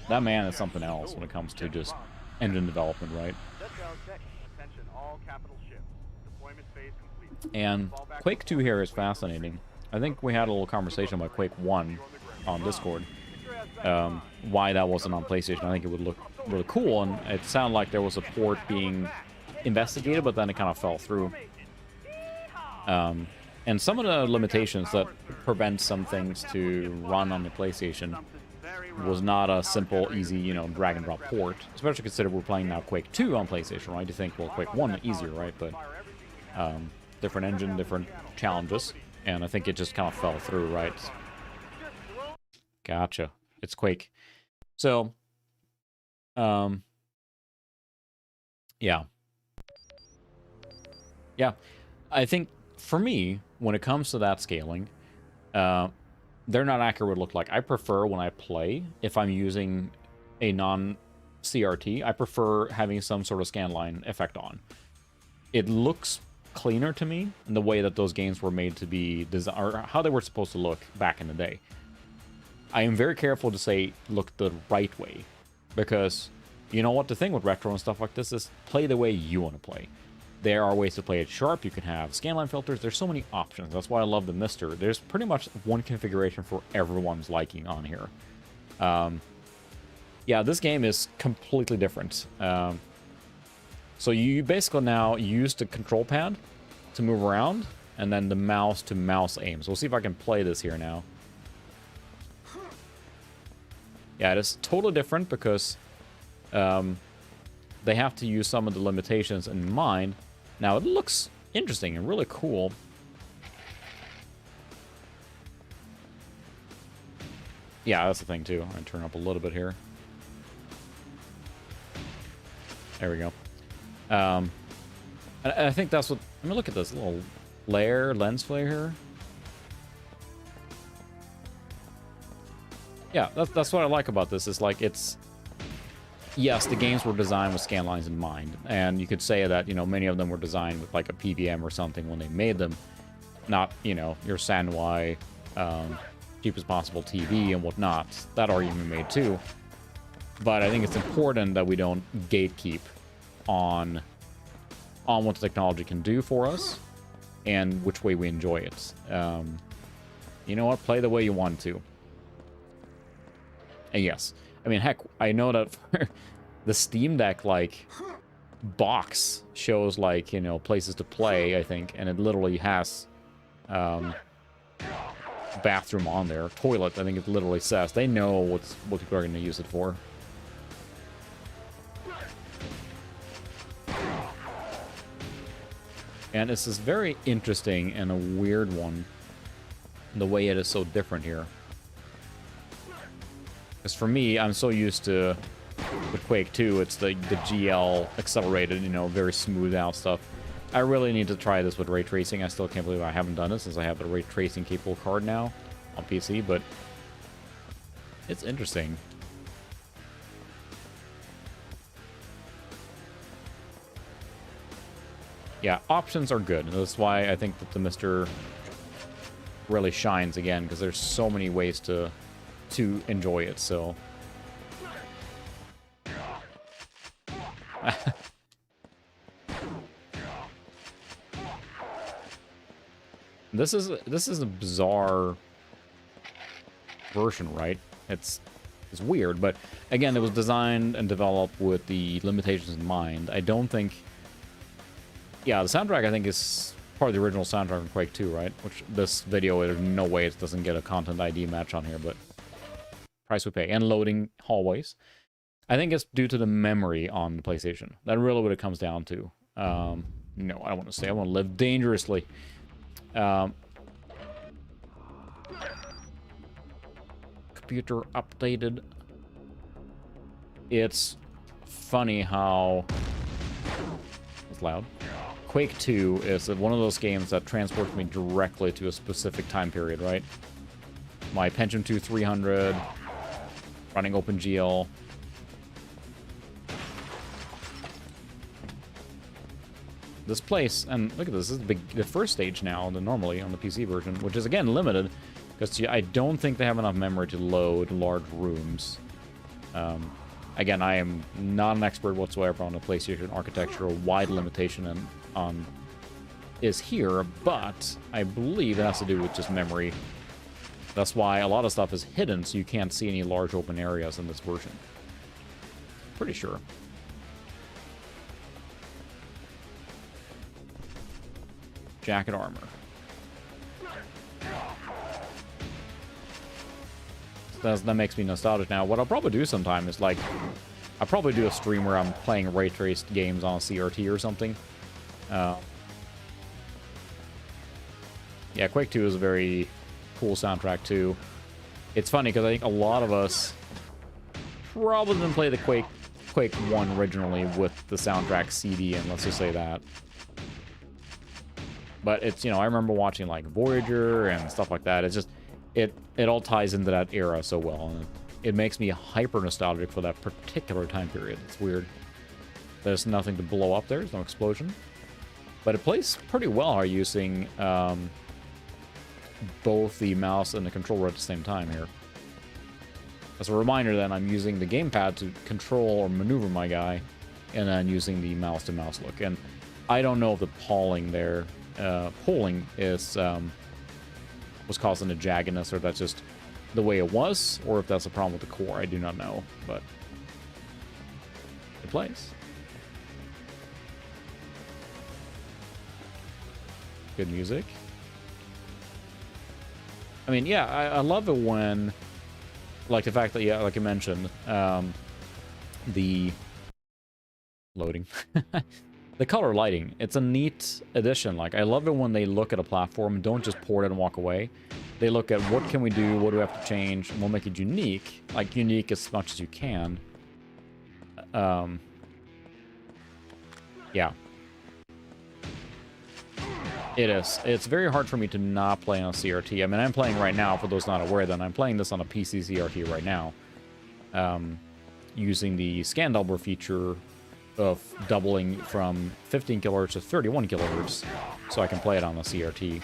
That man is something else when it comes to just engine development, right? And Quake 2 here is fascinating. I think we had a little conversation about Quake 1 on Discord. Why that wasn't on PlayStation. I think it would look really cool, and it sounded like there was a port being investigated, but then it kind of fell through. And some of the limitations that prevent some things to run on the PlayStation was not a simple, easy, drag and drop port. Especially considering we're playing now Quake 2 on PlayStation, right? You think, well, Quake 1 easier, right? But different engine, different challenges, and I think it just kind of fell through, right? Gotcha. It's Quake. So, yeah. Yeah. I think, for me, when it comes to that scaling, they're not accurate would look like. I prefer when I play, if I'm using a non-CRT, I prefer having some sort of scanline effect on. It looks cleaner to me in the way that those games were made to be designed, or how they were supposed to look back in the day. I am very careful to say look the right way, because you know what, the thing with retro and stuff like this is play the way you want to play. There are ways to play it sharp. You can have scanline filters. There's so many options. That's why I love the MiSTer. There's pretty much one configuration for everyone's liking on here. Yeah, this game is completely different. So you basically now use the control pad to move around, and then the mouse to mouse aim. So we'll see if I can play this here now. Yeah, it is totally different because they have to use some of the limitations in mind. Now, it looks interesting and really cool. Yeah, that's the thing, too. I'm going to turn up a little bit here. There we go. And I think that's what... I mean, look at this little lens flare here. Yeah, that's what I like about this. Is like, it's... Yes, the games were designed with scanlines in mind, and you could say that, you know, many of them were designed with like a PVM or something when they made them, not, you know, your Sanwai, cheapest possible TV and whatnot. That argument made too. But I think it's important that we don't gatekeep on what the technology can do for us and which way we enjoy it. You know what? Play the way you want to. And yes. I mean, heck, I know that for the Steam Deck, like, box shows, like, you know, places to play, I think, and it literally has bathroom on there. Toilet, I think it literally says. They know what people are going to use it for. And this is very interesting and a weird one, the way it is so different here. Because for me, I'm so used to, with Quake 2, it's the GL accelerated, you know, very smooth out stuff. I really need to try this with ray tracing. I still can't believe I haven't done it since I have the ray tracing capable card now on PC, but it's interesting. Yeah, options are good. That's why I think that the MiSTer really shines again, because there's so many ways to enjoy it, so... This is a bizarre version, right? It's weird, but again, it was designed and developed with the limitations in mind. I don't think... Yeah, the soundtrack, I think, is part of the original soundtrack from Quake 2, right? Which this video, there's no way it doesn't get a content ID match on here, but... Price we pay. And loading hallways. I think it's due to the memory on the PlayStation. That's really what it comes down to. No, I don't want to say. I want to live dangerously. Computer updated. It's funny how... It's loud. Quake 2 is one of those games that transports me directly to a specific time period, right? My Pentium 2 300... running OpenGL. This place, and look at this is the first stage now, normally on the PC version, which is again limited, because I don't think they have enough memory to load large rooms. Again, I am not an expert whatsoever on the PlayStation architecture. A wide limitation on is here, but I believe it has to do with just memory. That's why a lot of stuff is hidden, so you can't see any large open areas in this version. Pretty sure. Jacket armor. So that makes me nostalgic now. What I'll probably do sometime is, like, I'll probably do a stream where I'm playing ray-traced games on a CRT or something. Yeah, Quake 2 is a very... cool soundtrack too. It's funny because I think a lot of us probably didn't play the Quake 1 originally with the soundtrack CD, and let's just say that. But it's, you know, I remember watching like Voyager and stuff like that. It's just, it all ties into that era so well, and it makes me hyper nostalgic for that particular time period. It's weird. There's nothing to blow up there. There's no explosion. But it plays pretty well using both the mouse and the controller at the same time here. As a reminder, then, I'm using the gamepad to control or maneuver my guy, and then using the mouse-to-mouse look. And I don't know if the polling there, polling is was causing the jaggedness, or that's just the way it was, or if that's a problem with the core. I do not know, but it plays. Good music. I mean, yeah, I love it when, like the fact that, yeah, like I mentioned, the loading, the color lighting, it's a neat addition. Like, I love it when they look at a platform and don't just port it and walk away. They look at what can we do, what do we have to change, and we'll make it unique, like unique as much as you can. Yeah. It is. It's very hard for me to not play on a CRT. I mean, I'm playing right now, for those not aware, then I'm playing this on a PC CRT right now. Using the scan doubler feature of doubling from 15 kilohertz to 31 kilohertz, so I can play it on a CRT.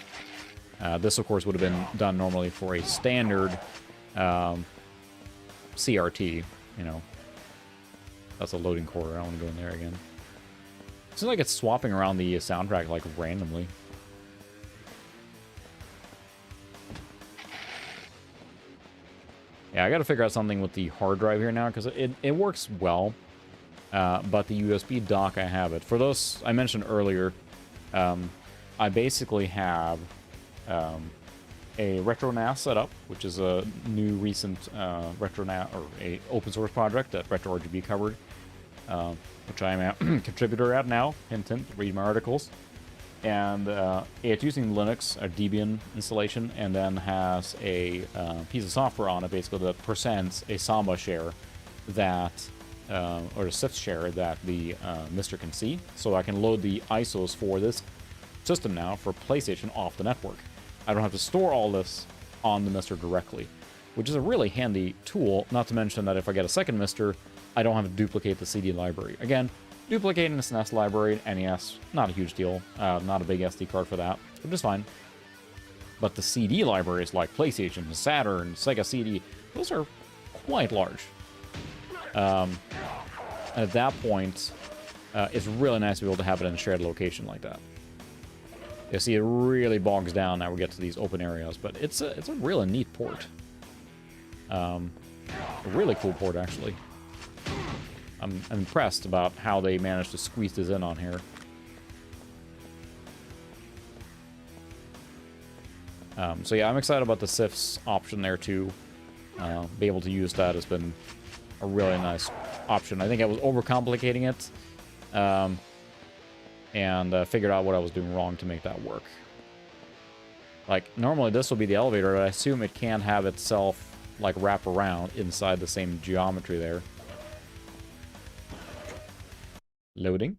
This, of course, would have been done normally for a standard CRT, you know. That's a loading quarter. I don't want to go in there again. It seems like it's swapping around the soundtrack, like, randomly. Yeah, I gotta figure out something with the hard drive here now, because it works well, but the USB dock, I have it. For those I mentioned earlier, I basically have a Retro NAS set up, which is a new recent Retro NAS, or a open source project that Retro RGB covered, which I am a contributor at now. Hint, hint, read my articles. And it's using Linux, a Debian installation, and then has a piece of software on it, basically, that presents a Samba share that, or a SIFT share that the MiSTer can see. So I can load the ISOs for this system now for PlayStation off the network. I don't have to store all this on the MiSTer directly, which is a really handy tool, not to mention that if I get a second MiSTer, I don't have to duplicate the CD library. Again, duplicating the SNES library in NES, not a huge deal. Not a big SD card for that, which is fine. But the CD libraries like PlayStation, Saturn, Sega CD, those are quite large. At that point, it's really nice to be able to have it in a shared location like that. You see, it really bogs down now we get to these open areas, but it's a really neat port. A really cool port, actually. I'm impressed about how they managed to squeeze this in on here. So yeah, I'm excited about the SIFs option there too. Be able to use that has been a really nice option. I think I was overcomplicating it, and figured out what I was doing wrong to make that work. Like, normally this will be the elevator, but I assume it can have itself, like, wrap around inside the same geometry there. Loading.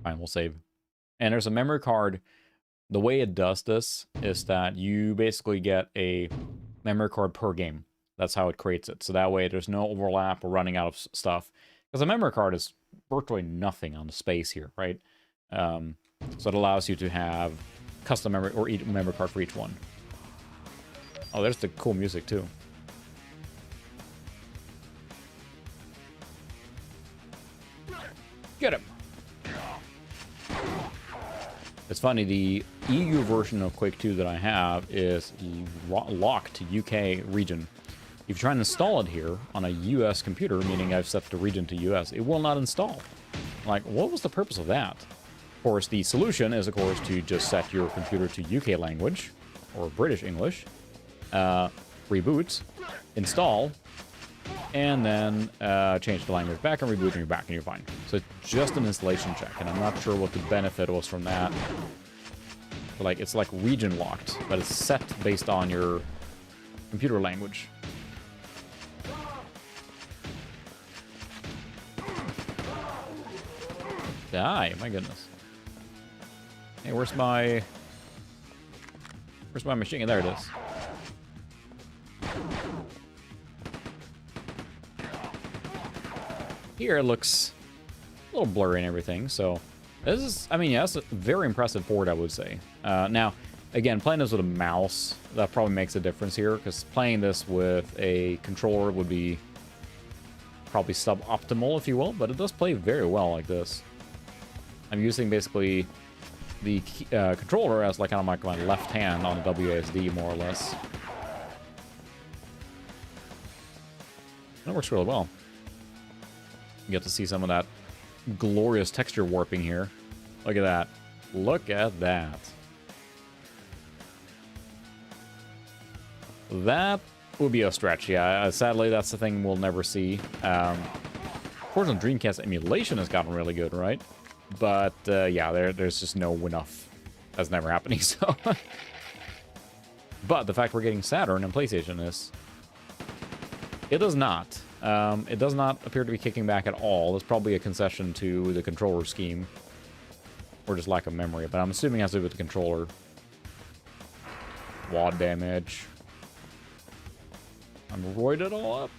Fine, we'll save. And there's a memory card. The way it does this is that you basically get a memory card per game. That's how it creates it. So that way there's no overlap or running out of stuff. Because a memory card is virtually nothing on the space here, right? So it allows you to have custom memory, or each memory card for each one. Oh, there's the cool music, too. Get him! It's funny, the EU version of Quake 2 that I have is locked to UK region. If you try and install it here on a US computer, meaning I've set the region to US, it will not install. Like, what was the purpose of that? Of course, the solution is, of course, to just set your computer to UK language, or British English, reboot, install, and then change the language back and reboot, and you're back and you're fine. So it's just an installation check, and I'm not sure what the benefit was from that. But like, it's like region locked, but it's set based on your computer language. die. My goodness. Hey, where's my machine gun? There it is. Here it looks a little blurry and everything, so this is, I mean, yeah, it's a very impressive port, I would say. Now, again, playing this with a mouse, that probably makes a difference here, because playing this with a controller would be probably suboptimal, if you will, but it does play very well like this. I'm using basically the controller as like kind of my left hand on the WASD, more or less. That works really well. You get to see some of that glorious texture warping here. Look at that. Look at that. That would be a stretch, yeah. Sadly, that's the thing we'll never see. Fortunately, Dreamcast emulation has gotten really good, right? But, yeah, there's just no enough. That's never happening, so... But the fact we're getting Saturn and PlayStation is... It does not. It does not appear to be kicking back at all. It's probably a concession to the controller scheme. Or just lack of memory, but I'm assuming it has to do with the controller. Wad damage. I'm roided all up.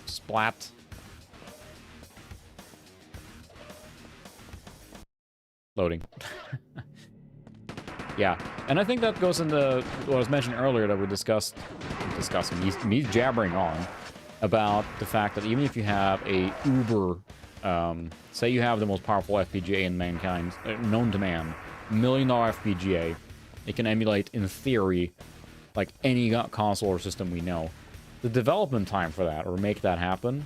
Splat. Loading. Yeah, and I think that goes into what I was mentioning earlier that we discussing, me jabbering on about the fact that even if you have a uber, say you have the most powerful FPGA in mankind, known to man, $1 million FPGA, it can emulate, in theory, like any console or system we know. The development time for that, or make that happen,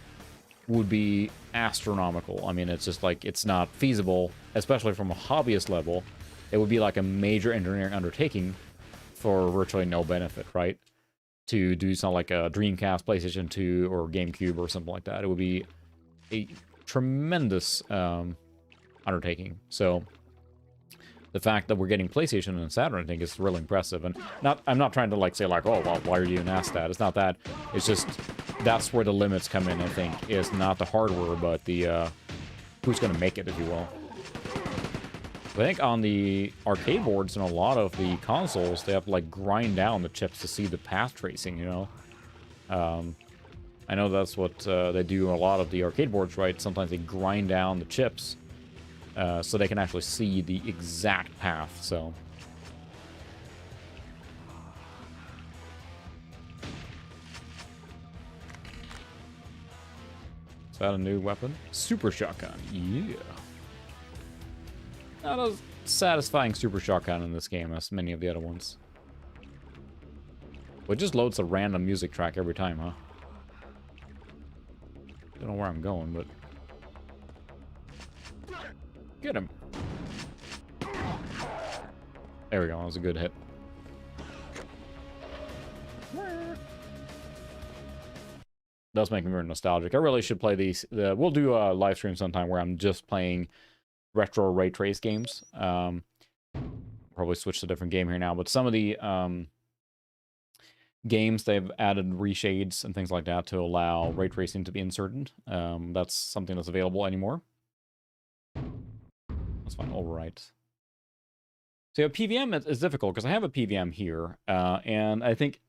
would be astronomical. I mean, it's just like, it's not feasible, especially from a hobbyist level. It would be like a major engineering undertaking for virtually no benefit, right? To do something like a Dreamcast, PlayStation 2, or GameCube, or something like that. It would be a tremendous undertaking. So the fact that we're getting PlayStation and Saturn, I think, is really impressive. And I'm not trying to like say like, oh, well, why are you even asked that? It's not that. It's just that's where the limits come in. I think is not the hardware, but the who's going to make it, if you will. I think on the arcade boards and a lot of the consoles, they have to like grind down the chips to see the path tracing, you know? I know that's what they do on a lot of the arcade boards, right? Sometimes they grind down the chips so they can actually see the exact path, so... Is that a new weapon? Super shotgun, yeah. Not as satisfying super shotgun in this game as many of the other ones. Well, it just loads a random music track every time, huh? Don't know where I'm going, but... Get him! There we go, that was a good hit. Does make me very nostalgic. I really should play these. We'll do a live stream sometime where I'm just playing retro ray trace games. Probably switch to a different game here now, but some of the games, they've added reshades and things like that to allow ray tracing to be inserted. That's something that's available anymore. That's fine, overwrite. So yeah, PVM is difficult because I have a PVM here, and I think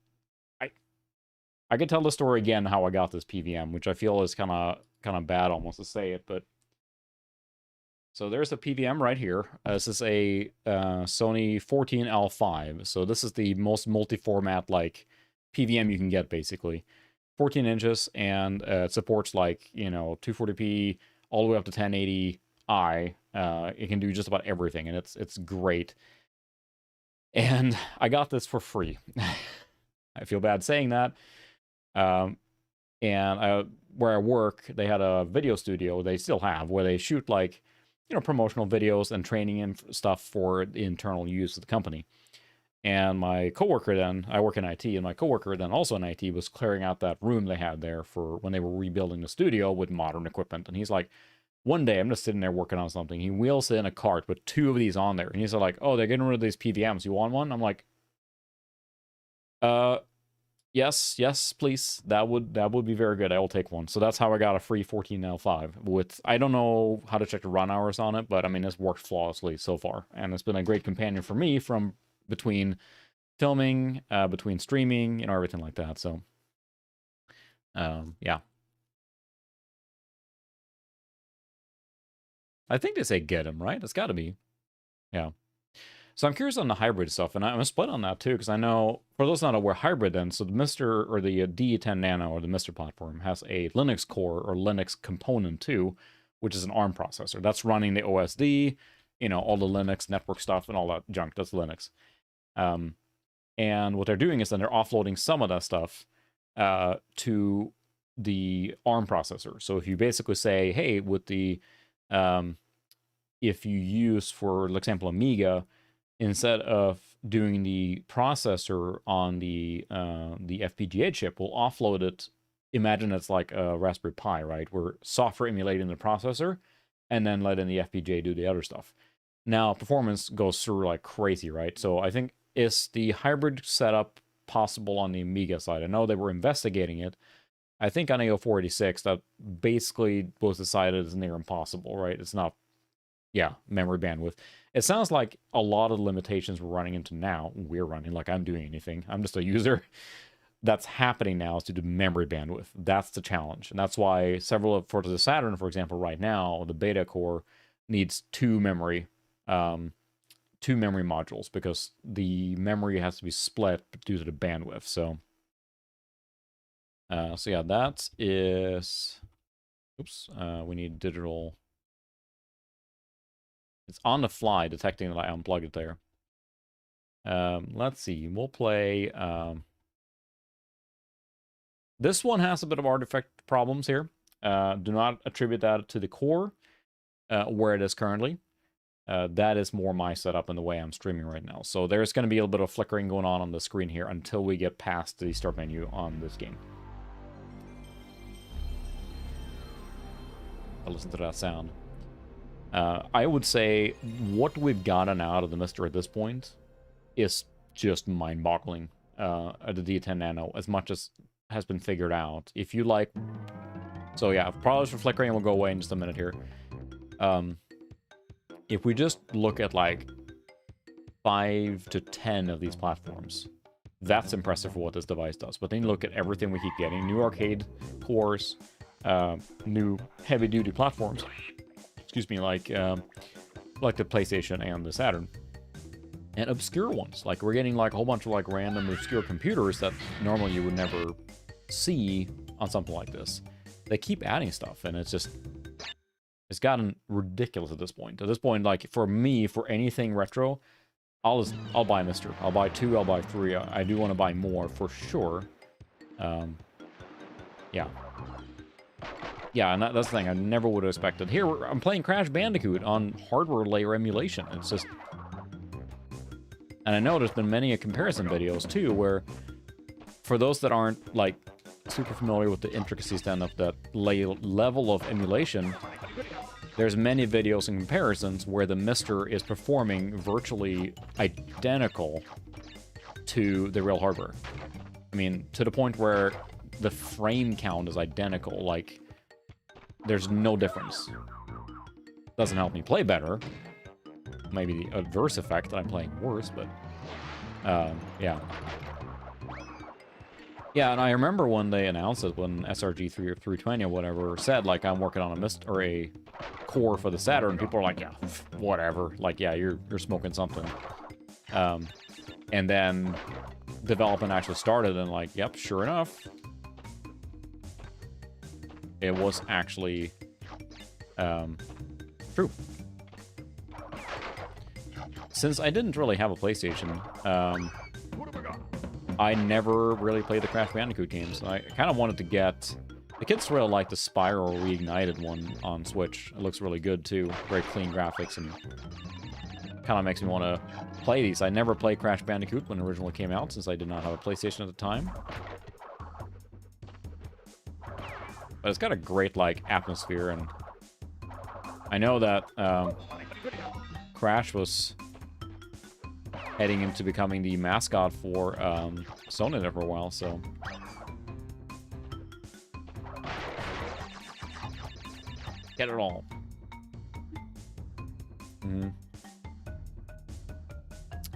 I could tell the story again how I got this PVM, which I feel is kind of bad almost to say it, but so there's a PVM right here. This is a Sony 14L5. So this is the most multi-format like PVM you can get, basically. 14 inches, and it supports like, you know, 240p all the way up to 1080i. It can do just about everything, and it's great. And I got this for free. I feel bad saying that. And where I work, they had a video studio, they still have, where they shoot like, you know, promotional videos and training and stuff for the internal use of the company. And my coworker then, I work in IT, and my coworker then also in IT was clearing out that room they had there for when they were rebuilding the studio with modern equipment. And he's like, one day I'm just sitting there working on something. He wheels in a cart with 2 of these on there. And he's like, oh, they're getting rid of these PVMs. You want one? I'm like, Yes, please. That would be very good. I will take one. So that's how I got a free 14L5 with, I don't know how to check the run hours on it, but I mean, it's worked flawlessly so far. And it's been a great companion for me from between filming, between streaming, you know, everything like that. So, yeah. I think they say get him, right? It's got to be. Yeah. So I'm curious on the hybrid stuff, and I'm split on that too, because I know, for those not aware, hybrid then, so the MiSTer, or the D10 Nano, or the MiSTer platform, has a Linux core, or Linux component too, which is an ARM processor. That's running the OSD, you know, all the Linux network stuff and all that junk. That's Linux. And what they're doing is then they're offloading some of that stuff to the ARM processor. So if you basically say, hey, with the, if you use, for example, Amiga, instead of doing the processor on the FPGA chip, we'll offload it. Imagine it's like a Raspberry Pi, right? We're software emulating the processor and then letting the FPGA do the other stuff. Now, performance goes through like crazy, right? So I think, is the hybrid setup possible on the Amiga side? I know they were investigating it. I think on AO486, that basically was decided as near impossible, right? It's not, yeah, memory bandwidth. It sounds like a lot of the limitations we're running into now, we're running, like I'm doing anything, I'm just a user, that's happening now is due to memory bandwidth. That's the challenge. And that's why several of, for the Saturn, for example, right now, the beta core needs two memory modules, because the memory has to be split due to the bandwidth. So, so yeah, that is, oops, we need digital. It's on the fly detecting that I unplugged it there. Let's see. We'll play. This one has a bit of artifact problems here. Do not attribute that to the core, where it is currently. That is more my setup and the way I'm streaming right now. So there's going to be a little bit of flickering going on the screen here until we get past the start menu on this game. I'll listen to that sound. I would say what we've gotten out of the MiSTer at this point is just mind-boggling. The D10 Nano, as much as has been figured out. If you like, so yeah, problems for flickering will go away in just a minute here. If we just look at like 5 to 10 of these platforms, that's impressive for what this device does. But then you look at everything we keep getting: new arcade cores, new heavy-duty platforms. Excuse me, like the PlayStation and the Saturn, and obscure ones. Like we're getting like a whole bunch of like random obscure computers that normally you would never see on something like this. They keep adding stuff, and it's gotten ridiculous at this point. At this point, like for me, for anything retro, I'll buy MiSTer. I'll buy 2. I'll buy 3. I do want to buy more for sure. Yeah. Yeah, and that's the thing I never would have expected. Here, I'm playing Crash Bandicoot on hardware layer emulation. It's just... And I know there's been many comparison videos, too, where for those that aren't, like, super familiar with the intricacies then of that level of emulation, there's many videos and comparisons where the MiSTer is performing virtually identical to the real hardware. I mean, to the point where the frame count is identical, like... There's no difference. Doesn't help me play better. Maybe the adverse effect that I'm playing worse, but... yeah. Yeah, and I remember when they announced it, when SRG 320 or whatever said, like, I'm working on a MiSTer, or a core for the Saturn, people are like, yeah, whatever. Like, yeah, you're smoking something. And then development actually started, and like, yep, sure enough, it was actually true. Since I didn't really have a PlayStation, I never really played the Crash Bandicoot games. I kind of wanted to get... The kids really like the Spiral Reignited one on Switch. It looks really good, too. Very clean graphics, and kind of makes me want to play these. I never played Crash Bandicoot when it originally came out, since I did not have a PlayStation at the time. But it's got a great, like, atmosphere, and I know that Crash was heading into becoming the mascot for Sony there for a while, so... Get it all.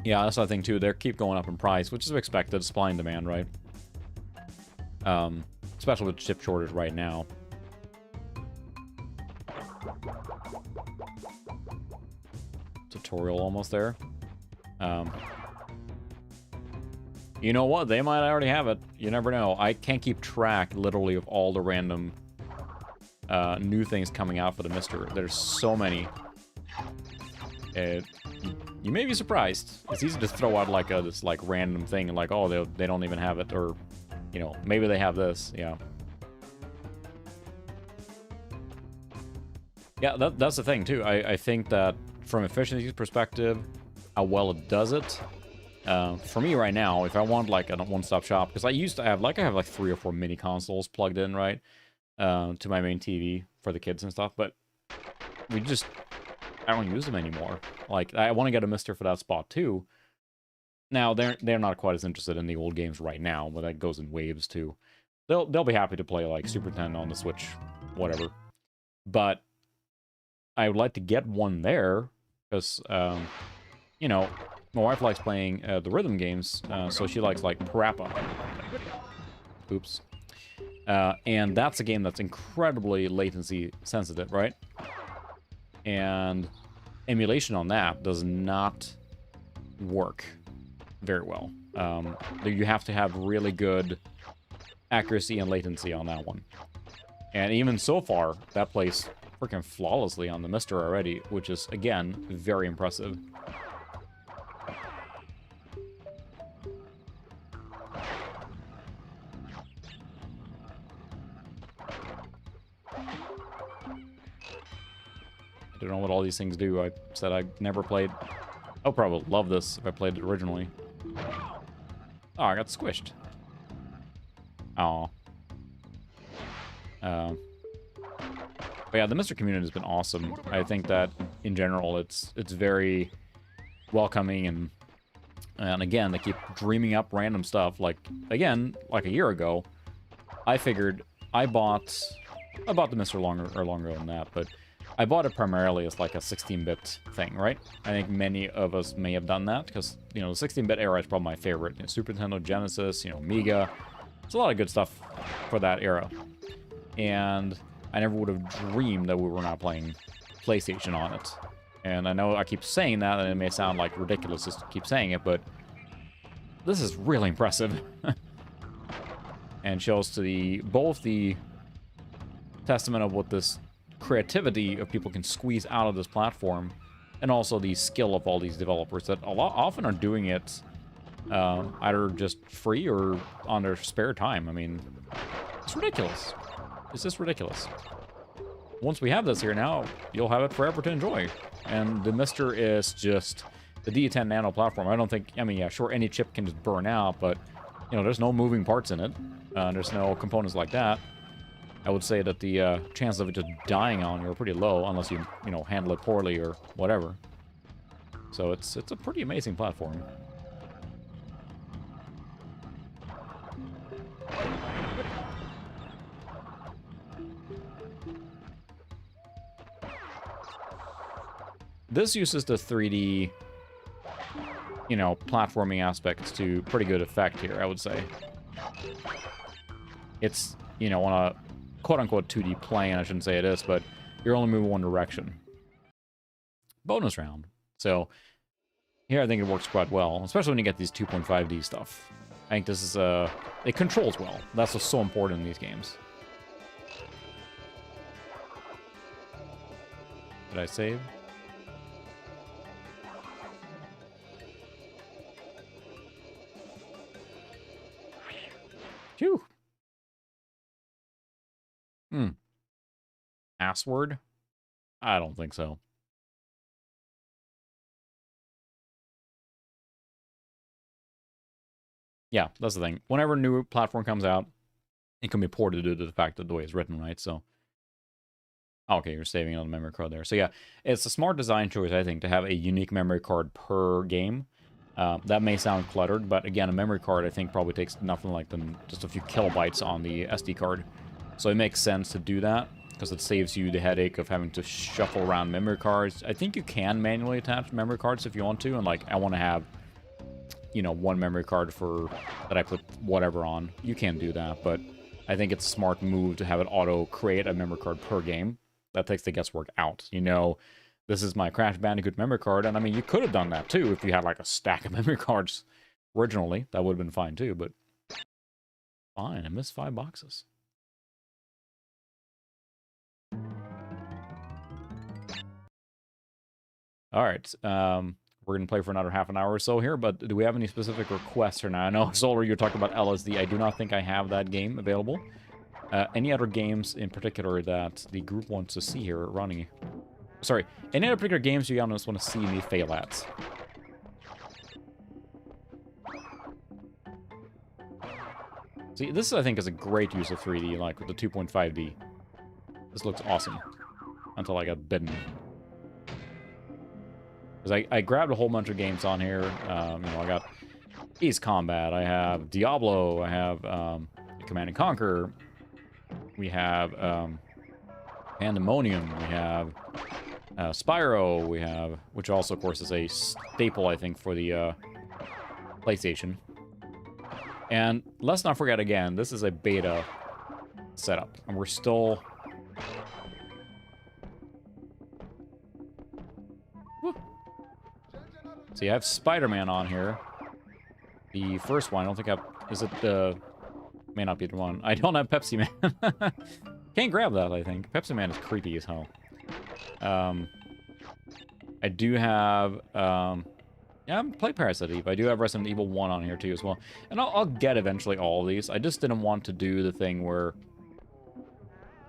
Yeah, that's the thing too. They keep going up in price, which is expected. Supply and demand, right? Especially with chip shortage right now. Tutorial almost there. You know what? They might already have it. You never know. I can't keep track, literally, of all the random new things coming out for the MiSTer. There's so many. You may be surprised. It's easy to throw out like this like random thing and like, oh, they don't even have it, or you know, maybe they have this. Yeah. Yeah, that's the thing too. I think that from efficiency perspective, how well it does it. For me right now, if I want like a one-stop shop, because I have like 3 or 4 mini consoles plugged in, right, to my main TV for the kids and stuff, but I don't use them anymore. Like, I want to get a MiSTer for that spot too. Now they're not quite as interested in the old games right now, but that goes in waves too. They'll be happy to play like Super Nintendo on the Switch, whatever. But I would like to get one there because you know, my wife likes playing the rhythm games, so she likes like Parappa. Oops. And that's a game that's incredibly latency sensitive, right? And emulation on that does not work very well. You have to have really good accuracy and latency on that one. And even so far, that plays freaking flawlessly on the MiSTer already, which is, again, very impressive. I don't know what all these things do. I said I never played... I'll probably love this if I played it originally. Oh, I got squished. Aw. But yeah, the MiSTer community has been awesome. I think that, in general, it's very welcoming, and again, they keep dreaming up random stuff. Like, again, like a year ago, I figured I bought the MiSTer longer than that, but I bought it primarily as like a 16-bit thing, right? I think many of us may have done that, because, you know, the 16-bit era is probably my favorite. You know, Super Nintendo, Genesis, you know, Amiga. There's a lot of good stuff for that era. And I never would have dreamed that we were not playing PlayStation on it. And I know I keep saying that, and it may sound like ridiculous to keep saying it, but this is really impressive. And shows to both the testament of what this creativity of people can squeeze out of this platform, and also the skill of all these developers that often are doing it either just free or on their spare time. I mean, it's ridiculous. It's just ridiculous. Once we have this here now, you'll have it forever to enjoy. And the MiSTer is just the D10 Nano platform. I don't think, I mean, yeah, sure, any chip can just burn out, but, you know, there's no moving parts in it. There's no components like that. I would say that the chances of it just dying on you are pretty low, unless you know, handle it poorly or whatever. So it's a pretty amazing platform. This uses the 3D, you know, platforming aspects to pretty good effect here, I would say. It's, you know, on a quote-unquote 2D plane, I shouldn't say it is, but you're only moving one direction. Bonus round. So, here I think it works quite well, especially when you get these 2.5D stuff. I think this is, it controls well. That's what's so important in these games. Did I save? Phew. Password? I don't think so. Yeah, that's the thing. Whenever a new platform comes out, it can be ported due to the fact that the way it's written, right? So, okay, you're saving on the memory card there. So yeah, it's a smart design choice, I think, to have a unique memory card per game. That may sound cluttered, but again, a memory card I think probably takes nothing like than just a few kilobytes on the SD card. So it makes sense to do that, because it saves you the headache of having to shuffle around memory cards. I think you can manually attach memory cards if you want to, and like I want to have, you know, one memory card for that I put whatever on. You can do that, but I think it's a smart move to have it auto-create a memory card per game. That takes the guesswork out. You know, this is my Crash Bandicoot memory card, and I mean, you could have done that too if you had like a stack of memory cards originally. That would have been fine too, but fine, I missed 5 boxes. Alright, we're going to play for another half an hour or so here, but do we have any specific requests or not? I know, Solar, you talked about LSD. I do not think I have that game available. Any other games in particular that the group wants to see here running? Sorry, any other particular games you guys want to see me fail at? See, this I think is a great use of 3D, like with the 2.5D. This looks awesome. Until I got bitten. Because I grabbed a whole bunch of games on here. You know, I got Ace Combat, I have Diablo, I have Command & Conquer, we have Pandemonium, we have Spyro, we have, which also, of course, is a staple, I think, for the PlayStation. And let's not forget, again, this is a beta setup, and we're still... So you have Spider-Man on here. The first one, I don't think I've... Is it the... May not be the one. I don't have Pepsi Man. Can't grab that, I think. Pepsi Man is creepy as hell. I do have... yeah, I'm playing Parasite Eve. I do have Resident Evil 1 on here, too, as well. And I'll get eventually all of these. I just didn't want to do the thing where...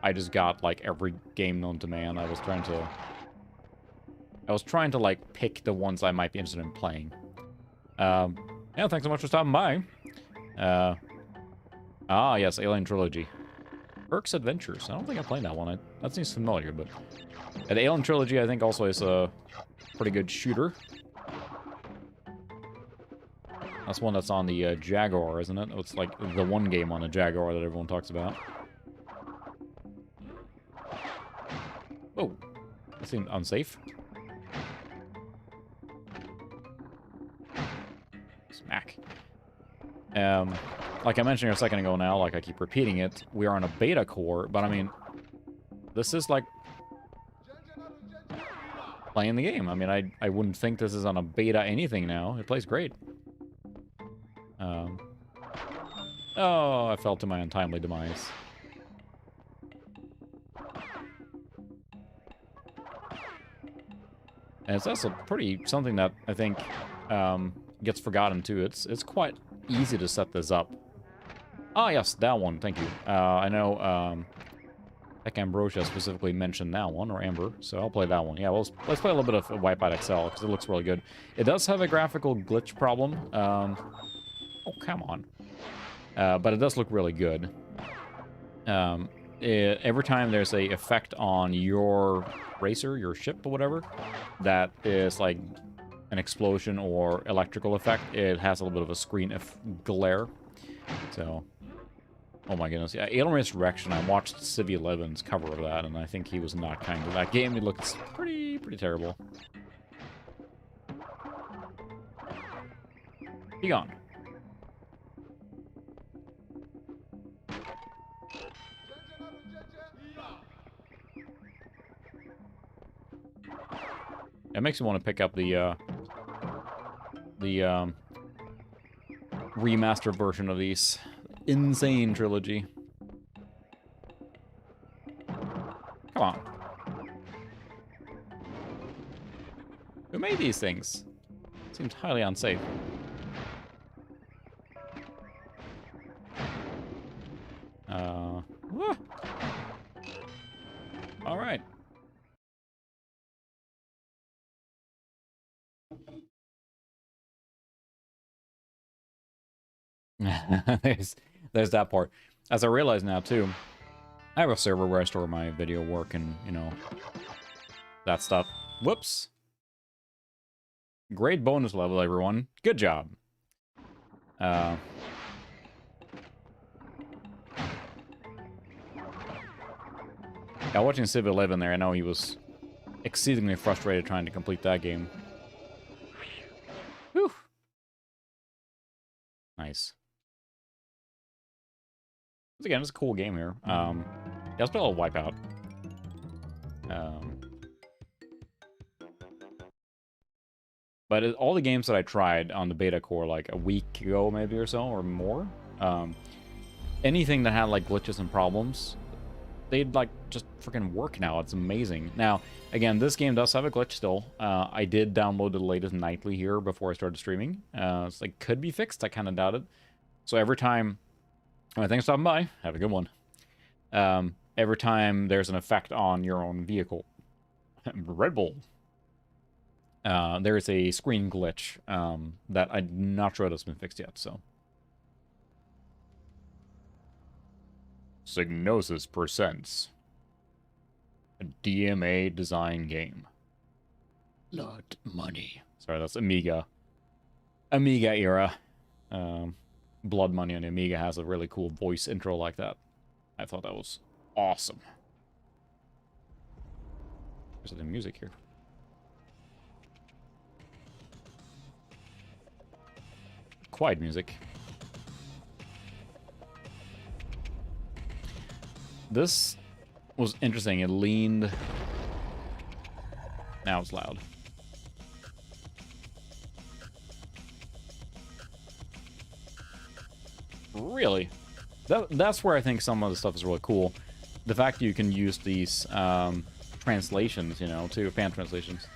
I just got, like, every game known to man. I was trying to, like, pick the ones I might be interested in playing. Yeah, thanks so much for stopping by. Yes, Alien Trilogy. Burke's Adventures. I don't think I played that one. That seems familiar, but... The Alien Trilogy, I think, also is a pretty good shooter. That's one that's on the Jaguar, isn't it? It's like the one game on the Jaguar that everyone talks about. Oh, that seemed unsafe. Smack. Like I mentioned a second ago now, like I keep repeating it, we are on a beta core, but I mean, this is like playing the game. I mean, I wouldn't think this is on a beta anything now. It plays great. Oh, I fell to my untimely demise. And it's also something that I think gets forgotten too. It's quite easy to set this up. Ah, yes, that one. Thank you. I know Heck Ambrosia specifically mentioned that one, or Amber, so I'll play that one. Yeah, well, let's play a little bit of Wipeout XL, because it looks really good. It does have a graphical glitch problem. Oh, come on. But it does look really good. Every time there's a effect on your racer, your ship, or whatever, that is like an explosion or electrical effect, it has a little bit of a screen glare. So, oh my goodness. Yeah, Alien Resurrection, I watched Civ11's cover of that, and I think he was not kind to that game. It looks pretty terrible. Be gone. It makes me want to pick up the remastered version of these. Insane trilogy. Come on. Who made these things? Seems highly unsafe. All right. there's that part. As I realize now too, I have a server where I store my video work and, you know, that stuff. Whoops. Great bonus level, everyone. Good job. Yeah, watching Civ 11 there, I know he was exceedingly frustrated trying to complete that game. Whew. Nice. Once again, it's a cool game here. Yeah, let's play a little Wipeout. But all the games that I tried on the beta core like a week ago maybe or so, or more, anything that had like glitches and problems, they'd like just freaking work now. It's amazing. Now, again, this game does have a glitch still. I did download the latest nightly here before I started streaming. It's like could be fixed. I kind of doubt it. So every time, thanks for stopping by. Have a good one. Every time there's an effect on your own vehicle, Red Bull, there is a screen glitch that I'm not sure that's been fixed yet. So. Psygnosis presents a DMA design game. Lot money. Sorry, that's Amiga. Amiga era. Blood Money on the Amiga has a really cool voice intro like that. I thought that was awesome. There's the music here. Quiet music. This was interesting. It leaned... Now it's loud. Really? That's where I think some of the stuff is really cool. The fact that you can use these translations, you know, to fan translations.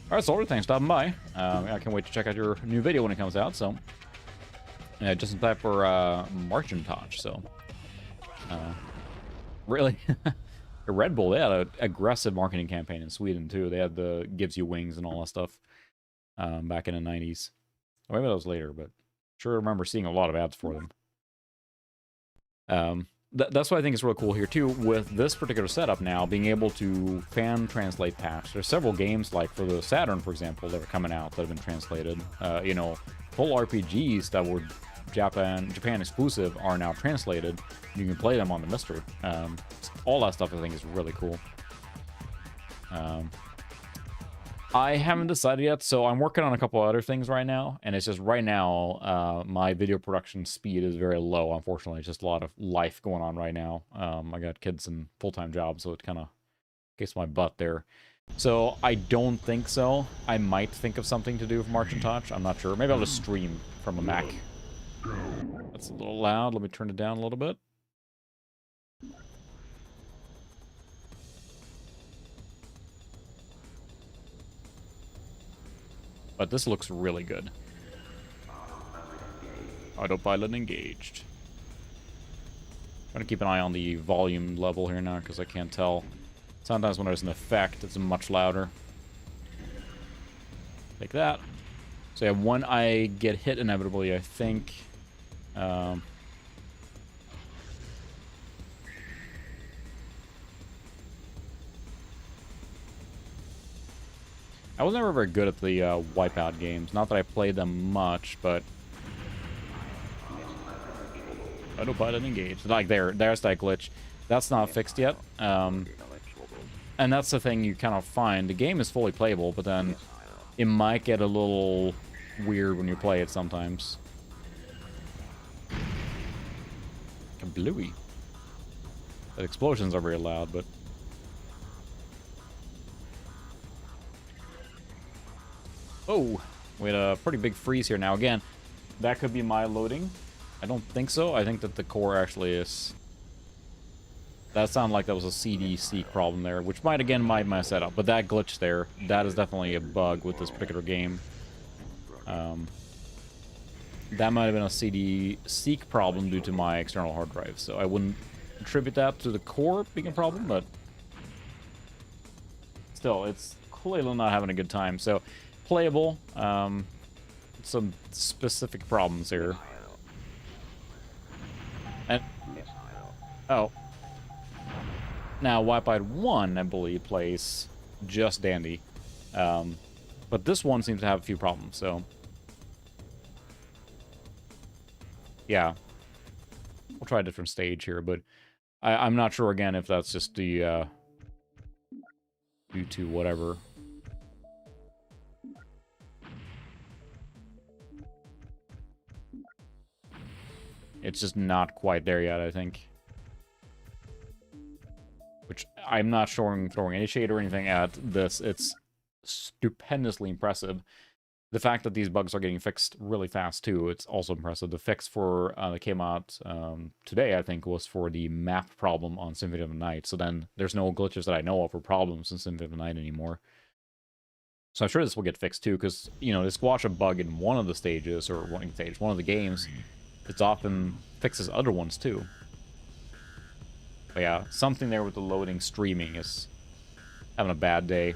Alright, Soldier, thanks for stopping by. I can't wait to check out your new video when it comes out, so... just in time for March and Touch, so... Really? Red Bull, they had an aggressive marketing campaign in Sweden, too. They had the Gives You Wings and all that stuff back in the 90s. Or maybe that was later, but sure remember seeing a lot of ads for them. That's what I think is really cool here, too, with this particular setup now, being able to fan translate patch. There's several games, like for the Saturn, for example, that are coming out that have been translated. You know, full RPGs that were Japan exclusive are now translated. You can play them on the MiSTer. All that stuff I think is really cool. I haven't decided yet, so I'm working on a couple other things right now, and it's just right now my video production speed is very low, unfortunately. It's just a lot of life going on right now. I got kids and full-time jobs, so it kind of kicks my butt there. So I don't think so. I might think of something to do for March and Touch. I'm not sure. Maybe I'll just stream from a Mac. That's a little loud. Let me turn it down a little bit. But this looks really good. Autopilot engaged. Trying to keep an eye on the volume level here now because I can't tell. Sometimes when there's an effect, it's much louder. Like that. So yeah, when I get hit inevitably, I think... I was never very good at the Wipeout games. Not that I played them much, but... Autopilot engaged. Like, there's that glitch. That's not fixed yet. And that's the thing you kind of find. The game is fully playable, but then it might get a little weird when you play it sometimes. Kablooey. The explosions are very loud, but... Oh, we had a pretty big freeze here now. Again, that could be my loading. I don't think so. I think that the core actually is... That sounded like that was a CD seek problem there, which might my setup. But that glitch there, that is definitely a bug with this particular game. That might have been a CD seek problem due to my external hard drive. So I wouldn't attribute that to the core being a problem, but... Still, it's clearly not having a good time. So... Playable, some specific problems here. And oh, now Wipeout 1, I believe, plays just dandy. But this one seems to have a few problems, so... Yeah. We'll try a different stage here, but I'm not sure, again, if that's just the, due to whatever. It's just not quite there yet, I think. Which, I'm not throwing any shade or anything at this. It's stupendously impressive. The fact that these bugs are getting fixed really fast, too, it's also impressive. The fix for that came out today, I think, was for the map problem on Symphony of the Night. So then there's no glitches that I know of or problems in Symphony of the Night anymore. So I'm sure this will get fixed, too, because, you know, to squash a bug in one of the stages, or one of the games, it often fixes other ones, too. But yeah, something there with the loading streaming is having a bad day.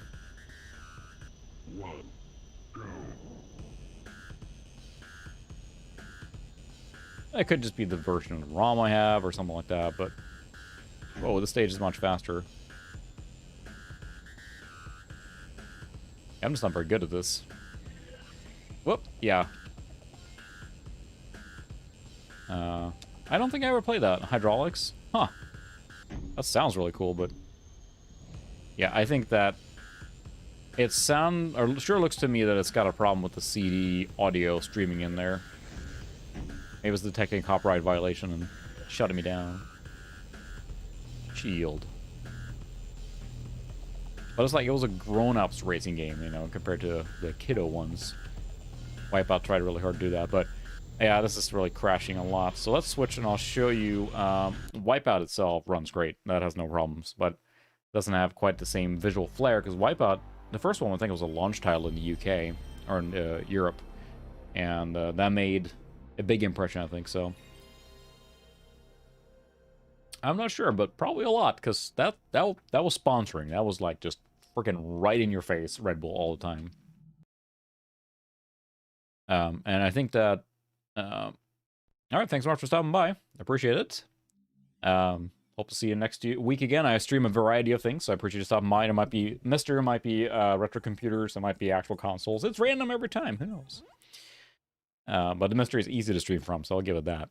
It could just be the version of the ROM I have or something like that, but... Whoa, this stage is much faster. I'm just not very good at this. Whoop, yeah. I don't think I ever played that. Hydraulics? Huh. That sounds really cool, but... Yeah, I think that... It sure looks to me that it's got a problem with the CD audio streaming in there. Maybe it was detecting a copyright violation and shutting me down. Shield. But it's like it was a grown-ups racing game, you know, compared to the kiddo ones. Wipeout tried really hard to do that, but yeah, this is really crashing a lot. So let's switch and I'll show you. Wipeout itself runs great. That has no problems, but doesn't have quite the same visual flair because Wipeout, the first one I think was a launch title in the UK, or in Europe, and that made a big impression, I think, so. I'm not sure, but probably a lot, because that was sponsoring. That was, like, just freaking right in your face, Red Bull, all the time. And I think that... Alright, thanks so much for stopping by. Appreciate it. Hope to see you next week again. I stream a variety of things, so I appreciate you stopping by. It might be MiSTer, it might be retro computers, it might be actual consoles. It's random every time, who knows? But the MiSTer is easy to stream from, so I'll give it that.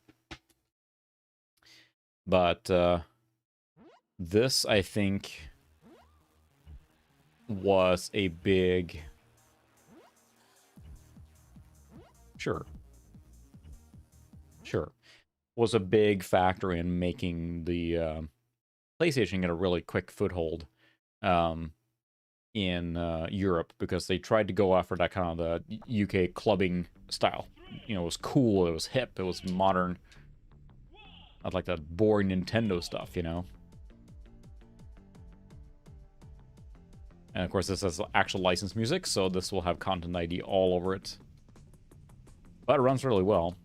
But this, I think, was a big... Sure. Was a big factor in making the PlayStation get a really quick foothold in Europe, because they tried to go after that kind of the UK clubbing style. You know, it was cool, it was hip, it was modern. Not like that boring Nintendo stuff, you know? And of course this has actual licensed music, so this will have Content ID all over it. But it runs really well.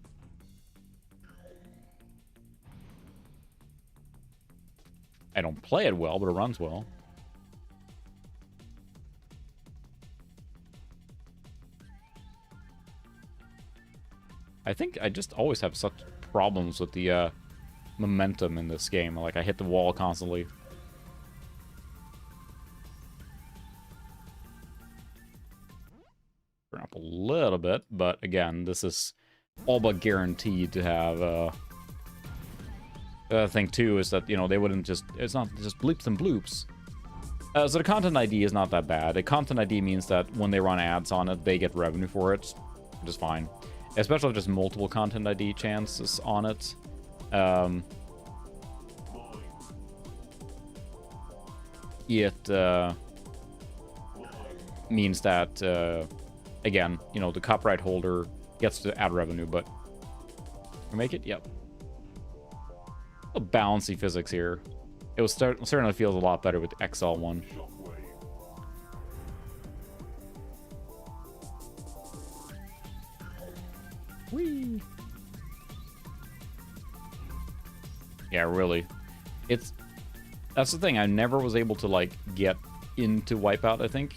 I don't play it well, but it runs well. I think I just always have such problems with the momentum in this game. Like, I hit the wall constantly. Turn up a little bit, but again, this is all but guaranteed to have... The other thing, too, is that, you know, they wouldn't just... It's not just bleeps and bloops. So the Content ID is not that bad. The Content ID means that when they run ads on it, they get revenue for it, which is fine. Especially if there's multiple Content ID chances on it. It means that, again, you know, the copyright holder gets to add revenue, but... We make it? Yep. A bouncy physics here. It was certainly feels a lot better with XL1. Whee! Yeah, really. That's the thing. I never was able to, like, get into Wipeout, I think,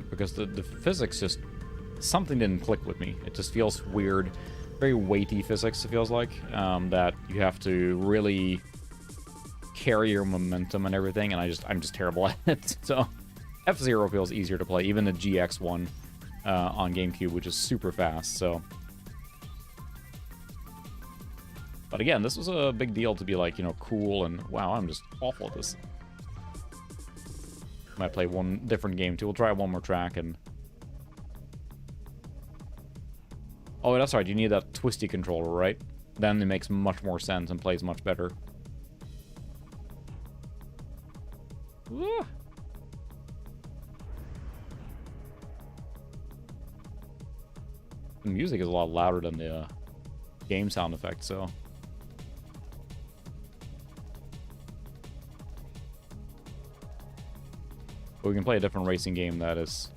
because the physics just... Something didn't click with me. It just feels weird. Very weighty physics, it feels like, that you have to really carry your momentum and everything, and I'm just terrible at it. So F-Zero feels easier to play. Even the GX one on GameCube, which is super fast, so... But again, this was a big deal to be like, you know, cool and, wow, I'm just awful at this. Might play one different game too. We'll try one more track and... Oh, that's right, you need that twisty controller, right? Then it makes much more sense and plays much better. Woo! The music is a lot louder than the game sound effect, so... But we can play a different racing game that is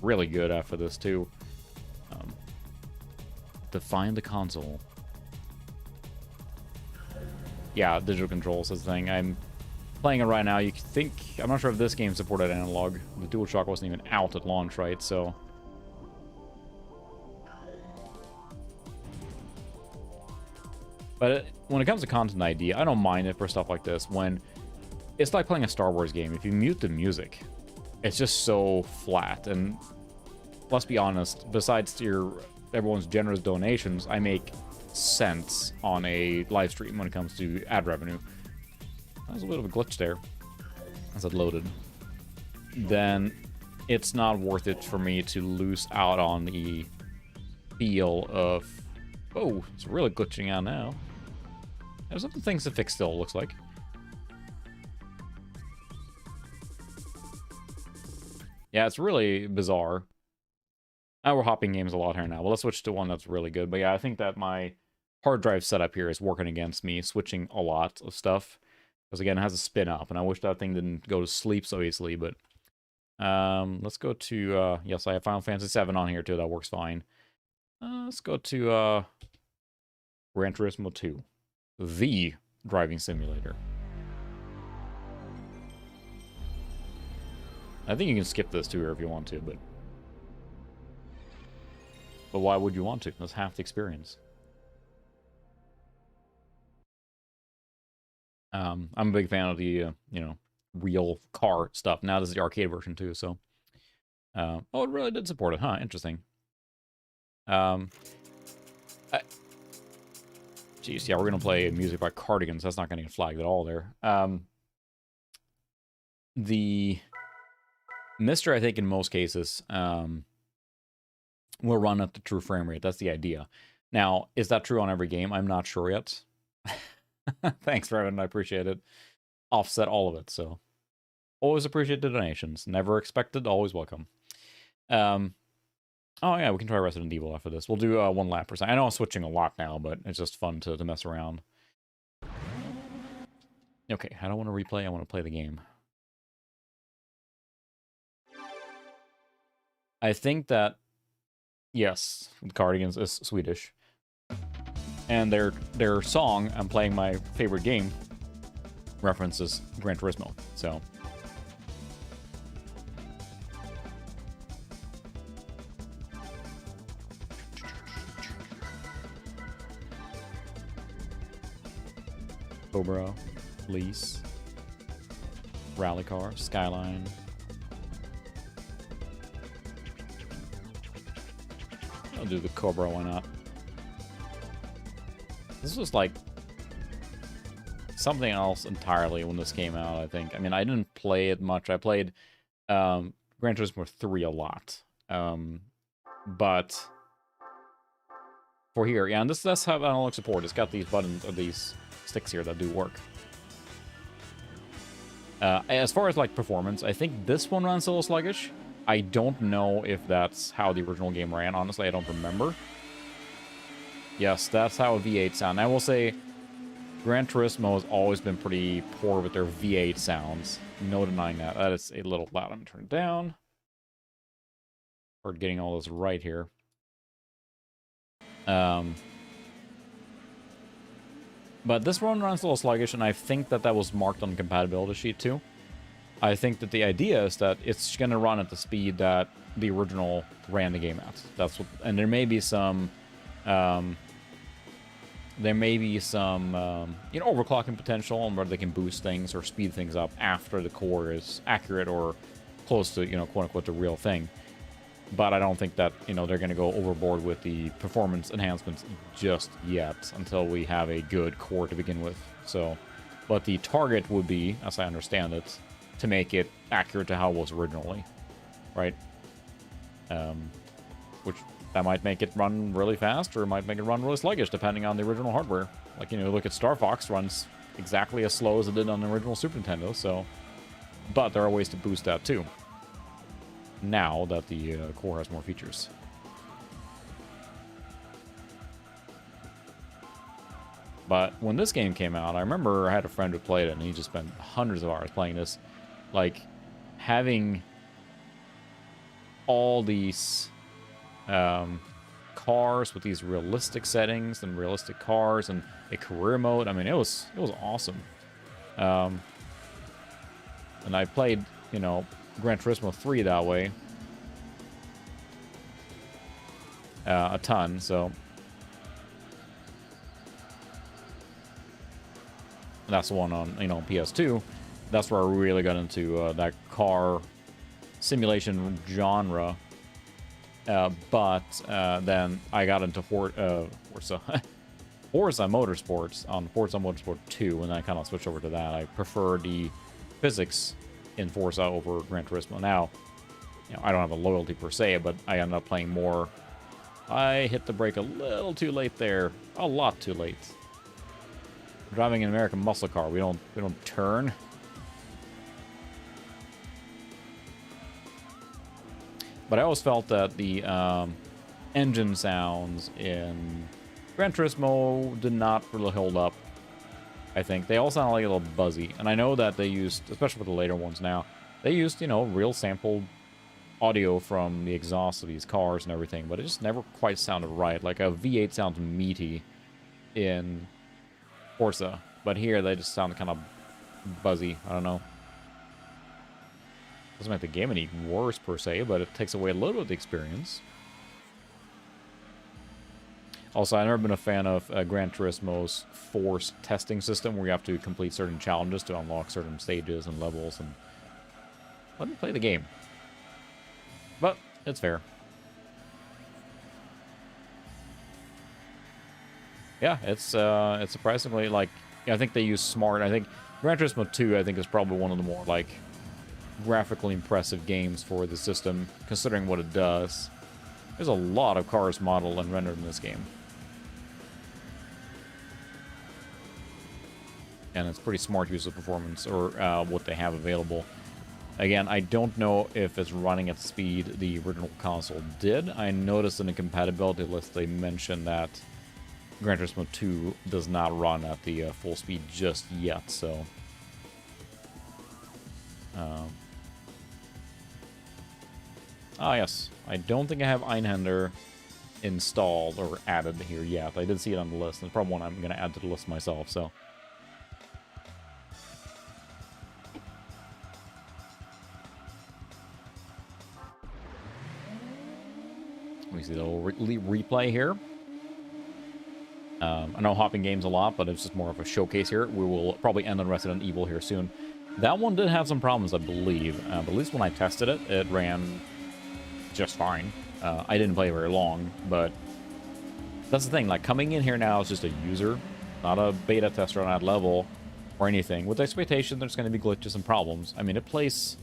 really good after this, too. Define the console. Yeah, digital controls is the thing. I'm playing it right now. You think... I'm not sure if this game supported analog. The DualShock wasn't even out at launch, right? So... But when it comes to content ID, I don't mind it for stuff like this. When... It's like playing a Star Wars game. If you mute the music... It's just so flat, and let's be honest, besides everyone's generous donations, I make cents on a live stream when it comes to ad revenue. That was a bit of a glitch there, as it loaded. Then it's not worth it for me to lose out on the feel of... Oh, it's really glitching out now. There's other things to fix still, looks like. Yeah, it's really bizarre. Now we're hopping games a lot here now. Well, let's switch to one that's really good. But yeah, I think that my hard drive setup here is working against me, switching a lot of stuff. Because again, it has a spin up, and I wish that thing didn't go to sleep so easily, but... let's go to... yes, I have Final Fantasy VII on here too, that works fine. Let's go to Gran Turismo 2. The driving simulator. I think you can skip this too if you want to, but why would you want to? That's half the experience. I'm a big fan of the, you know, real car stuff. Now this is the arcade version too, so... oh, it really did support it, huh? Interesting. Geez, yeah, we're gonna play music by Cardigans. That's not gonna get flagged at all there. The... MiSTer, I think, in most cases, will run at the true frame rate. That's the idea. Now, is that true on every game? I'm not sure yet. Thanks, Revan. I appreciate it. Offset all of it, so. Always appreciate the donations. Never expected, always welcome. Oh, yeah, we can try Resident Evil after this. We'll do one lap per second. I know I'm switching a lot now, but it's just fun to mess around. Okay, I don't want to replay. I want to play the game. I think that, yes, the Cardigans is Swedish. And their song, I'm playing my favorite game, references Gran Turismo, so... Cobra, Police, Rally Car, Skyline... I'll do the Cobra, why not? This was like something else entirely when this came out, I think. I mean, I didn't play it much. I played Gran Turismo 3 a lot. But for here, yeah, and this does have analog support. It's got these buttons, or these sticks here that do work. As far as like performance, I think this one runs a little sluggish. I don't know if that's how the original game ran. Honestly, I don't remember. Yes, that's how a V8 sound. I will say, Gran Turismo has always been pretty poor with their V8 sounds. No denying that. That is a little loud. I'm going to turn it down. We're getting all this right here. But this one runs a little sluggish, and I think that that was marked on the compatibility sheet too. I think that the idea is that it's going to run at the speed that the original ran the game at. That's what, and there may be some, you know, overclocking potential, and whether they can boost things or speed things up after the core is accurate or close to, you know, quote unquote, the real thing. But I don't think that, you know, they're going to go overboard with the performance enhancements just yet until we have a good core to begin with. So, but the target would be, as I understand it, to make it accurate to how it was originally, right? Which that might make it run really fast, or it might make it run really sluggish, depending on the original hardware. Like, you know, look at Star Fox, runs exactly as slow as it did on the original Super Nintendo, so... But there are ways to boost that, too. Now that the core has more features. But when this game came out, I remember I had a friend who played it, and he just spent hundreds of hours playing this. Like, having all these cars with these realistic settings and realistic cars and a career mode. I mean, it was awesome. And I played, you know, Gran Turismo 3 that way a ton, so that's the one on, you know, PS2. That's where I really got into that car simulation genre. But then I got into Forza Motorsports on Forza Motorsport 2, and I kind of switched over to that. I prefer the physics in Forza over Gran Turismo. Now, you know, I don't have a loyalty per se, but I ended up playing more. I hit the brake a little too late there, a lot too late. Driving an American muscle car, we don't turn. But I always felt that the engine sounds in Gran Turismo did not really hold up. I think they all sound like a little buzzy, and I know that they used, especially for the later ones now, they used, you know, real sampled audio from the exhaust of these cars and everything, but it just never quite sounded right. Like a V8 sounds meaty in Forza, but here they just sound kind of buzzy. I don't know. Doesn't make the game any worse per se, but it takes away a little bit of the experience. Also, I've never been a fan of Gran Turismo's forced testing system, where you have to complete certain challenges to unlock certain stages and levels, and let me play the game. But it's fair. Yeah, it's surprisingly, like, I think they use smart. I think Gran Turismo 2, I think, is probably one of the more, like, graphically impressive games for the system, considering what it does. There's a lot of cars modeled and rendered in this game. And it's pretty smart use of performance, or what they have available. Again, I don't know if it's running at speed the original console did. I noticed in the compatibility list they mentioned that Gran Turismo 2 does not run at the full speed just yet, so... yes. I don't think I have Einhander installed or added here yet. I did see it on the list, and it's probably one I'm going to add to the list myself, so... Let me see the little replay here. I know hopping games a lot, but it's just more of a showcase here. We will probably end on Resident Evil here soon. That one did have some problems, I believe. But at least when I tested it, it ran just fine. I didn't play very long, but that's the thing. Like, coming in here now as just a user, not a beta tester on that level or anything, with the expectation there's going to be glitches and problems. I mean, it plays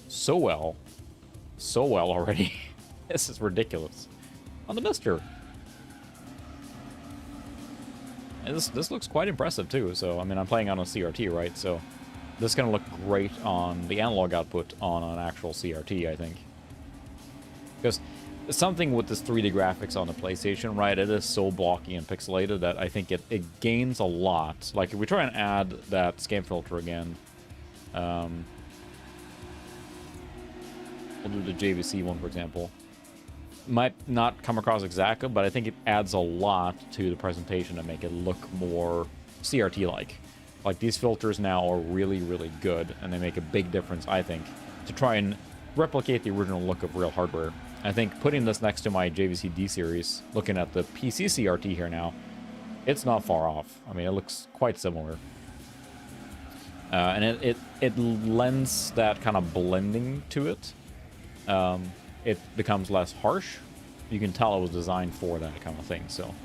so well already. This is ridiculous. On the MiSTer. And this looks quite impressive too. So, I mean, I'm playing on a CRT, right? So this is going to look great on the analog output on an actual CRT, I think. Because something with this 3D graphics on the PlayStation, right, it is so blocky and pixelated that I think it gains a lot. Like, if we try and add that scan filter again, we'll do the JVC one, for example. Might not come across exactly, but I think it adds a lot to the presentation to make it look more CRT-like. Like, these filters now are really, really good, and they make a big difference, I think, to try and replicate the original look of real hardware. I think putting this next to my JVC D series, looking at the PC CRT here now, it's not far off. I mean, it looks quite similar. And it lends that kind of blending to it. it becomes less harsh. You can tell it was designed for that kind of thing. So,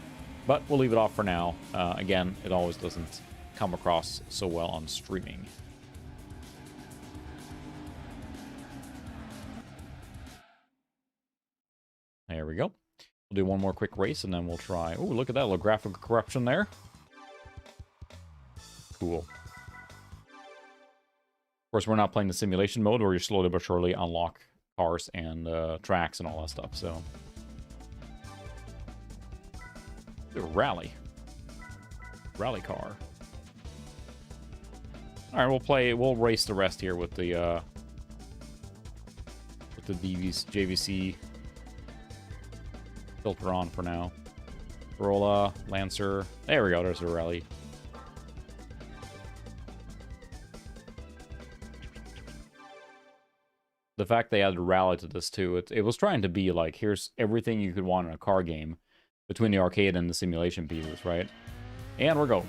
but we'll leave it off for now. Again, it always doesn't come across so well on streaming. There we go. We'll do one more quick race, and then we'll try... Oh, look at that little graphical corruption there. Cool. Of course, we're not playing the simulation mode, where you slowly but surely unlock cars and tracks and all that stuff, so... Rally. Rally car. Alright, we'll race the rest here with the JVC filter on for now. Corolla, Lancer. There we go, there's a rally. The fact they added rally to this too, it was trying to be like, here's everything you could want in a car game between the arcade and the simulation pieces, right? And we're going.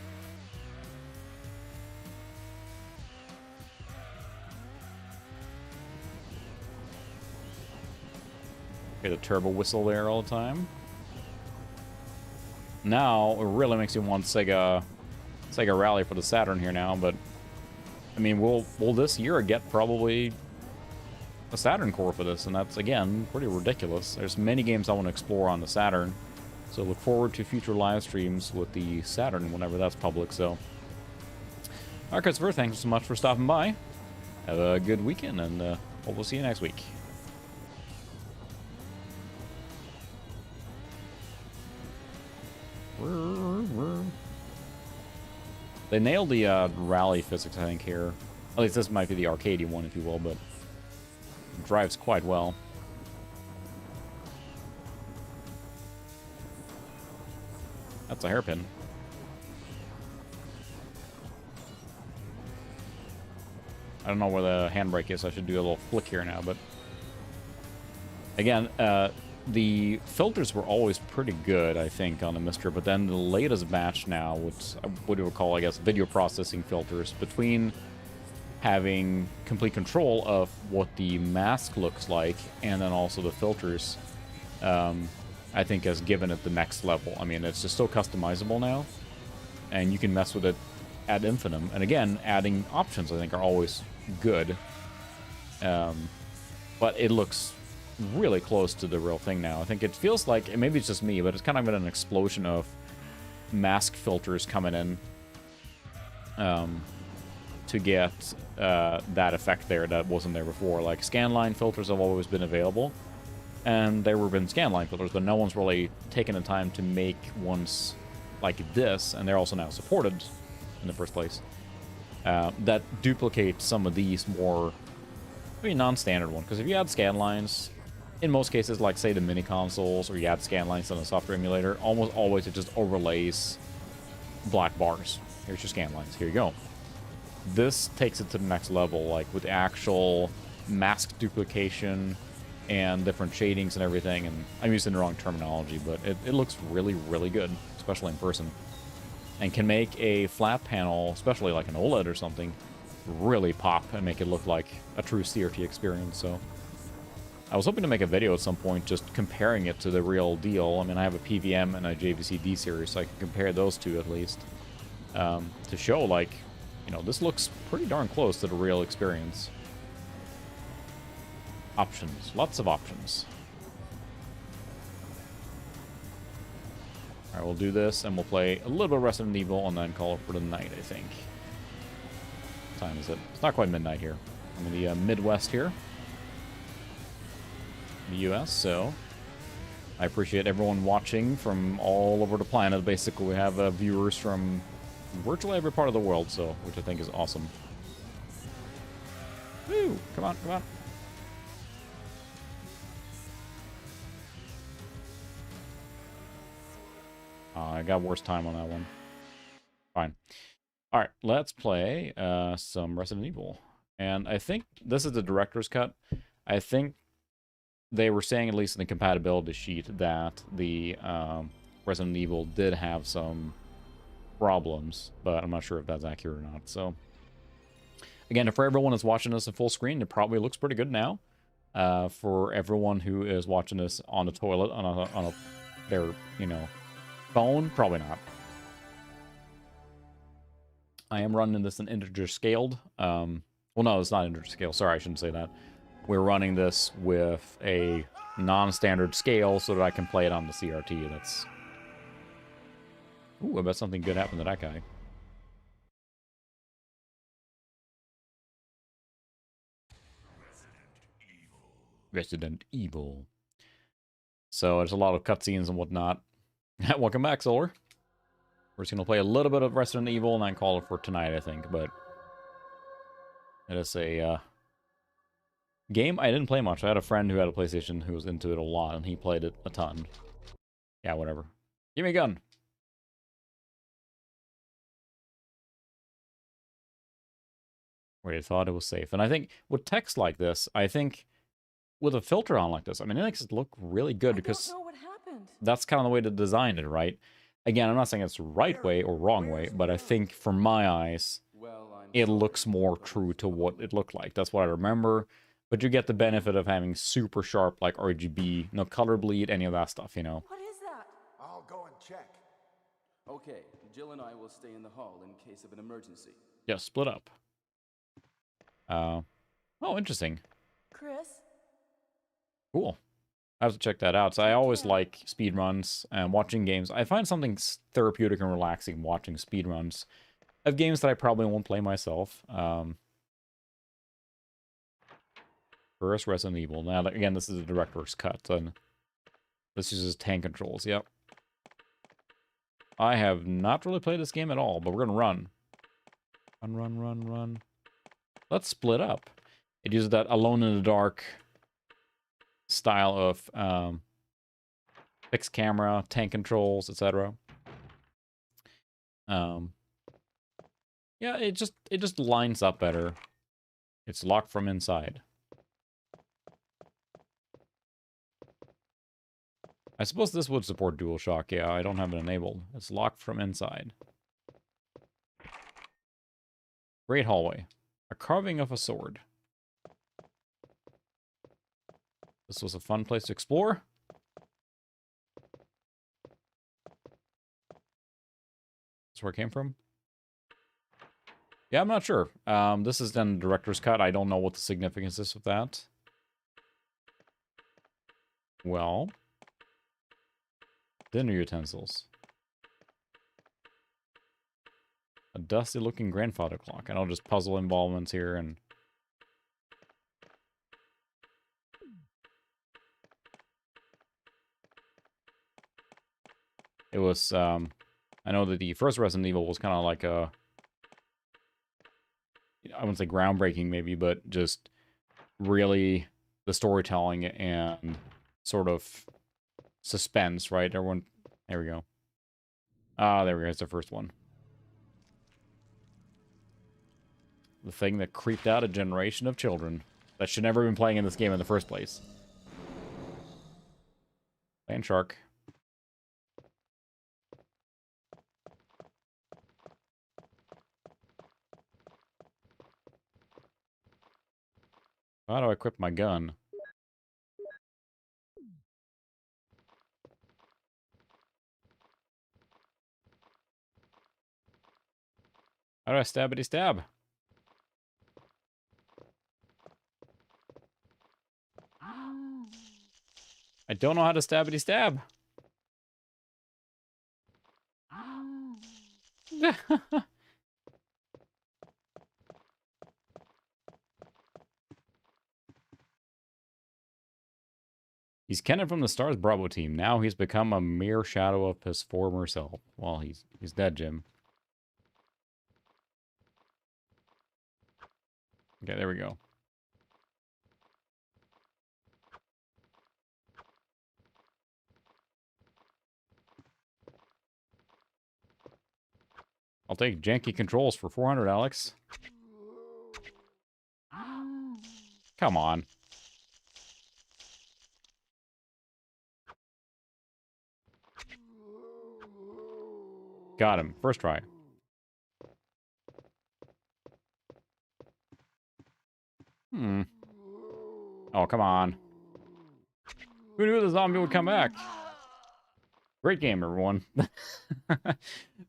Get a turbo whistle there all the time. Now, it really makes you want Sega Rally for the Saturn here now, but I mean, we'll this year get probably a Saturn core for this, and that's, again, pretty ridiculous. There's many games I want to explore on the Saturn, so look forward to future live streams with the Saturn whenever that's public, so. Alright, Christopher, thanks so much for stopping by. Have a good weekend, and hope we'll see you next week. They nailed the rally physics, I think, here. At least this might be the arcadey one, if you will, but it drives quite well. That's a hairpin. I don't know where the handbrake is. I should do a little flick here now, but again, the filters were always pretty good, I think, on the MiSTer, but then the latest batch now, which what you would call, I guess, video processing filters, between having complete control of what the mask looks like and then also the filters, I think has given it the next level. I mean, it's just so customizable now, and you can mess with it ad infinitum. And again, adding options, I think, are always good. But it looks really close to the real thing now. I think it feels like, and maybe it's just me, but it's kind of been an explosion of mask filters coming in to get that effect there that wasn't there before. Like, scanline filters have always been available, and there have been scanline filters, but no one's really taken the time to make ones like this, and they're also now supported in the first place, that duplicate some of these more, maybe non-standard ones. Because if you add scanlines, in most cases, like, say, the mini consoles, or you add scanlines on a software emulator, almost always it just overlays black bars. Here's your scanlines. Here you go. This takes it to the next level, like, with actual mask duplication and different shadings and everything. And I'm using the wrong terminology, but it looks really, really good, especially in person. And can make a flat panel, especially like an OLED or something, really pop and make it look like a true CRT experience. So I was hoping to make a video at some point just comparing it to the real deal. I mean, I have a PVM and a JVC D series, so I can compare those two at least, to show, like, you know, this looks pretty darn close to the real experience. Options. Lots of options. Alright, we'll do this, and we'll play a little bit of Resident Evil, and then call it for the night, I think. What time is it? It's not quite midnight here. I'm in the Midwest here. The US, so I appreciate everyone watching from all over the planet. Basically, we have viewers from virtually every part of the world, so, which I think is awesome. Woo! Come on, come on. I got worse time on that one. Fine. Alright, let's play some Resident Evil. And I think this is the director's cut. I think they were saying, at least in the compatibility sheet, that the Resident Evil did have some problems, but I'm not sure if that's accurate or not. So, again, for everyone that's watching this in full screen, it probably looks pretty good now. for everyone who is watching this on the toilet on a their, you know, phone. Probably not. I am running this in integer scaled. Well, no, it's not integer scale. Sorry, I shouldn't say that. We're running this with a non-standard scale so that I can play it on the CRT. That's... Ooh, I bet something good happened to that guy. Resident Evil. So there's a lot of cutscenes and whatnot. Welcome back, Solar. We're just going to play a little bit of Resident Evil and then call it for tonight, I think. But it is a game I didn't play much. I had a friend who had a PlayStation who was into it a lot, and he played it a ton. Yeah, whatever. Give me a gun. Wait, I thought it was safe. And I think with text like this, I think with a filter on like this, I mean, it makes it look really good because
I don't know what happened.
that's kind of the way to design it, right? Again, I'm not saying it's the right way or wrong way, but I think from my eyes, it looks more true to what it looked like. That's what I remember. But you get the benefit of having super sharp, like RGB, no color bleed, any of that stuff, you know?
What is that?
I'll go and check.
Okay, Jill and I will stay in the hall in case of an emergency.
Yeah, split up. Oh, interesting.
Chris?
Cool. I have to check that out. So I always like speedruns and watching games. I find something therapeutic and relaxing watching speedruns of games that I probably won't play myself. First, Resident Evil. Now, again, this is a director's cut, and this uses tank controls. Yep. I have not really played this game at all, but we're gonna run. Run, run, run, run. Let's split up. It uses that alone in the dark style of fixed camera, tank controls, etc. Yeah, it just lines up better. It's locked from inside. I suppose this would support DualShock. Yeah, I don't have it enabled. It's locked from inside. Great hallway. A carving of a sword. This was a fun place to explore. That's where it came from. Yeah, I'm not sure. This is then the director's cut. I don't know what the significance is of that. Well, dinner utensils. A dusty-looking grandfather clock. I know just puzzle involvements here and... It was, I know that the first Resident Evil was kind of like a... I wouldn't say groundbreaking maybe, but just really the storytelling and sort of suspense, right? Everyone... There we go. Ah, there we go. It's the first one. The thing that creeped out a generation of children that should never have been playing in this game in the first place. Land shark. How do I equip my gun? How do I stabbity stab? I don't know how to stabbity stab. He's Kenan from the Stars Bravo team. Now he's become a mere shadow of his former self. Well, he's dead, Jim. Okay, there we go. I'll take janky controls for 400, Alex. Come on. Got him. First try. Hmm. 'Cause Oh, come on. Who knew the zombie would come back? Great game, everyone.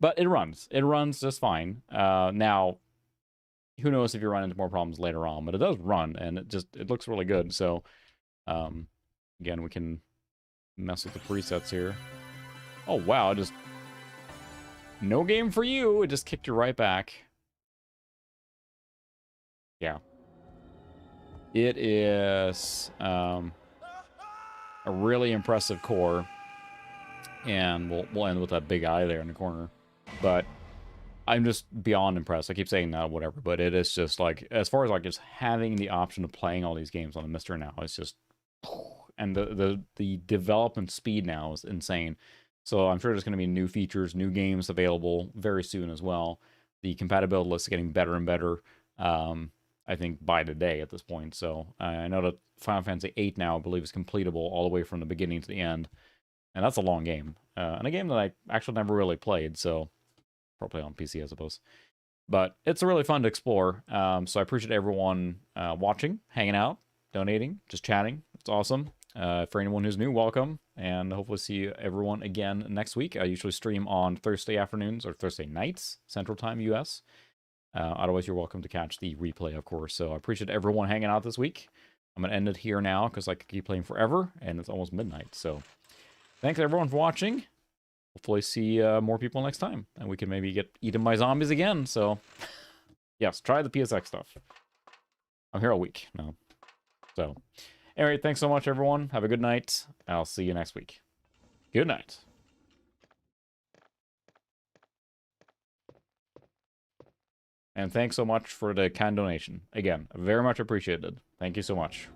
But it runs. It runs just fine. Now, who knows if you run into more problems later on, but it does run, and it looks really good. So, again, we can mess with the presets here. Oh, wow, no game for you. It just kicked you right back. Yeah. It is a really impressive core. And we'll end with that big eye there in the corner. But I'm just beyond impressed. I keep saying that, whatever. But it is just like, as far as like just having the option of playing all these games on the MiSTer now, it's just... And the development speed now is insane. So I'm sure there's going to be new features, new games available very soon as well. The compatibility list is getting better and better, I think, by the day at this point. So I know that Final Fantasy VIII now, I believe, is completable all the way from the beginning to the end. And that's a long game. And a game that I actually never really played, so probably on PC, I suppose. But it's really fun to explore. So I appreciate everyone watching, hanging out, donating, just chatting. It's awesome. For anyone who's new, welcome, and hopefully see everyone again next week. I usually stream on Thursday afternoons or Thursday nights, Central Time, US. Otherwise, you're welcome to catch the replay, of course. So I appreciate everyone hanging out this week. I'm going to end it here now because I could keep playing forever, and it's almost midnight. So thanks, everyone, for watching. Hopefully see more people next time, and we can maybe get eaten by zombies again. So, yes, try the PSX stuff. I'm here all week now. So... Anyway, thanks so much, everyone. Have a good night. I'll see you next week. Good night. And thanks so much for the kind donation. Again, very much appreciated. Thank you so much.